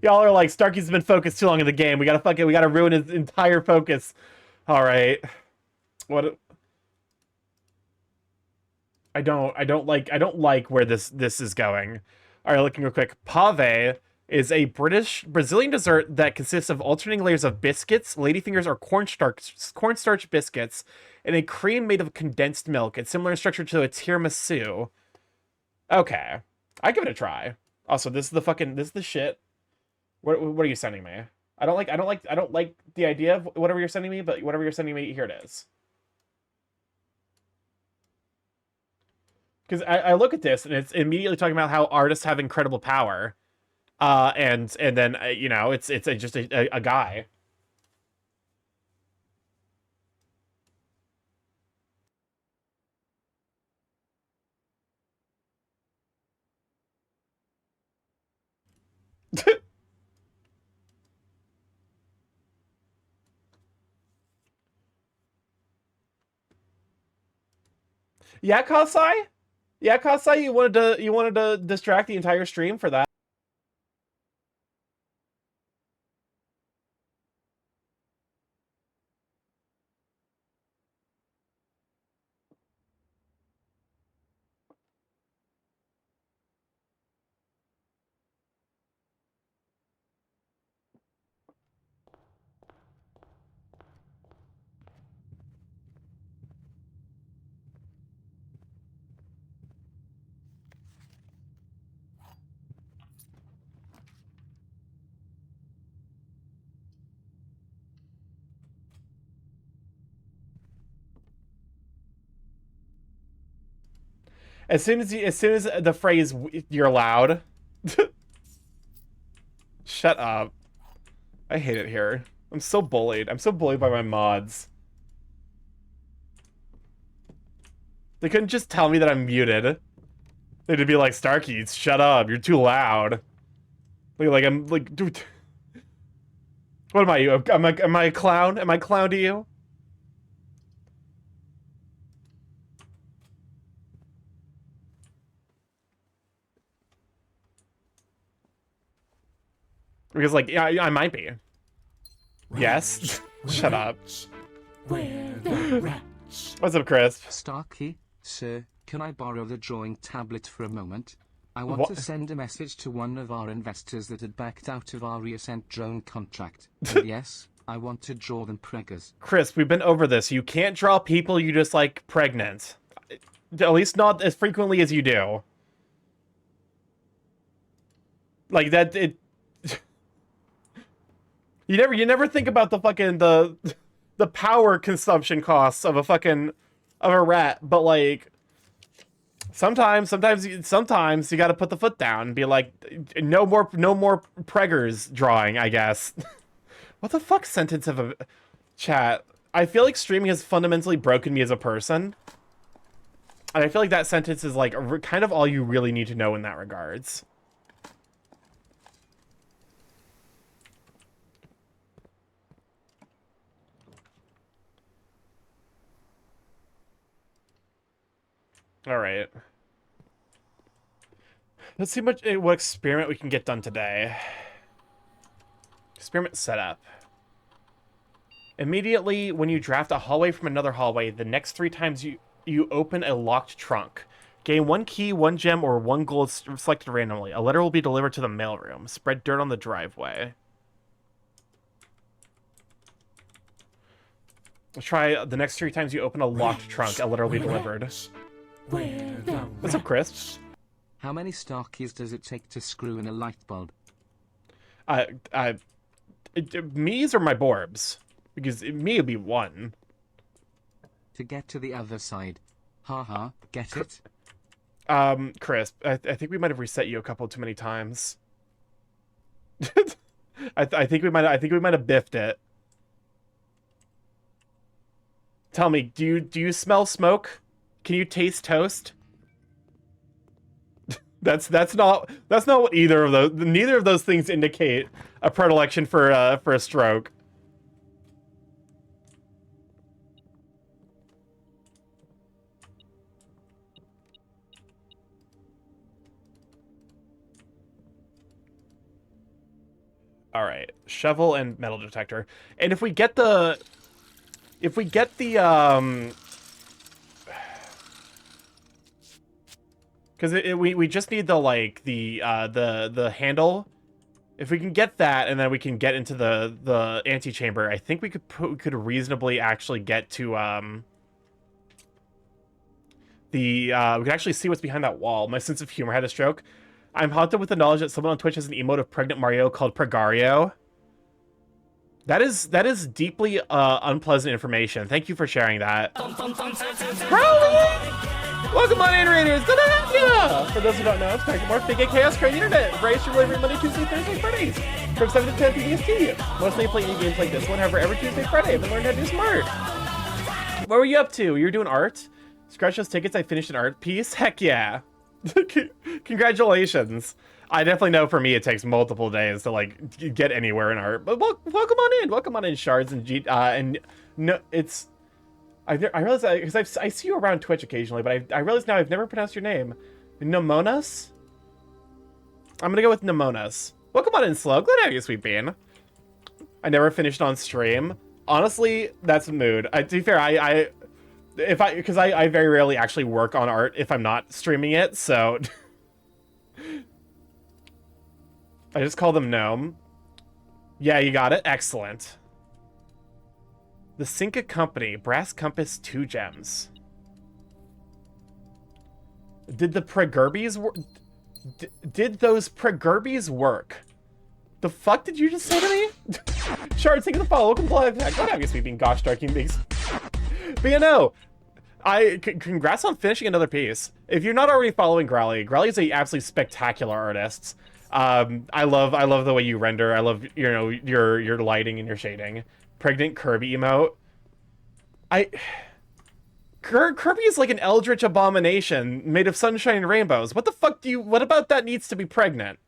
Y'all are like, Starky's been focused too long in the game. We gotta ruin his entire focus. Alright. What? I don't like where this is going. Alright, looking real quick. Pave is a Brazilian dessert that consists of alternating layers of biscuits, ladyfingers, or cornstarch biscuits, and a cream made of condensed milk. It's similar in structure to a tiramisu. Okay, I give it a try. Also, this is the shit. What are you sending me? I don't like the idea of whatever you're sending me, but whatever you're sending me, here it is. Because I look at this and it's immediately talking about how artists have incredible power, and then you know it's just a guy. Yeah, Kasai. Yeah, Kasai. You wanted to distract the entire stream for that. As soon as the phrase "you're loud," shut up. I hate it here. I'm so bullied. I'm so bullied by my mods. They couldn't just tell me that I'm muted. They'd be like, Starky, shut up. You're too loud. Like I'm like, dude. What am I? Am I a clown? Am I a clown to you? Because like, yeah, I might be. Yes. Shut up. Where the rats? What's up, Chris? Starky, sir, can I borrow the drawing tablet for a moment? I want What? to send a message to one of our investors that had backed out of our Reascent drone contract. And yes, I want to draw them preggers. Chris, we've been over this. You can't draw people you just like pregnant. At least not as frequently as you do. Like that it You never think about the fucking the power consumption costs of a rat, but like sometimes you got to put the foot down and be like, no more preggers drawing, I guess. What the fuck sentence of a chat? I feel like streaming has fundamentally broken me as a person, and I feel like that sentence is like kind of all you really need to know in that regards. All right. Let's see what experiment we can get done today. Experiment setup. Immediately when you draft a hallway from another hallway, the next 3 times you open a locked trunk. Gain 1 key, 1 gem, or 1 gold selected randomly. A letter will be delivered to the mailroom. Spread dirt on the driveway. Let's try the next 3 times you open a locked trunk, a letter will be delivered. Where the What's up, Chris? How many Starkies does it take to screw in a light bulb? Me's or my Borbs? Because me would be 1. To get to the other side. Haha, get it? Chris, I think we might have reset you a couple too many times. I think we might have biffed it. Tell me, do you smell smoke? Can you taste toast? That's not what neither of those things indicate a predilection for a stroke. All right, shovel and metal detector. And if we get the because we just need the handle If we can get that, and then we can get into the antechamber, I think we could reasonably actually get to we could actually see what's behind that wall. My sense of humor had a stroke. I'm haunted with the knowledge that someone on Twitch has an emote of pregnant Mario called Pregario. That is deeply unpleasant information. Thank you for sharing that. Crowley! Welcome on in, Raiders! Good to have ya! For those who don't know, it's StarkyMorph, Big A Chaos, Train Internet. Race stream every Monday, Tuesday, Thursday, Fridays. From 7 to 10 PBST. Mostly play indie games like this one, however, every Tuesday, Friday. I've been learning how to do smart. What were you up to? You were doing art? Scratch those tickets, I finished an art piece? Heck yeah. Congratulations. I definitely know for me it takes multiple days to like get anywhere in art. But welcome on in, Shards and no, it's I realize because I see you around Twitch occasionally, but I realize now I've never pronounced your name. Nemonas? I'm gonna go with Nemonas. Welcome on in, Slow. Glad to have you, Sweet Bean. I never finished on stream. Honestly, that's a mood. To be fair, because I very rarely actually work on art if I'm not streaming it, so I just call them Gnome. Yeah, you got it. Excellent. The Cinca Company, Brass Compass, 2 gems. Did the Pregerbes work? Did those Pregerbes work? The fuck did you just say to me? Shards, thank you for the follow. Welcome to live. Glad to have you, Sweeping. Gosh, Darky Mix. But yeah, no. Congrats on finishing another piece. If you're not already following Growly is a absolutely spectacular artist. I love the way you render. I love, you know, your lighting and your shading. Pregnant Kirby emote. Kirby is like an eldritch abomination made of sunshine and rainbows. What the fuck what about that needs to be pregnant?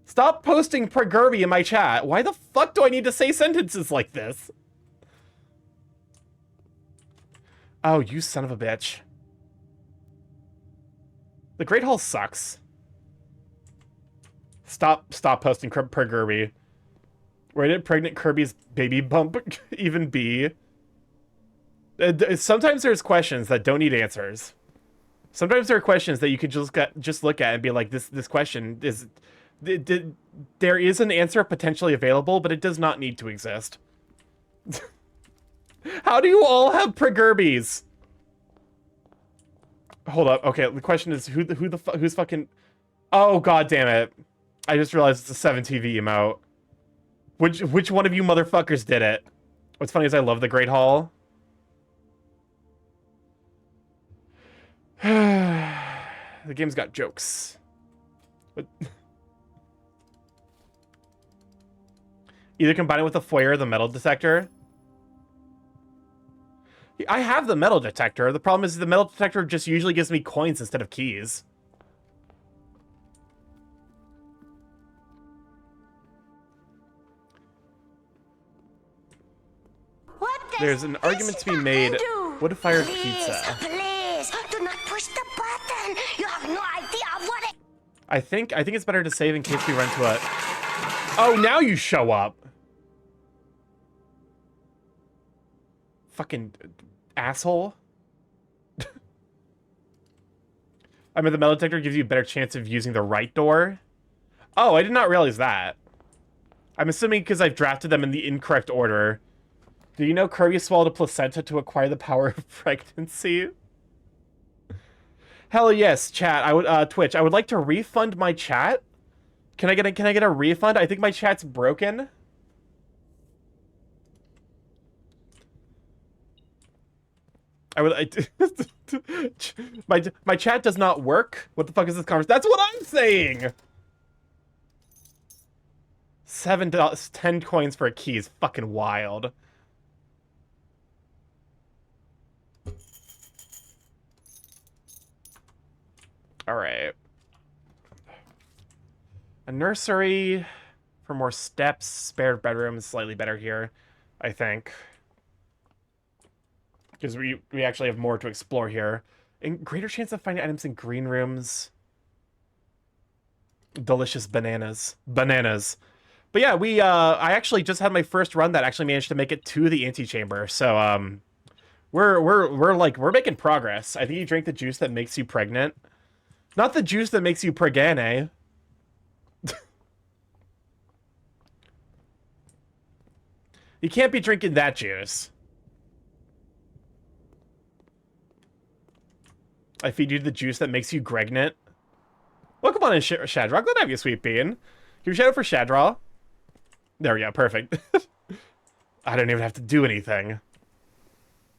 Stop posting Pregurby in my chat. Why the fuck do I need to say sentences like this? Oh, you son of a bitch. The Great Hall sucks. Stop posting Pregurby. Where did pregnant Kirby's baby bump even be? Sometimes there's questions that don't need answers. Sometimes there are questions that you could just look at and be like, this question is... There is an answer potentially available, but it does not need to exist. How do you all have Pregerbes? Hold up. Okay, the question is who's fucking... Oh, god damn it. I just realized it's a 7TV emote. Which one of you motherfuckers did it? What's funny is I love the Great Hall. The game's got jokes. But... Either combine it with the foyer or the metal detector. I have the metal detector. The problem is the metal detector just usually gives me coins instead of keys. There's an argument to be made. Wood-fired pizza. Please, do not push the button. You have no idea what it... I think it's better to save in case we run to a... Oh, now you show up. Fucking asshole. I mean, the metal detector gives you a better chance of using the right door. Oh, I did not realize that. I'm assuming because I've drafted them in the incorrect order. Do you know Kirby swallowed a placenta to acquire the power of pregnancy? Hell yes, chat. I would Twitch. I would like to refund my chat. Can I get a refund? I think my chat's broken. My chat does not work. What the fuck is this conversation? That's what I'm saying. $7, 10 coins for a key is fucking wild. All right. A nursery for more steps. Spare bedroom is slightly better here, I think. Because we actually have more to explore here. And greater chance of finding items in green rooms. Delicious bananas. Bananas. But yeah, I actually just had my first run that actually managed to make it to the antechamber. So we're making progress. I think you drank the juice that makes you pregnant. Not the juice that makes you pregane. You can't be drinking that juice. I feed you the juice that makes you pregnant. Welcome on in, Shadraw. Glad to have you, Sweet Bean. Give a shout out for Shadraw. There we go. Perfect. I don't even have to do anything.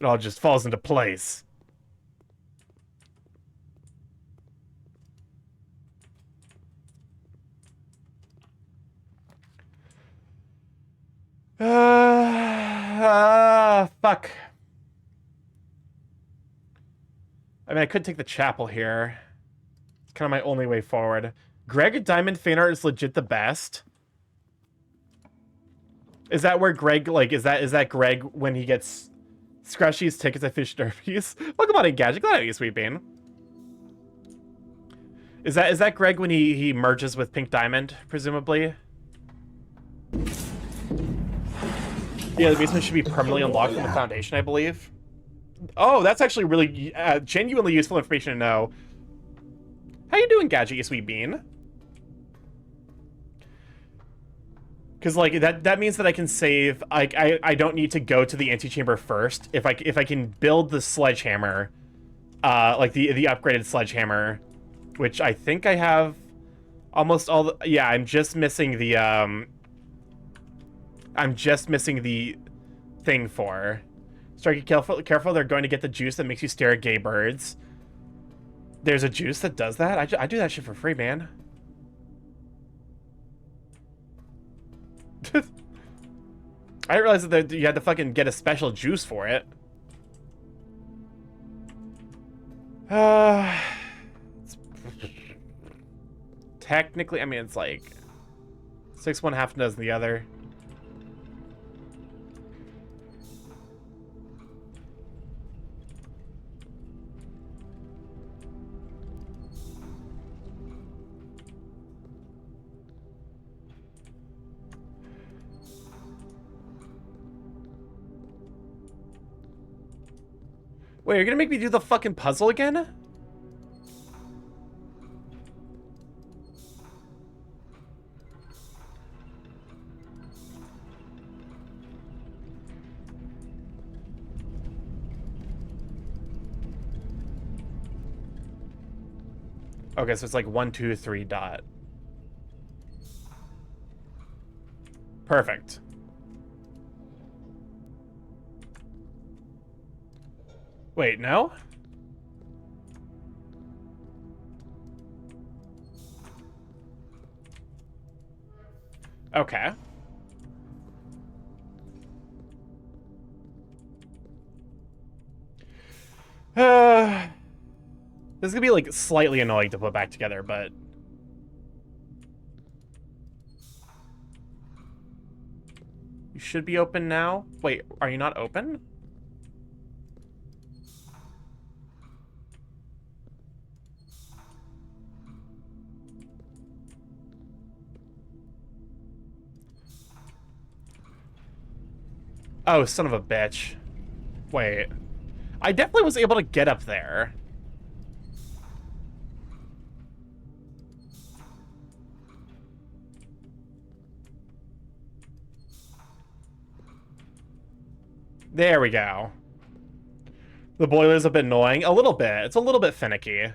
It all just falls into place. Fuck. I mean, I could take the chapel here. It's kind of my only way forward. Greg Diamond Fanart is legit the best. Is that where Greg, like, is that Greg when he gets Scrushy's tickets at Fish Derbies? Welcome on in, Gadget. Glad to have you, Sweet Bean. Is that Greg when he merges with Pink Diamond, presumably? Yeah, the basement should be permanently unlocked from the foundation, I believe. Oh, that's actually really genuinely useful information to know. How you doing, Gadget, you sweet bean? Because like that means that I can save. I don't need to go to the antechamber first. If I can build the sledgehammer, like the upgraded sledgehammer, which I think I have almost all. Yeah, I'm just missing the thing for. Starky, careful, they're going to get the juice that makes you stare at gay birds. There's a juice that does that? I do that shit for free, man. I didn't realize that you had to fucking get a special juice for it. Technically, I mean, it's like 6 one, half a dozen the other. Wait, you're gonna make me do the fucking puzzle again? Okay, so it's like 1, 2, 3 dot. Perfect. Wait, no? Okay. This is gonna be like slightly annoying to put back together, but you should be open now. Wait, are you not open? Oh, son of a bitch. Wait. I definitely was able to get up there. There we go. The boiler's a bit annoying. A little bit. It's a little bit finicky.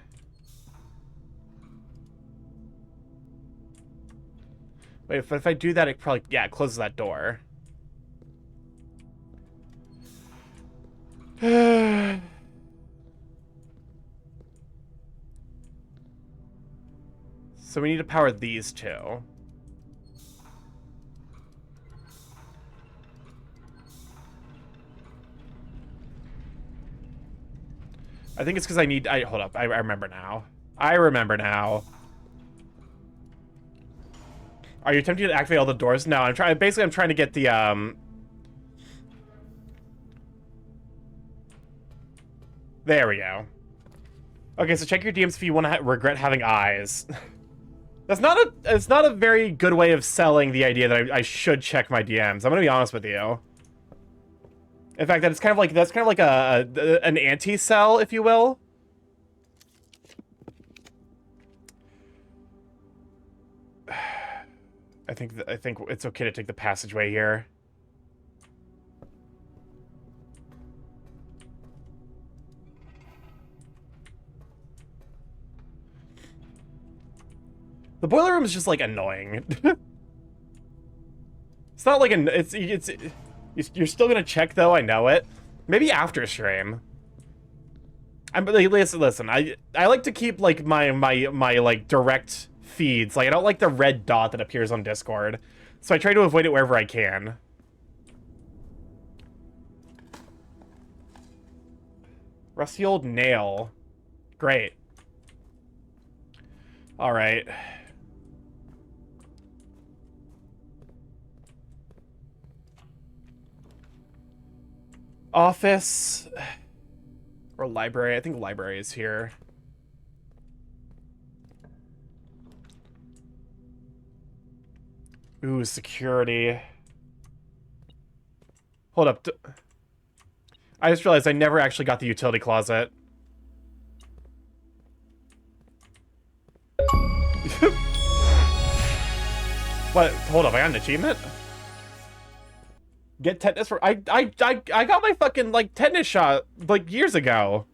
Wait, if I do that, it probably... Yeah, it closes that door. So we need to power these two. I think it's because I need... hold up. I remember now. I remember now. Are you attempting to activate all the doors? No, I'm trying... Basically, I'm trying to get the, There we go. Okay, so check your DMs if you want to regret having eyes. It's not a very good way of selling the idea that I should check my DMs. I'm gonna be honest with you. In fact, that's kind of like an anti-sell, if you will. I think it's okay to take the passageway here. The boiler room is just, like, annoying. It's not like you're still gonna check, though, I know it. Maybe after stream. Listen, I like to keep, like, my like, direct feeds. Like, I don't like the red dot that appears on Discord. So I try to avoid it wherever I can. Rusty old nail. Great. Alright. Office. Or library. I think library is here. Ooh, security. Hold up. I just realized I never actually got the utility closet. What? Hold up, I got an achievement? Get tetanus for I got my fucking like tetanus shot like years ago.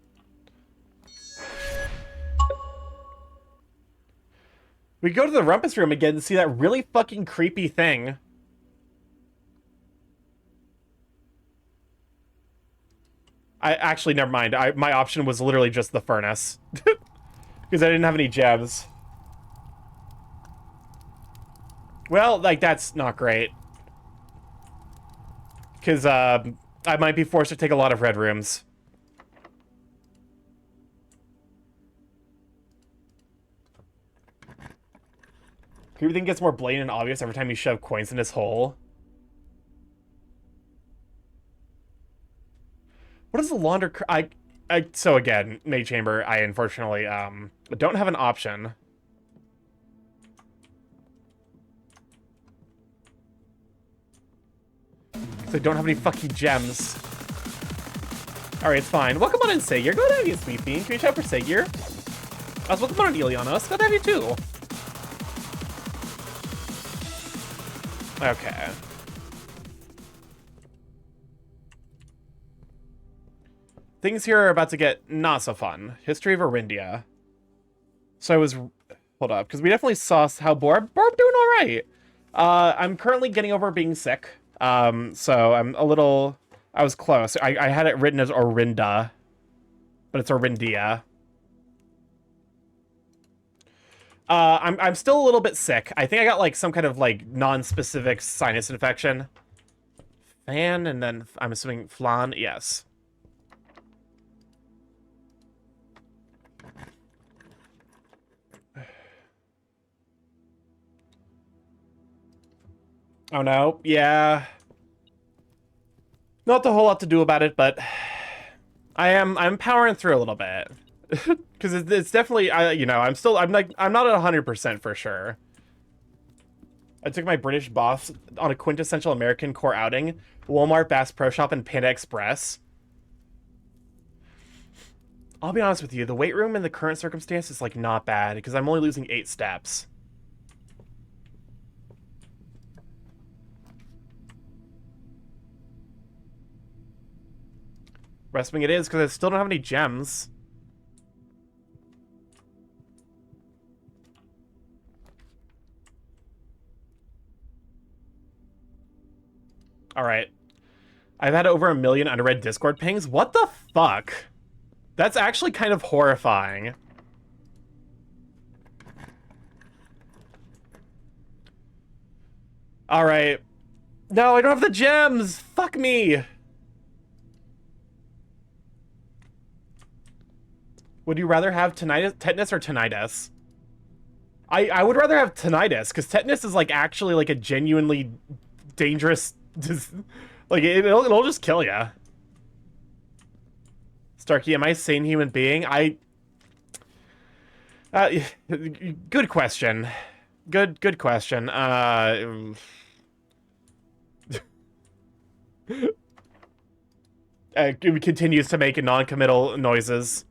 We go to the rumpus room again and see that really fucking creepy thing. I actually never mind. My option was literally just the furnace. Because I didn't have any gems. Well, like that's not great. Because I might be forced to take a lot of red rooms. Everything gets more blatant and obvious every time you shove coins in his hole. What is the launder? So again, May Chamber, I unfortunately don't have an option. Because I don't have any fucking gems. Alright, it's fine. Welcome on in, Sagier. Glad to have you, Sweet Bean. Can we chat for Sagier? Welcome on in, Elianos. Glad to have you too. Okay. Things here are about to get not so fun. History of Arindia. So I was... Hold up, because we definitely saw how Borb doing alright. I'm currently getting over being sick. So I'm a little... I was close. I had it written as Orinda. But it's Orindia. I'm still a little bit sick. I think I got like some kind of like non-specific sinus infection. Fan, and then I'm assuming flan. Yes. Oh no. Yeah. Not a whole lot to do about it, but I'm powering through a little bit. Because it's definitely, you know, I'm not at 100% for sure. I took my British boss on a quintessential American core outing. Walmart, Bass Pro Shop, and Panda Express. I'll be honest with you, the weight room in the current circumstance is, like, not bad, because I'm only losing 8 steps. Wrestling it is, because I still don't have any gems. Alright. I've had over 1 million unread Discord pings. What the fuck? That's actually kind of horrifying. Alright. No, I don't have the gems! Fuck me! Would you rather have tetanus or tinnitus? I would rather have tinnitus, because tetanus is, like, actually, like, a genuinely dangerous... like, it'll just kill ya. Starky, am I a sane human being? Good question. Good question. It continues to make non-committal noises.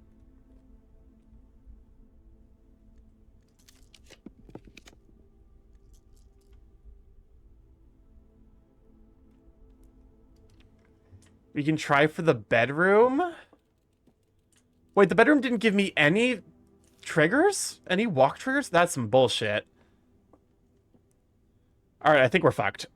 We can try for the bedroom? Wait, the bedroom didn't give me any triggers? Any walk triggers? That's some bullshit. All right, I think we're fucked.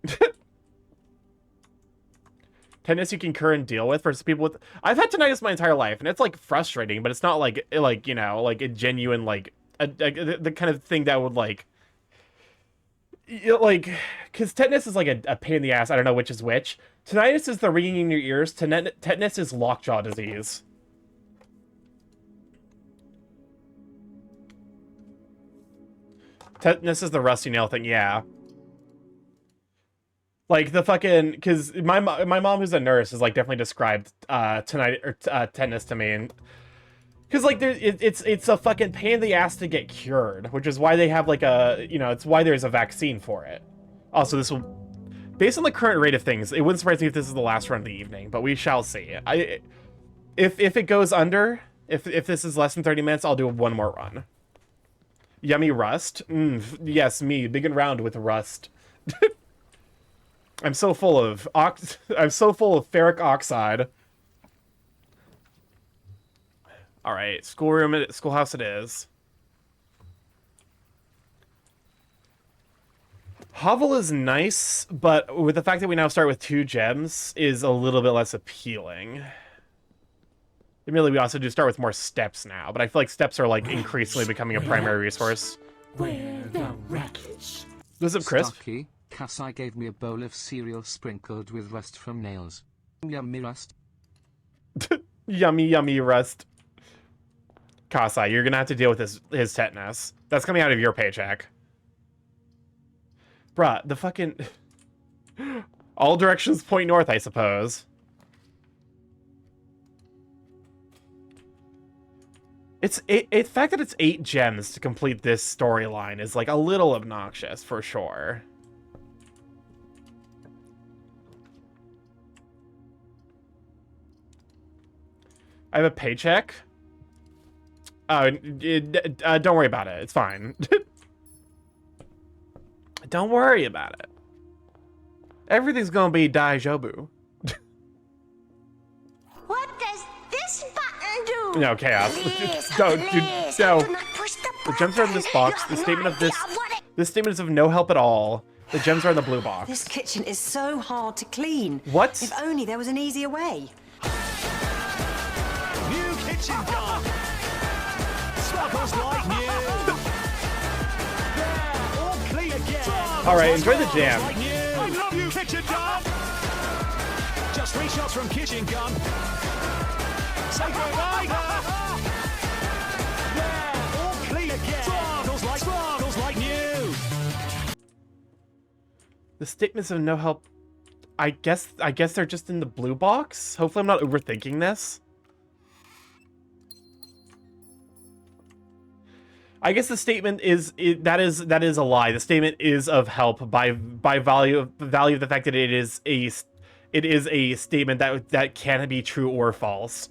Tinnitus you can cure and deal with versus people with. I've had tinnitus my entire life, and it's like frustrating, but it's not like you know, like a genuine like the kind of thing that would like like, because tetanus is like a pain in the ass. I don't know which is which. Tinnitus is the ringing in your ears. Tetanus is lockjaw disease. Tetanus is the rusty nail thing. Yeah. Like the fucking, because my mom who's a nurse has like definitely described tetanus to me, and because like it's a fucking pain in the ass to get cured, which is why they have like a, you know, it's why there's a vaccine for it. Also, this will, based on the current rate of things, it wouldn't surprise me if this is the last run of the evening, but we shall see. If it goes under, if this is less than 30 minutes, I'll do one more run. Yummy rust. Yes, me, big and round with rust. I'm so full of ferric oxide. All right, schoolhouse it is. Hovel is nice, but with the fact that we now start with 2 gems is a little bit less appealing. Admittedly, we also do start with more steps now, but I feel like steps are like increasingly becoming a primary resource. Where the wreckage? What's up, Chris? Starky, Kasai gave me a bowl of cereal sprinkled with rust from nails. Yummy rust. Yummy, yummy rust. Kasai, you're gonna have to deal with his tetanus. That's coming out of your paycheck. Bruh, the fucking... all directions point north, I suppose. The fact that it's 8 gems to complete this storyline is like a little obnoxious, for sure. I have a paycheck. Don't worry about it. It's fine. Don't worry about it. Everything's gonna be Daijobu. What does this button do? No, Chaos. Please, No, please, dude, no. do not push the The gems are in this button. box. You The have statement no of this... idea what it- This statement is of no help at all. The gems are in the blue box. This kitchen is so hard to clean. What? If only there was an easier way. New kitchen gun. Sparkles like new. There, all clean again. All right, enjoy the jam. Like new. I love you, kitchen gun. Just 3 shots from kitchen gun. Say goodbye. There, all clean again. Sparkles like new. The statements of no help... I guess they're just in the blue box? Hopefully I'm not overthinking this. I guess the statement is that is a lie. The statement is of help by value of the fact that it is a statement that can be true or false.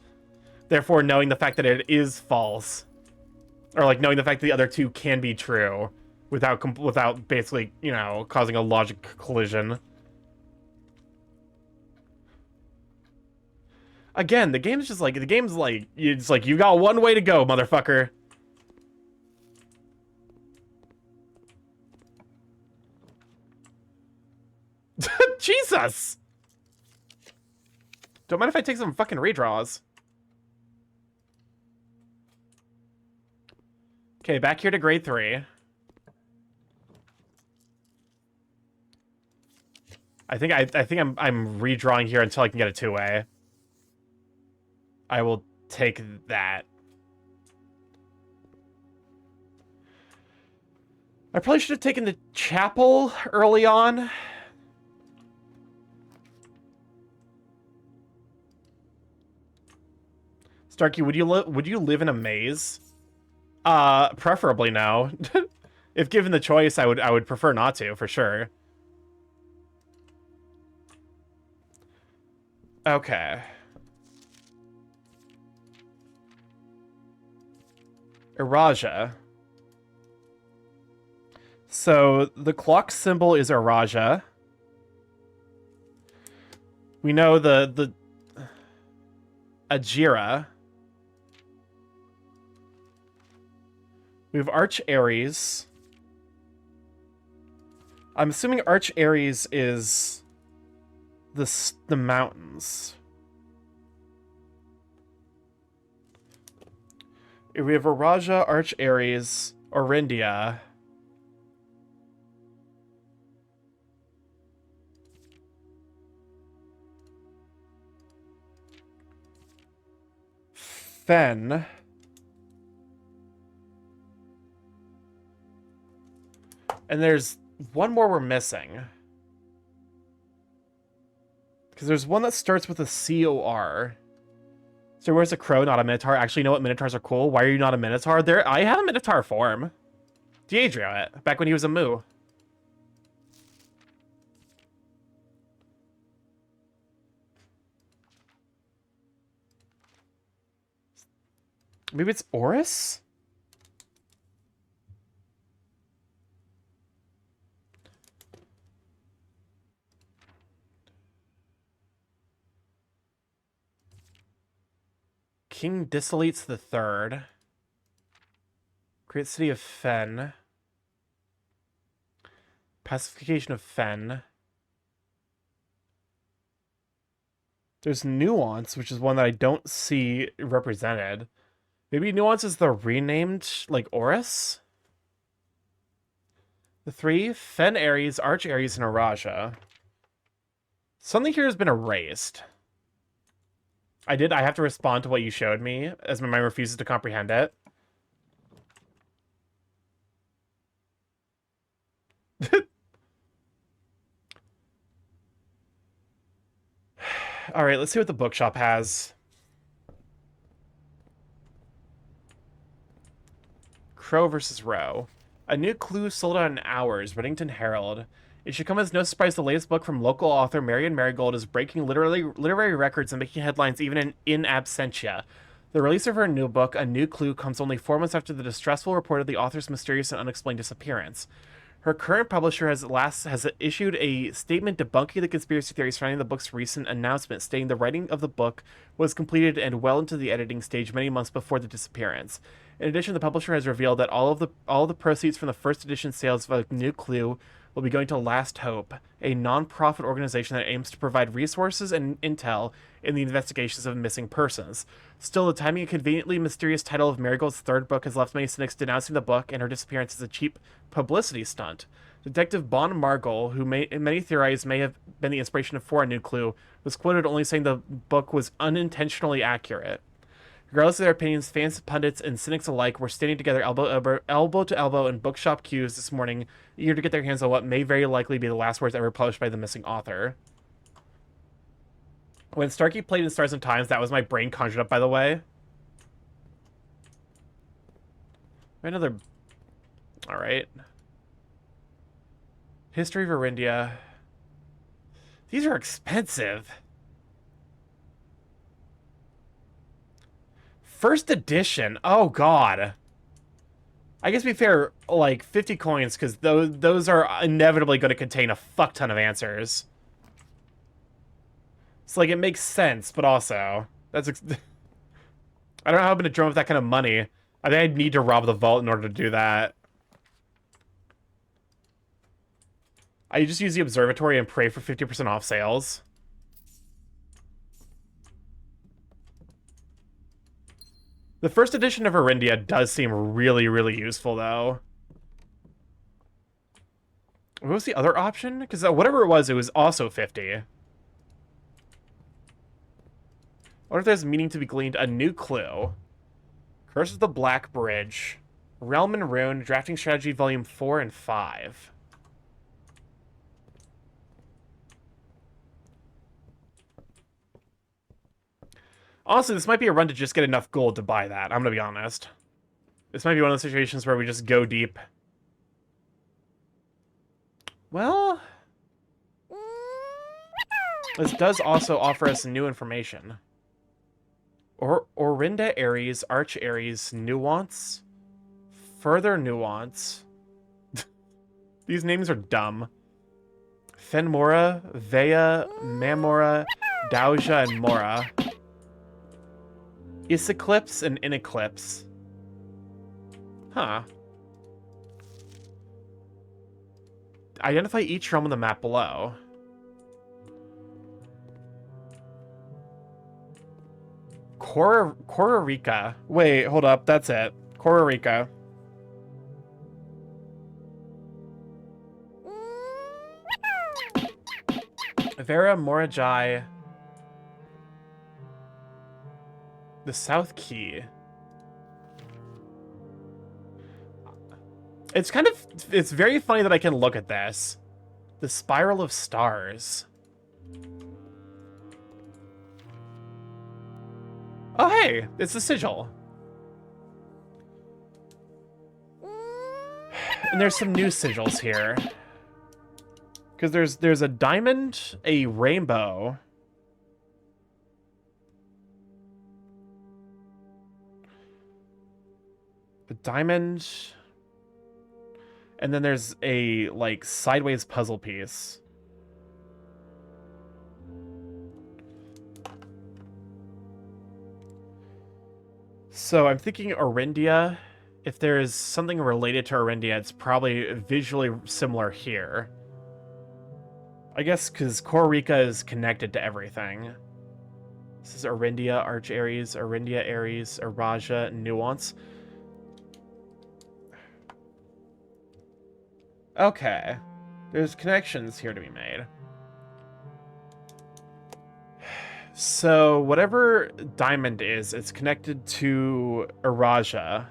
Therefore, knowing the fact that it is false, or like knowing the fact that the other 2 can be true, without basically, you know, causing a logic collision. Again, the game's like it's like you got one way to go, motherfucker. Jesus! Don't mind if I take some fucking redraws. Okay, back here to grade 3. I think I'm redrawing here until I can get a 2-way. I will take that. I probably should have taken the chapel early on. Starky, would you live in a maze? Preferably no. If given the choice, I would prefer not to, for sure. Okay. Iraja. So the clock symbol is Iraja. We know the Ajira. We have Arch Ares. I'm assuming Arch Aries is the mountains. If we have Araja, Arch Aries, Orindia. Fen. And there's one more we're missing. Because there's one that starts with a C-O-R. So where's a crow, not a minotaur? Actually, you know what? Minotaurs are cool. Why are you not a minotaur? There, I have a minotaur form. Diedrio it, back when he was a moo. Maybe it's Oris? King Dissolutes the Third. Great City of Fen. Pacification of Fen. There's Nuance, which is one that I don't see represented. Maybe Nuance is the renamed, like, Oris? The three, Fen Aries, Arch Aries, and Araja. Something here has been erased. I have to respond to what you showed me, as my mind refuses to comprehend it. Alright, let's see what the bookshop has. Crow versus Row. A new clue sold out in hours, Reddington Herald. It should come as no surprise the latest book from local author Marion Marigold is breaking literary records and making headlines even in absentia. The release of her new book, A New Clue, comes only 4 months after the distressful report of the author's mysterious and unexplained disappearance. Her current publisher has issued a statement debunking the conspiracy theories surrounding the book's recent announcement, stating the writing of the book was completed and well into the editing stage many months before the disappearance. In addition, the publisher has revealed that all of the proceeds from the first edition sales of A New Clue will be going to Last Hope, a non-profit organization that aims to provide resources and intel in the investigations of missing persons. Still, the timing and conveniently mysterious title of Marigold's third book has left many cynics denouncing the book and her disappearance as a cheap publicity stunt. Detective Bon Margol, who many theorize may have been the inspiration for A New Clue, was quoted only saying the book was unintentionally accurate. Regardless of their opinions, fans, pundits, and cynics alike were standing together elbow to elbow in bookshop queues this morning, eager to get their hands on what may very likely be the last words ever published by the missing author. When Starky played in Stars and Times, that was my brain conjured up, by the way. Another... Alright. History of Orindia. These are expensive. First edition. Oh, God. I guess to be fair, like, 50 coins, because those are inevitably going to contain a fuck ton of answers. It's like, it makes sense, but also... I don't know how I'm going to drum up that kind of money. I think I'd need to rob the vault in order to do that. I just use the observatory and pray for 50% off sales. The first edition of Orindia does seem really, really useful, though. What was the other option? Because whatever it was also 50. I wonder if there's meaning to be gleaned. A New Clue. Curse of the Black Bridge. Realm and Rune. Drafting Strategy Volume 4 and 5. Honestly, this might be a run to just get enough gold to buy that. I'm gonna be honest. This might be one of those situations where we just go deep. Well... This does also offer us new information. Orinda Aries, Arch Aries, Nuance. Further Nuance. These names are dumb. Fenmora, Vea, Mamora, Dauja, and Mora. Iseclipse and Ineclipse. Huh. Identify each realm on the map below. Costa Rica. Wait, hold up. That's it. Costa Rica. Vera Morajai. The South Key. It's very funny that I can look at this. The Spiral of Stars. Oh, hey, it's the sigil. And there's some new sigils here. Because there's a diamond, a rainbow. A diamond. And then there's a, like, sideways puzzle piece. So I'm thinking Orindia. If there's something related to Orindia, it's probably visually similar here. I guess because Costa Rica is connected to everything. This is Orindia, Arch Aries, Orindia Aries, Araja, Nuance. Okay. There's connections here to be made. So, whatever diamond is, it's connected to Araja.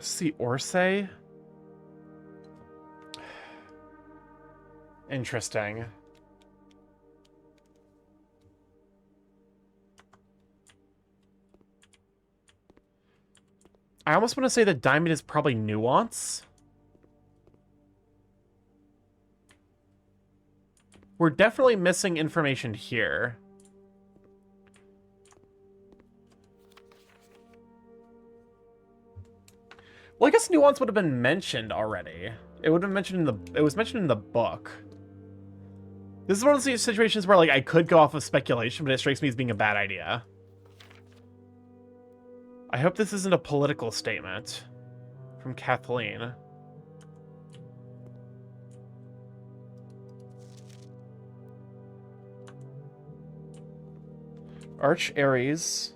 See, Orsay? Interesting. I almost want to say that diamond is probably Nuance. We're definitely missing information here. Well, I guess Nuance would have been mentioned already. It would have been mentioned in the... It was mentioned in the book. This is one of those situations where, like, I could go off of speculation, but it strikes me as being a bad idea. I hope this isn't a political statement from Kathleen. Arch Aries.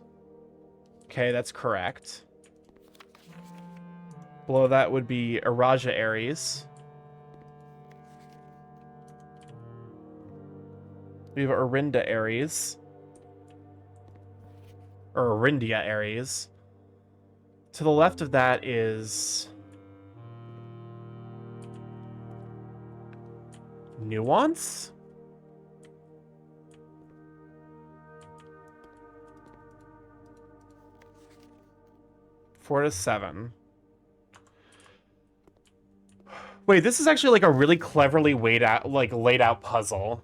Okay, that's correct. Below that would be Araja Aries. We have Orinda Aries. Or Orindia Aries. To the left of that is... Nuance? Four to 7. Wait, this is actually like a really cleverly laid out puzzle.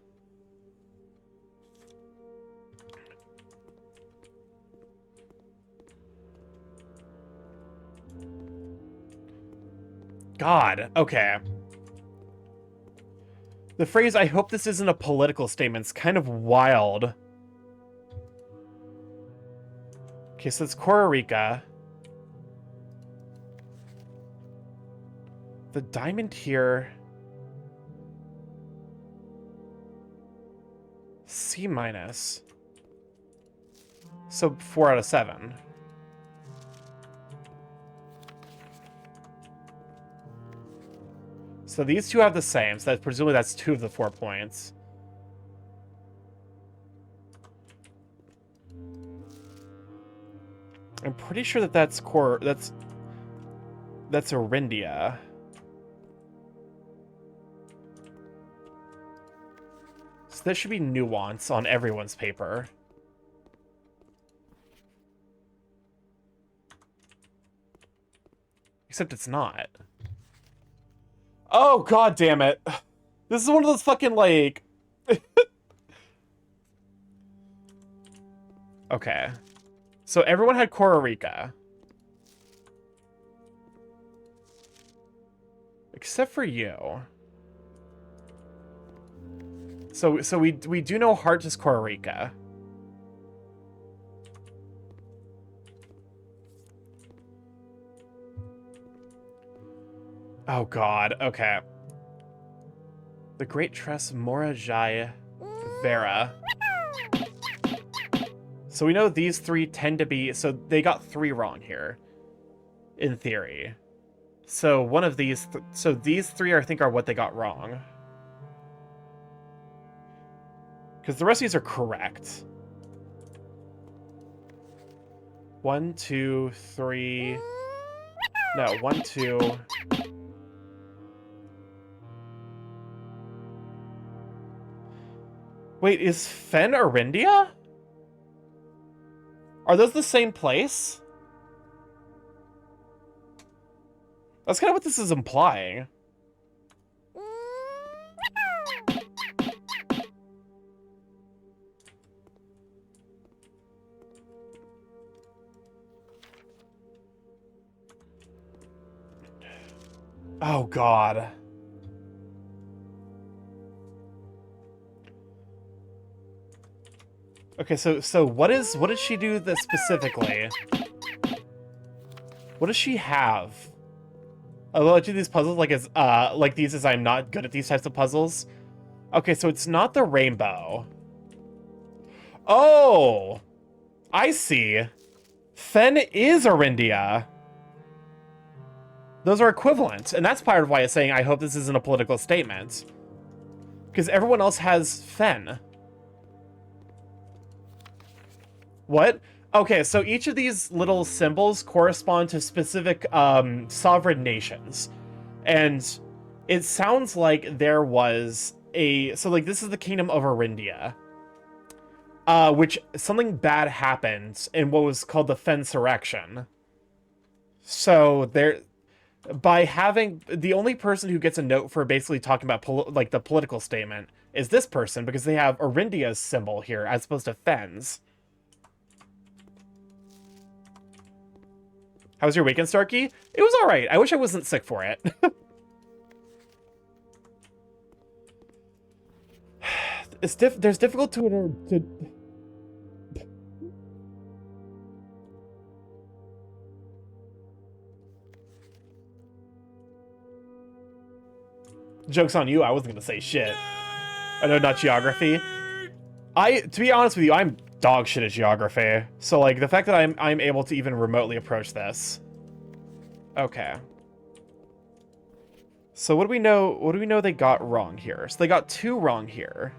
God, okay. The phrase, I hope this isn't a political statement, is kind of wild. Okay, so it's Costa Rica. The diamond here... C-. So 4 out of 7. So these two have the same, so presumably that's 2 of the 4 points. I'm pretty sure that that's Orindia. So there should be Nuance on everyone's paper. Except it's not. Oh, god damn it. This is one of those fucking, like... Okay. So everyone had Costa Rica. Except for you. So we do know Heart is Costa Rica. Oh god, okay. The Great Tress Morajai Vera. So we know these three tend to be... So they got 3 wrong here. In theory. So one of these... so these 3, I think, are what they got wrong. Because the rest of these are correct. 1, 2, 3... No, 1, 2... Wait, is Fen Arindia? Are those the same place? That's kind of what this is implying. Oh, God. Okay, so what did she do this specifically? What does she have? Although I do these puzzles like these as I'm not good at these types of puzzles. Okay, so it's not the rainbow. Oh! I see. Fen is Arindia. Those are equivalent, and that's part of why it's saying I hope this isn't a political statement. Because everyone else has Fen. What? Okay, so each of these little symbols correspond to specific sovereign nations. And it sounds like there was a... So, like, this is the Kingdom of Arindia. Which something bad happened in what was called the Fensurrection. So, there... By having... The only person who gets a note for basically talking about, the political statement is this person, because they have Arindia's symbol here, as opposed to Fen's. How was your weekend, Starky? It was alright. I wish I wasn't sick for it. There's difficult to... Joke's on you, I wasn't gonna say shit. I know, not geography. To be honest with you, I'm dog shit at geography. So, like, the fact that I'm able to even remotely approach this. Okay. So what do we know they got wrong here? So they got 2 wrong here.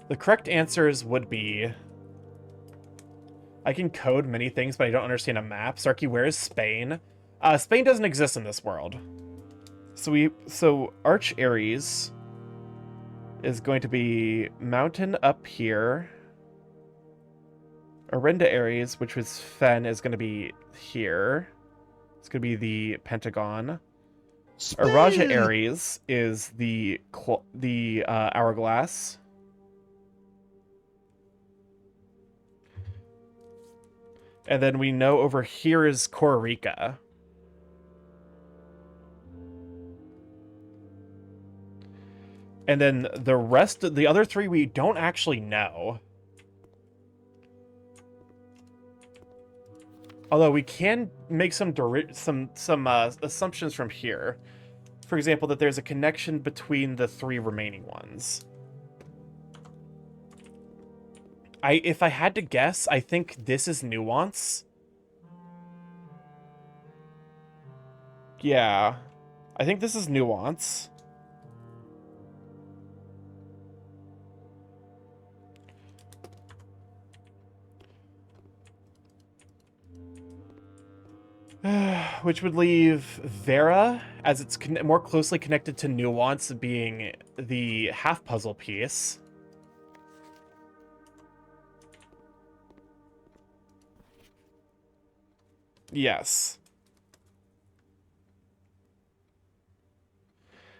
The correct answers would be... I can code many things, but I don't understand a map. Starky, where is Spain? Spain doesn't exist in this world. So Arch Ares is going to be mountain up here. Arinda Ares, which was Fen, is going to be here. It's going to be the Pentagon. Araja Ares is the hourglass. And then we know over here is Korrika. And then the other 3 we don't actually know. Although we can make some assumptions from here. For example, that there's a connection between the 3 remaining ones. If I had to guess, I think this is Nuance. Yeah. I think this is Nuance. Which would leave Vera, as it's more closely connected to Nuance, being the half puzzle piece. Yes.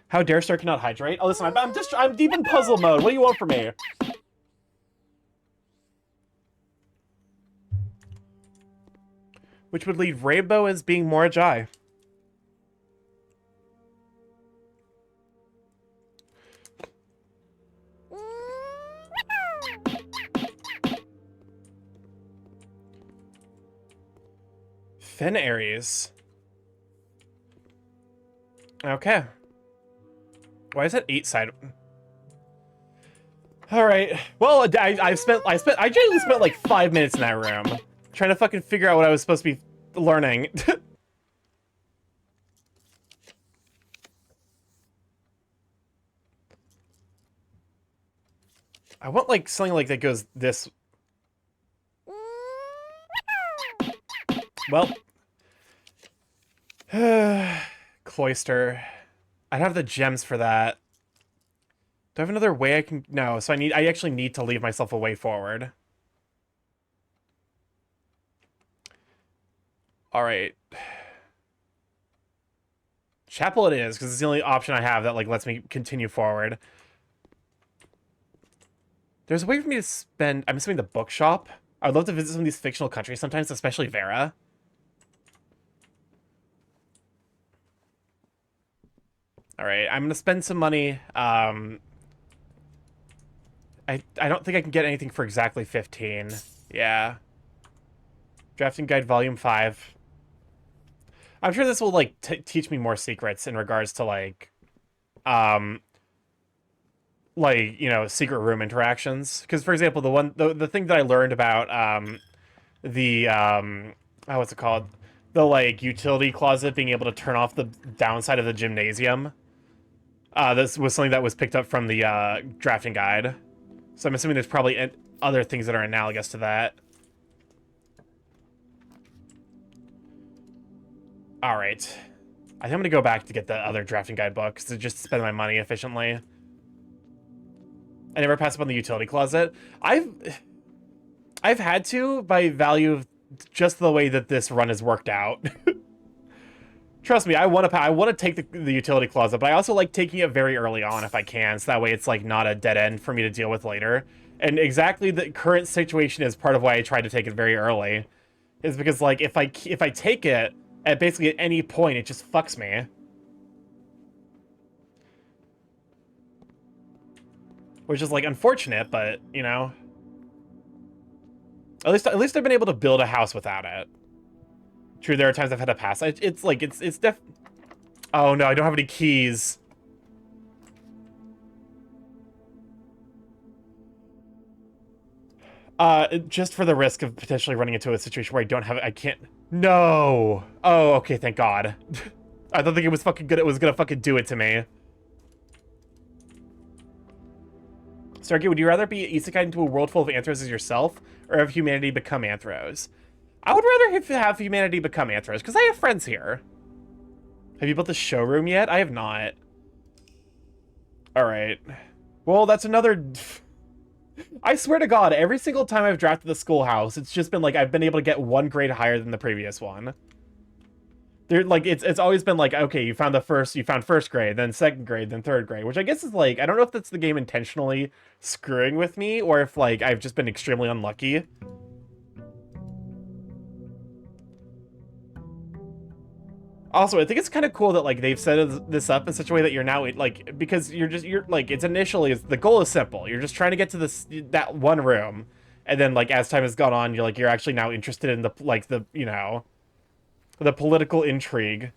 How dare Star cannot hydrate? Oh, listen, I'm deep in puzzle mode. What do you want from me? Which would leave Rainbow as being Morajai. Fen Ares. Okay. Why is that 8 side? All right. Well, I genuinely spent like 5 minutes in that room trying to fucking figure out what I was supposed to be learning. I want like something like that goes this. Well, cloister. I'd have the gems for that. Do I have another way I can? No, so I actually need to leave myself a way forward. All right. Chapel it is, because it's the only option I have that like lets me continue forward. There's a way for me to spend, I'm assuming the bookshop. I'd love to visit some of these fictional countries sometimes, especially Vera. All right, I'm gonna spend some money. I don't think I can get anything for exactly 15. Yeah. Drafting Guide Volume 5. I'm sure this will like teach me more secrets in regards to like you know, secret room interactions. Because for example, the thing that I learned about what's it called? The like utility closet being able to turn off the downside of the gymnasium. This was something that was picked up from the drafting guide. So I'm assuming there's probably other things that are analogous to that. All right. I think I'm going to go back to get the other drafting guide book to just spend my money efficiently. I never pass up on the utility closet. I've had to by value of just the way that this run has worked out. Trust me, I want to take the utility closet, but I also like taking it very early on if I can, so that way it's like not a dead end for me to deal with later. And exactly the current situation is part of why I tried to take it very early, is because like if I take it at basically at any point, it just fucks me. Which is like unfortunate, but you know, at least I've been able to build a house without it. True, there are times I've had to pass. It's def. Oh no, I don't have any keys. Just for the risk of potentially running into a situation where I can't. No. Oh, okay, thank God. I don't think it was fucking good. It was gonna fucking do it to me. Starky, would you rather be isekai into a world full of anthros as yourself, or have humanity become anthros? I would rather have humanity become anthros, because I have friends here. Have you built the showroom yet? I have not. Alright. Well, that's another... I swear to God, every single time I've drafted the schoolhouse, it's just been like I've been able to get one grade higher than the previous one. Like it's always been like, okay, you found first grade, then second grade, then third grade, which I guess is like, I don't know if that's the game intentionally screwing with me or if like I've just been extremely unlucky. Also, I think it's kind of cool that like they've set this up in such a way that you're now like, because you're like, it's initially the goal is simple. You're just trying to get to that one room, and then like as time has gone on, you're actually now interested in the you know, the political intrigue.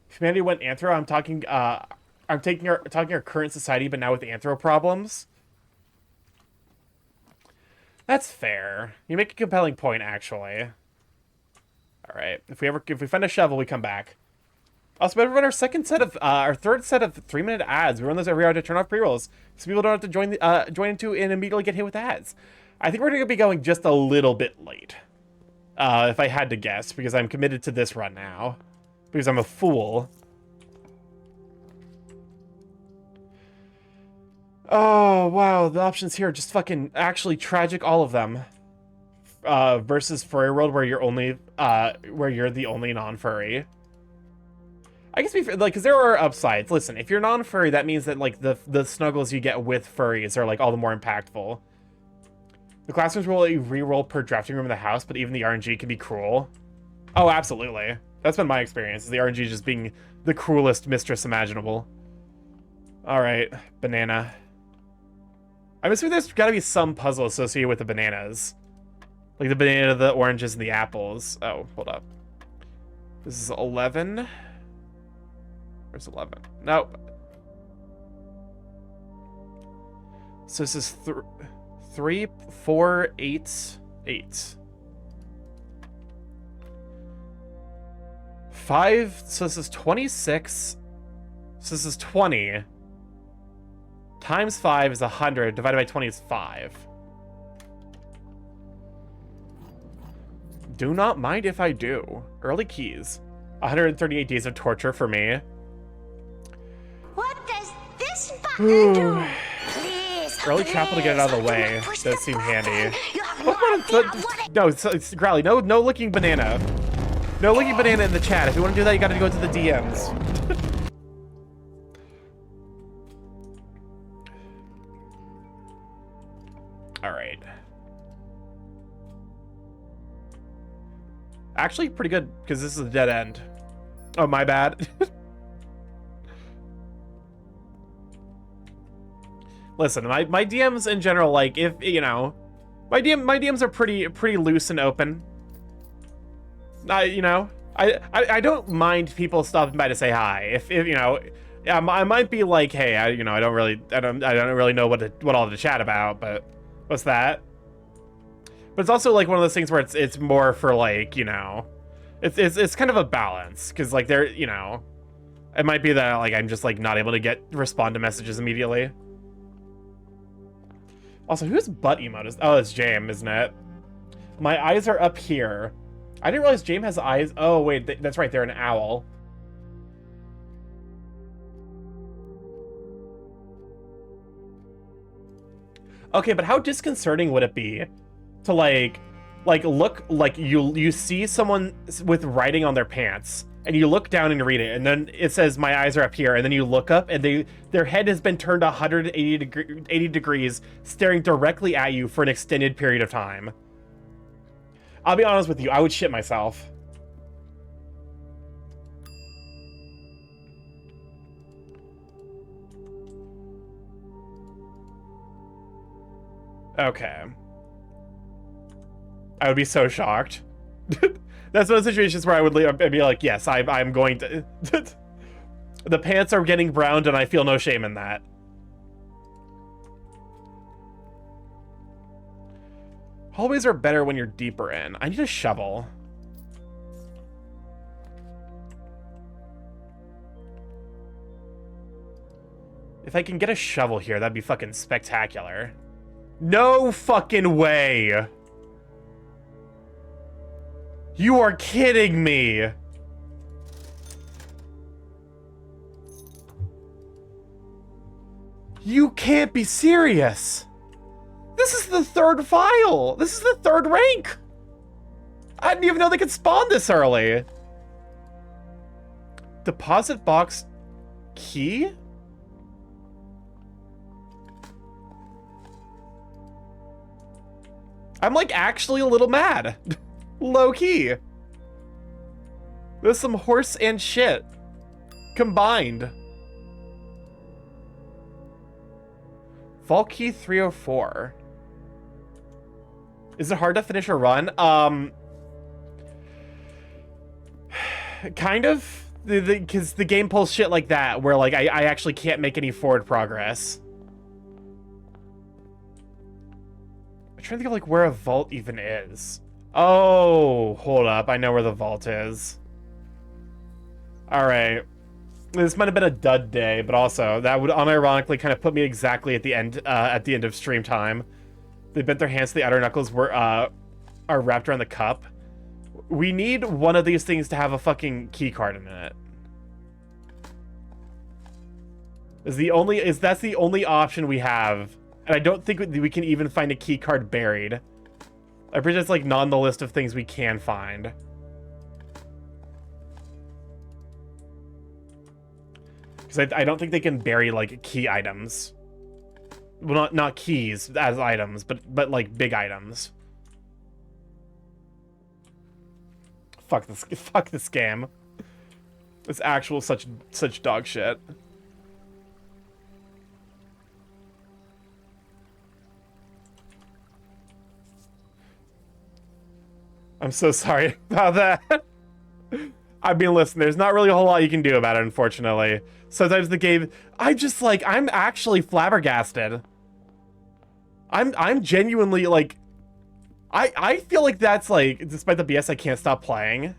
Humanity went anthro. I'm talking our current society, but now with anthro problems. That's fair. You make a compelling point, actually. All right. If we find a shovel, we come back. Also, we run our third set of 3-minute ads. We run those every hour to turn off pre-rolls, so people don't have to join into and immediately get hit with ads. I think we're going to be going just a little bit late, if I had to guess, because I'm committed to this run now, because I'm a fool. Oh wow, the options here are just fucking actually tragic, all of them. Versus Furry World, where you're the only non-furry. I guess because there are upsides. Listen, if you're non-furry, that means that like the snuggles you get with furries are like all the more impactful. The classrooms roll a reroll per drafting room in the house, but even the RNG can be cruel. Oh, absolutely. That's been my experience. The RNG just being the cruelest mistress imaginable. All right, banana. I'm assuming there's got to be some puzzle associated with the bananas, like the banana, the oranges, and the apples. Oh, hold up. This is 11. Where's 11? Nope. So this is 3, 4, 8, 8. 5, so this is 26. So this is 20. Times 5 is 100. Divided by 20 is 5. Do not mind if I do. Early keys. 138 days of torture for me. What does this button do? Please, Early travel to get it out of the please, way. do not push Does the seem button. handy. You have no idea what it... No, it's Growly. No licking banana. No licking banana in the chat. If you want to do that, you gotta go to the DMs. Alright. Actually, pretty good, because this is a dead end. Oh, my bad. Listen, my DMs in general, like, if, you know, my DMs are pretty loose and open. You know, I don't mind people stopping by to say hi. If you know, I might be like, hey, I don't really know what all to chat about, but what's that? But it's also like one of those things where it's more for like, you know, it's kind of a balance, because like there, you know, it might be that like I'm just like not able to respond to messages immediately. Also, whose butt emote is? Oh, it's Jam, isn't it? My eyes are up here. I didn't realize Jam has eyes. Oh wait, that's right. They're an owl. Okay, but how disconcerting would it be to like look like you see someone with writing on their pants and you look down and read it, and then it says my eyes are up here, and then you look up and their head has been turned 180 degrees, staring directly at you for an extended period of time. I'll be honest with you, I would shit myself. Okay. I would be so shocked. That's one of the situations where I'd be like, yes, I'm going to... The pants are getting browned and I feel no shame in that. Hallways are better when you're deeper in. I need a shovel. If I can get a shovel here, that'd be fucking spectacular. No fucking way! You are kidding me! You can't be serious! This is the third file! This is the third rank! I didn't even know they could spawn this early! Deposit box key? I'm like actually a little mad. Low key. There's some horse and shit combined. Vault key 304. Is it hard to finish a run? Kind of. Because the game pulls shit like that, where like I actually can't make any forward progress. I'm trying to think of like where a vault even is. Oh, hold up. I know where the vault is. Alright. This might have been a dud day, but also that would unironically kind of put me exactly at the end of stream time. They bent their hands to the outer knuckles are wrapped around the cup. We need one of these things to have a fucking key card in it. That's the only option we have. And I don't think we can even find a key card buried. I pretty it's like not on the list of things we can find. Because I don't think they can bury like key items. Well, not keys as items, but like big items. Fuck this scam. It's actual such dog shit. I'm so sorry about that. I mean, listen, there's not really a whole lot you can do about it, unfortunately. Sometimes the game, I'm actually flabbergasted. I'm genuinely, like, I feel like that's, like, despite the BS, I can't stop playing.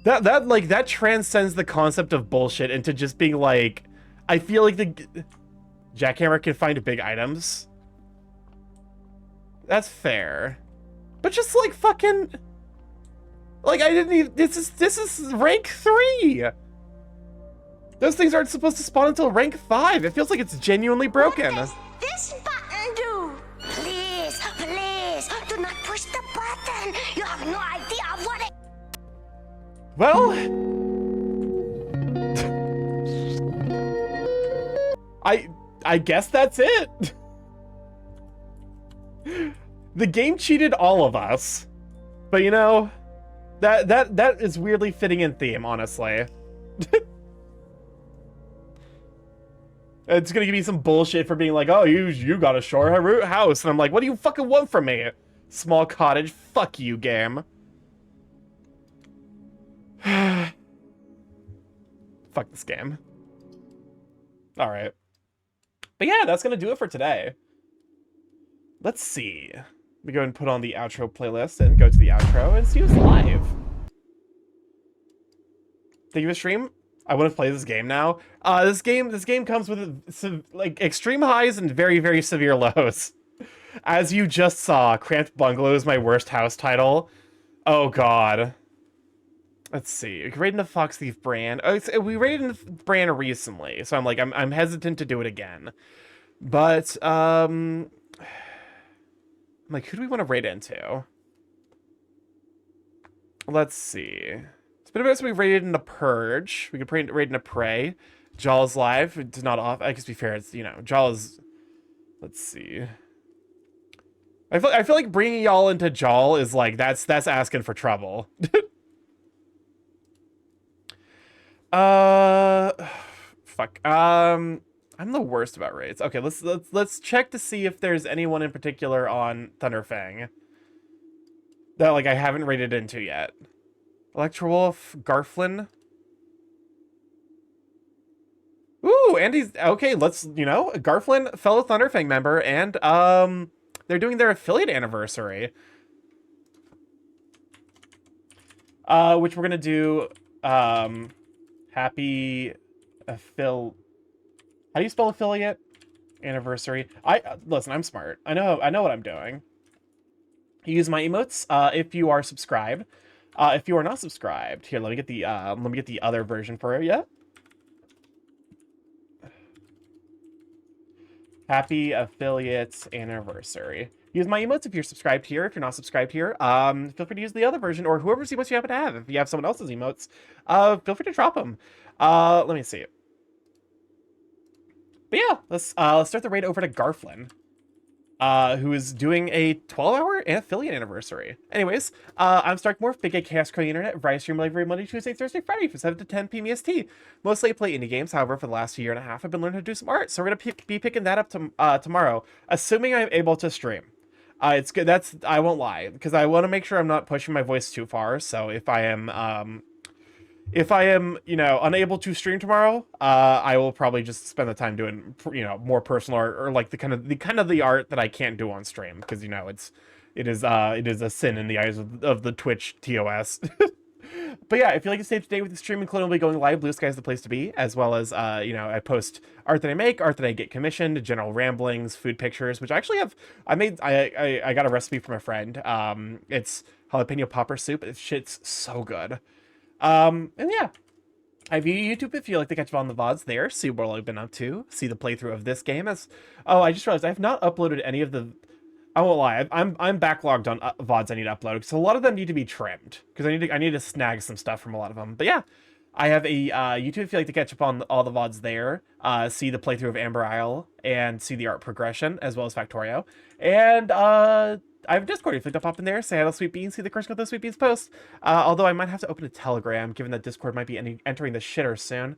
That transcends the concept of bullshit into just being, like, I feel like the jackhammer can find big items. That's fair. But just, like, fucking... Like, I didn't even... This is rank 3! Those things aren't supposed to spawn until rank 5. It feels like it's genuinely broken. What does this button do? Please, please, do not push the button. You have no idea what it... Well... I guess that's it. The game cheated all of us. But, you know... That is weirdly fitting in theme, honestly. It's gonna give me some bullshit for being like, oh, you got a shore house, and I'm like, what do you fucking want from me? Small cottage, fuck you, game. Fuck this game. Alright. But yeah, that's gonna do it for today. Let's see. We go and put on the outro playlist and go to the outro and see who's live. Thank you for stream. I want to play this game now. This game comes with like extreme highs and very, very severe lows. As you just saw, Cramped Bungalow is my worst house title. Oh god. Let's see. We rated the Fox Thief brand. Oh, we rated the brand recently, so I'm hesitant to do it again. But like, who do we want to raid into? Let's see. It's been a bit since we raided into Purge. We could raid into Prey. Jaw's live. It's not off. I guess to be fair, it's, you know, Jaw's... Let's see. I feel like bringing y'all into Jaw is like, that's asking for trouble. Fuck. I'm the worst about raids. Okay, let's check to see if there's anyone in particular on Thunderfang that, like, I haven't raided into yet. Electrowolf, Garflin. Ooh, Andy's okay. Let's, you know, Garflin, fellow Thunderfang member, and they're doing their affiliate anniversary, which we're gonna do. Happy How do you spell affiliate? Anniversary. Listen, I'm smart. I know what I'm doing. Use my emotes if you are subscribed. If you are not subscribed, here, let me get the other version for you. Happy affiliates anniversary. Use my emotes if you're subscribed here. If you're not subscribed here, feel free to use the other version or whoever's emotes you happen to have. If you have someone else's emotes, feel free to drop them. Let me see. But yeah, let's start the raid over to Garflin, who is doing a 12-hour affiliate anniversary. Anyways, I'm StarkyMorph, big Chaos Code Internet, where I stream live every Monday, Tuesday, Thursday, Friday from 7 to 10 p.m. EST. Mostly I play indie games, however, for the last year and a half, I've been learning how to do some art, so we're going to be picking that up tomorrow, assuming I'm able to stream. It's good, I won't lie, because I want to make sure I'm not pushing my voice too far, so if I am, you know, unable to stream tomorrow, I will probably just spend the time doing, you know, more personal art, or like the kind of the art that I can't do on stream, because, you know, it is a sin in the eyes of the Twitch TOS. But yeah, if you like to stay up to date with the streaming, clone will be going live. Blue Sky is the place to be, as well as, you know, I post art that I make, art that I get commissioned, general ramblings, food pictures, which I actually have. I got a recipe from a friend. It's jalapeno popper soup. It shit's so good. And yeah, I have YouTube if you like to catch up on the VODs there, see what I've been up to, see the playthrough of this game. Oh, I just realized I have not uploaded any of the, I won't lie, I'm backlogged on VODs I need to upload, because a lot of them need to be trimmed, because I need to snag some stuff from a lot of them. But yeah, I have a YouTube if you like to catch up on all the VODs there, see the playthrough of Amber Isle, and see the art progression, as well as Factorio. And, I have a Discord if you'd like to pop in there, say hello Sweet Beans, see the Curse Code those Sweet Beans posts. Although I might have to open a Telegram, given that Discord might be entering the shitter soon.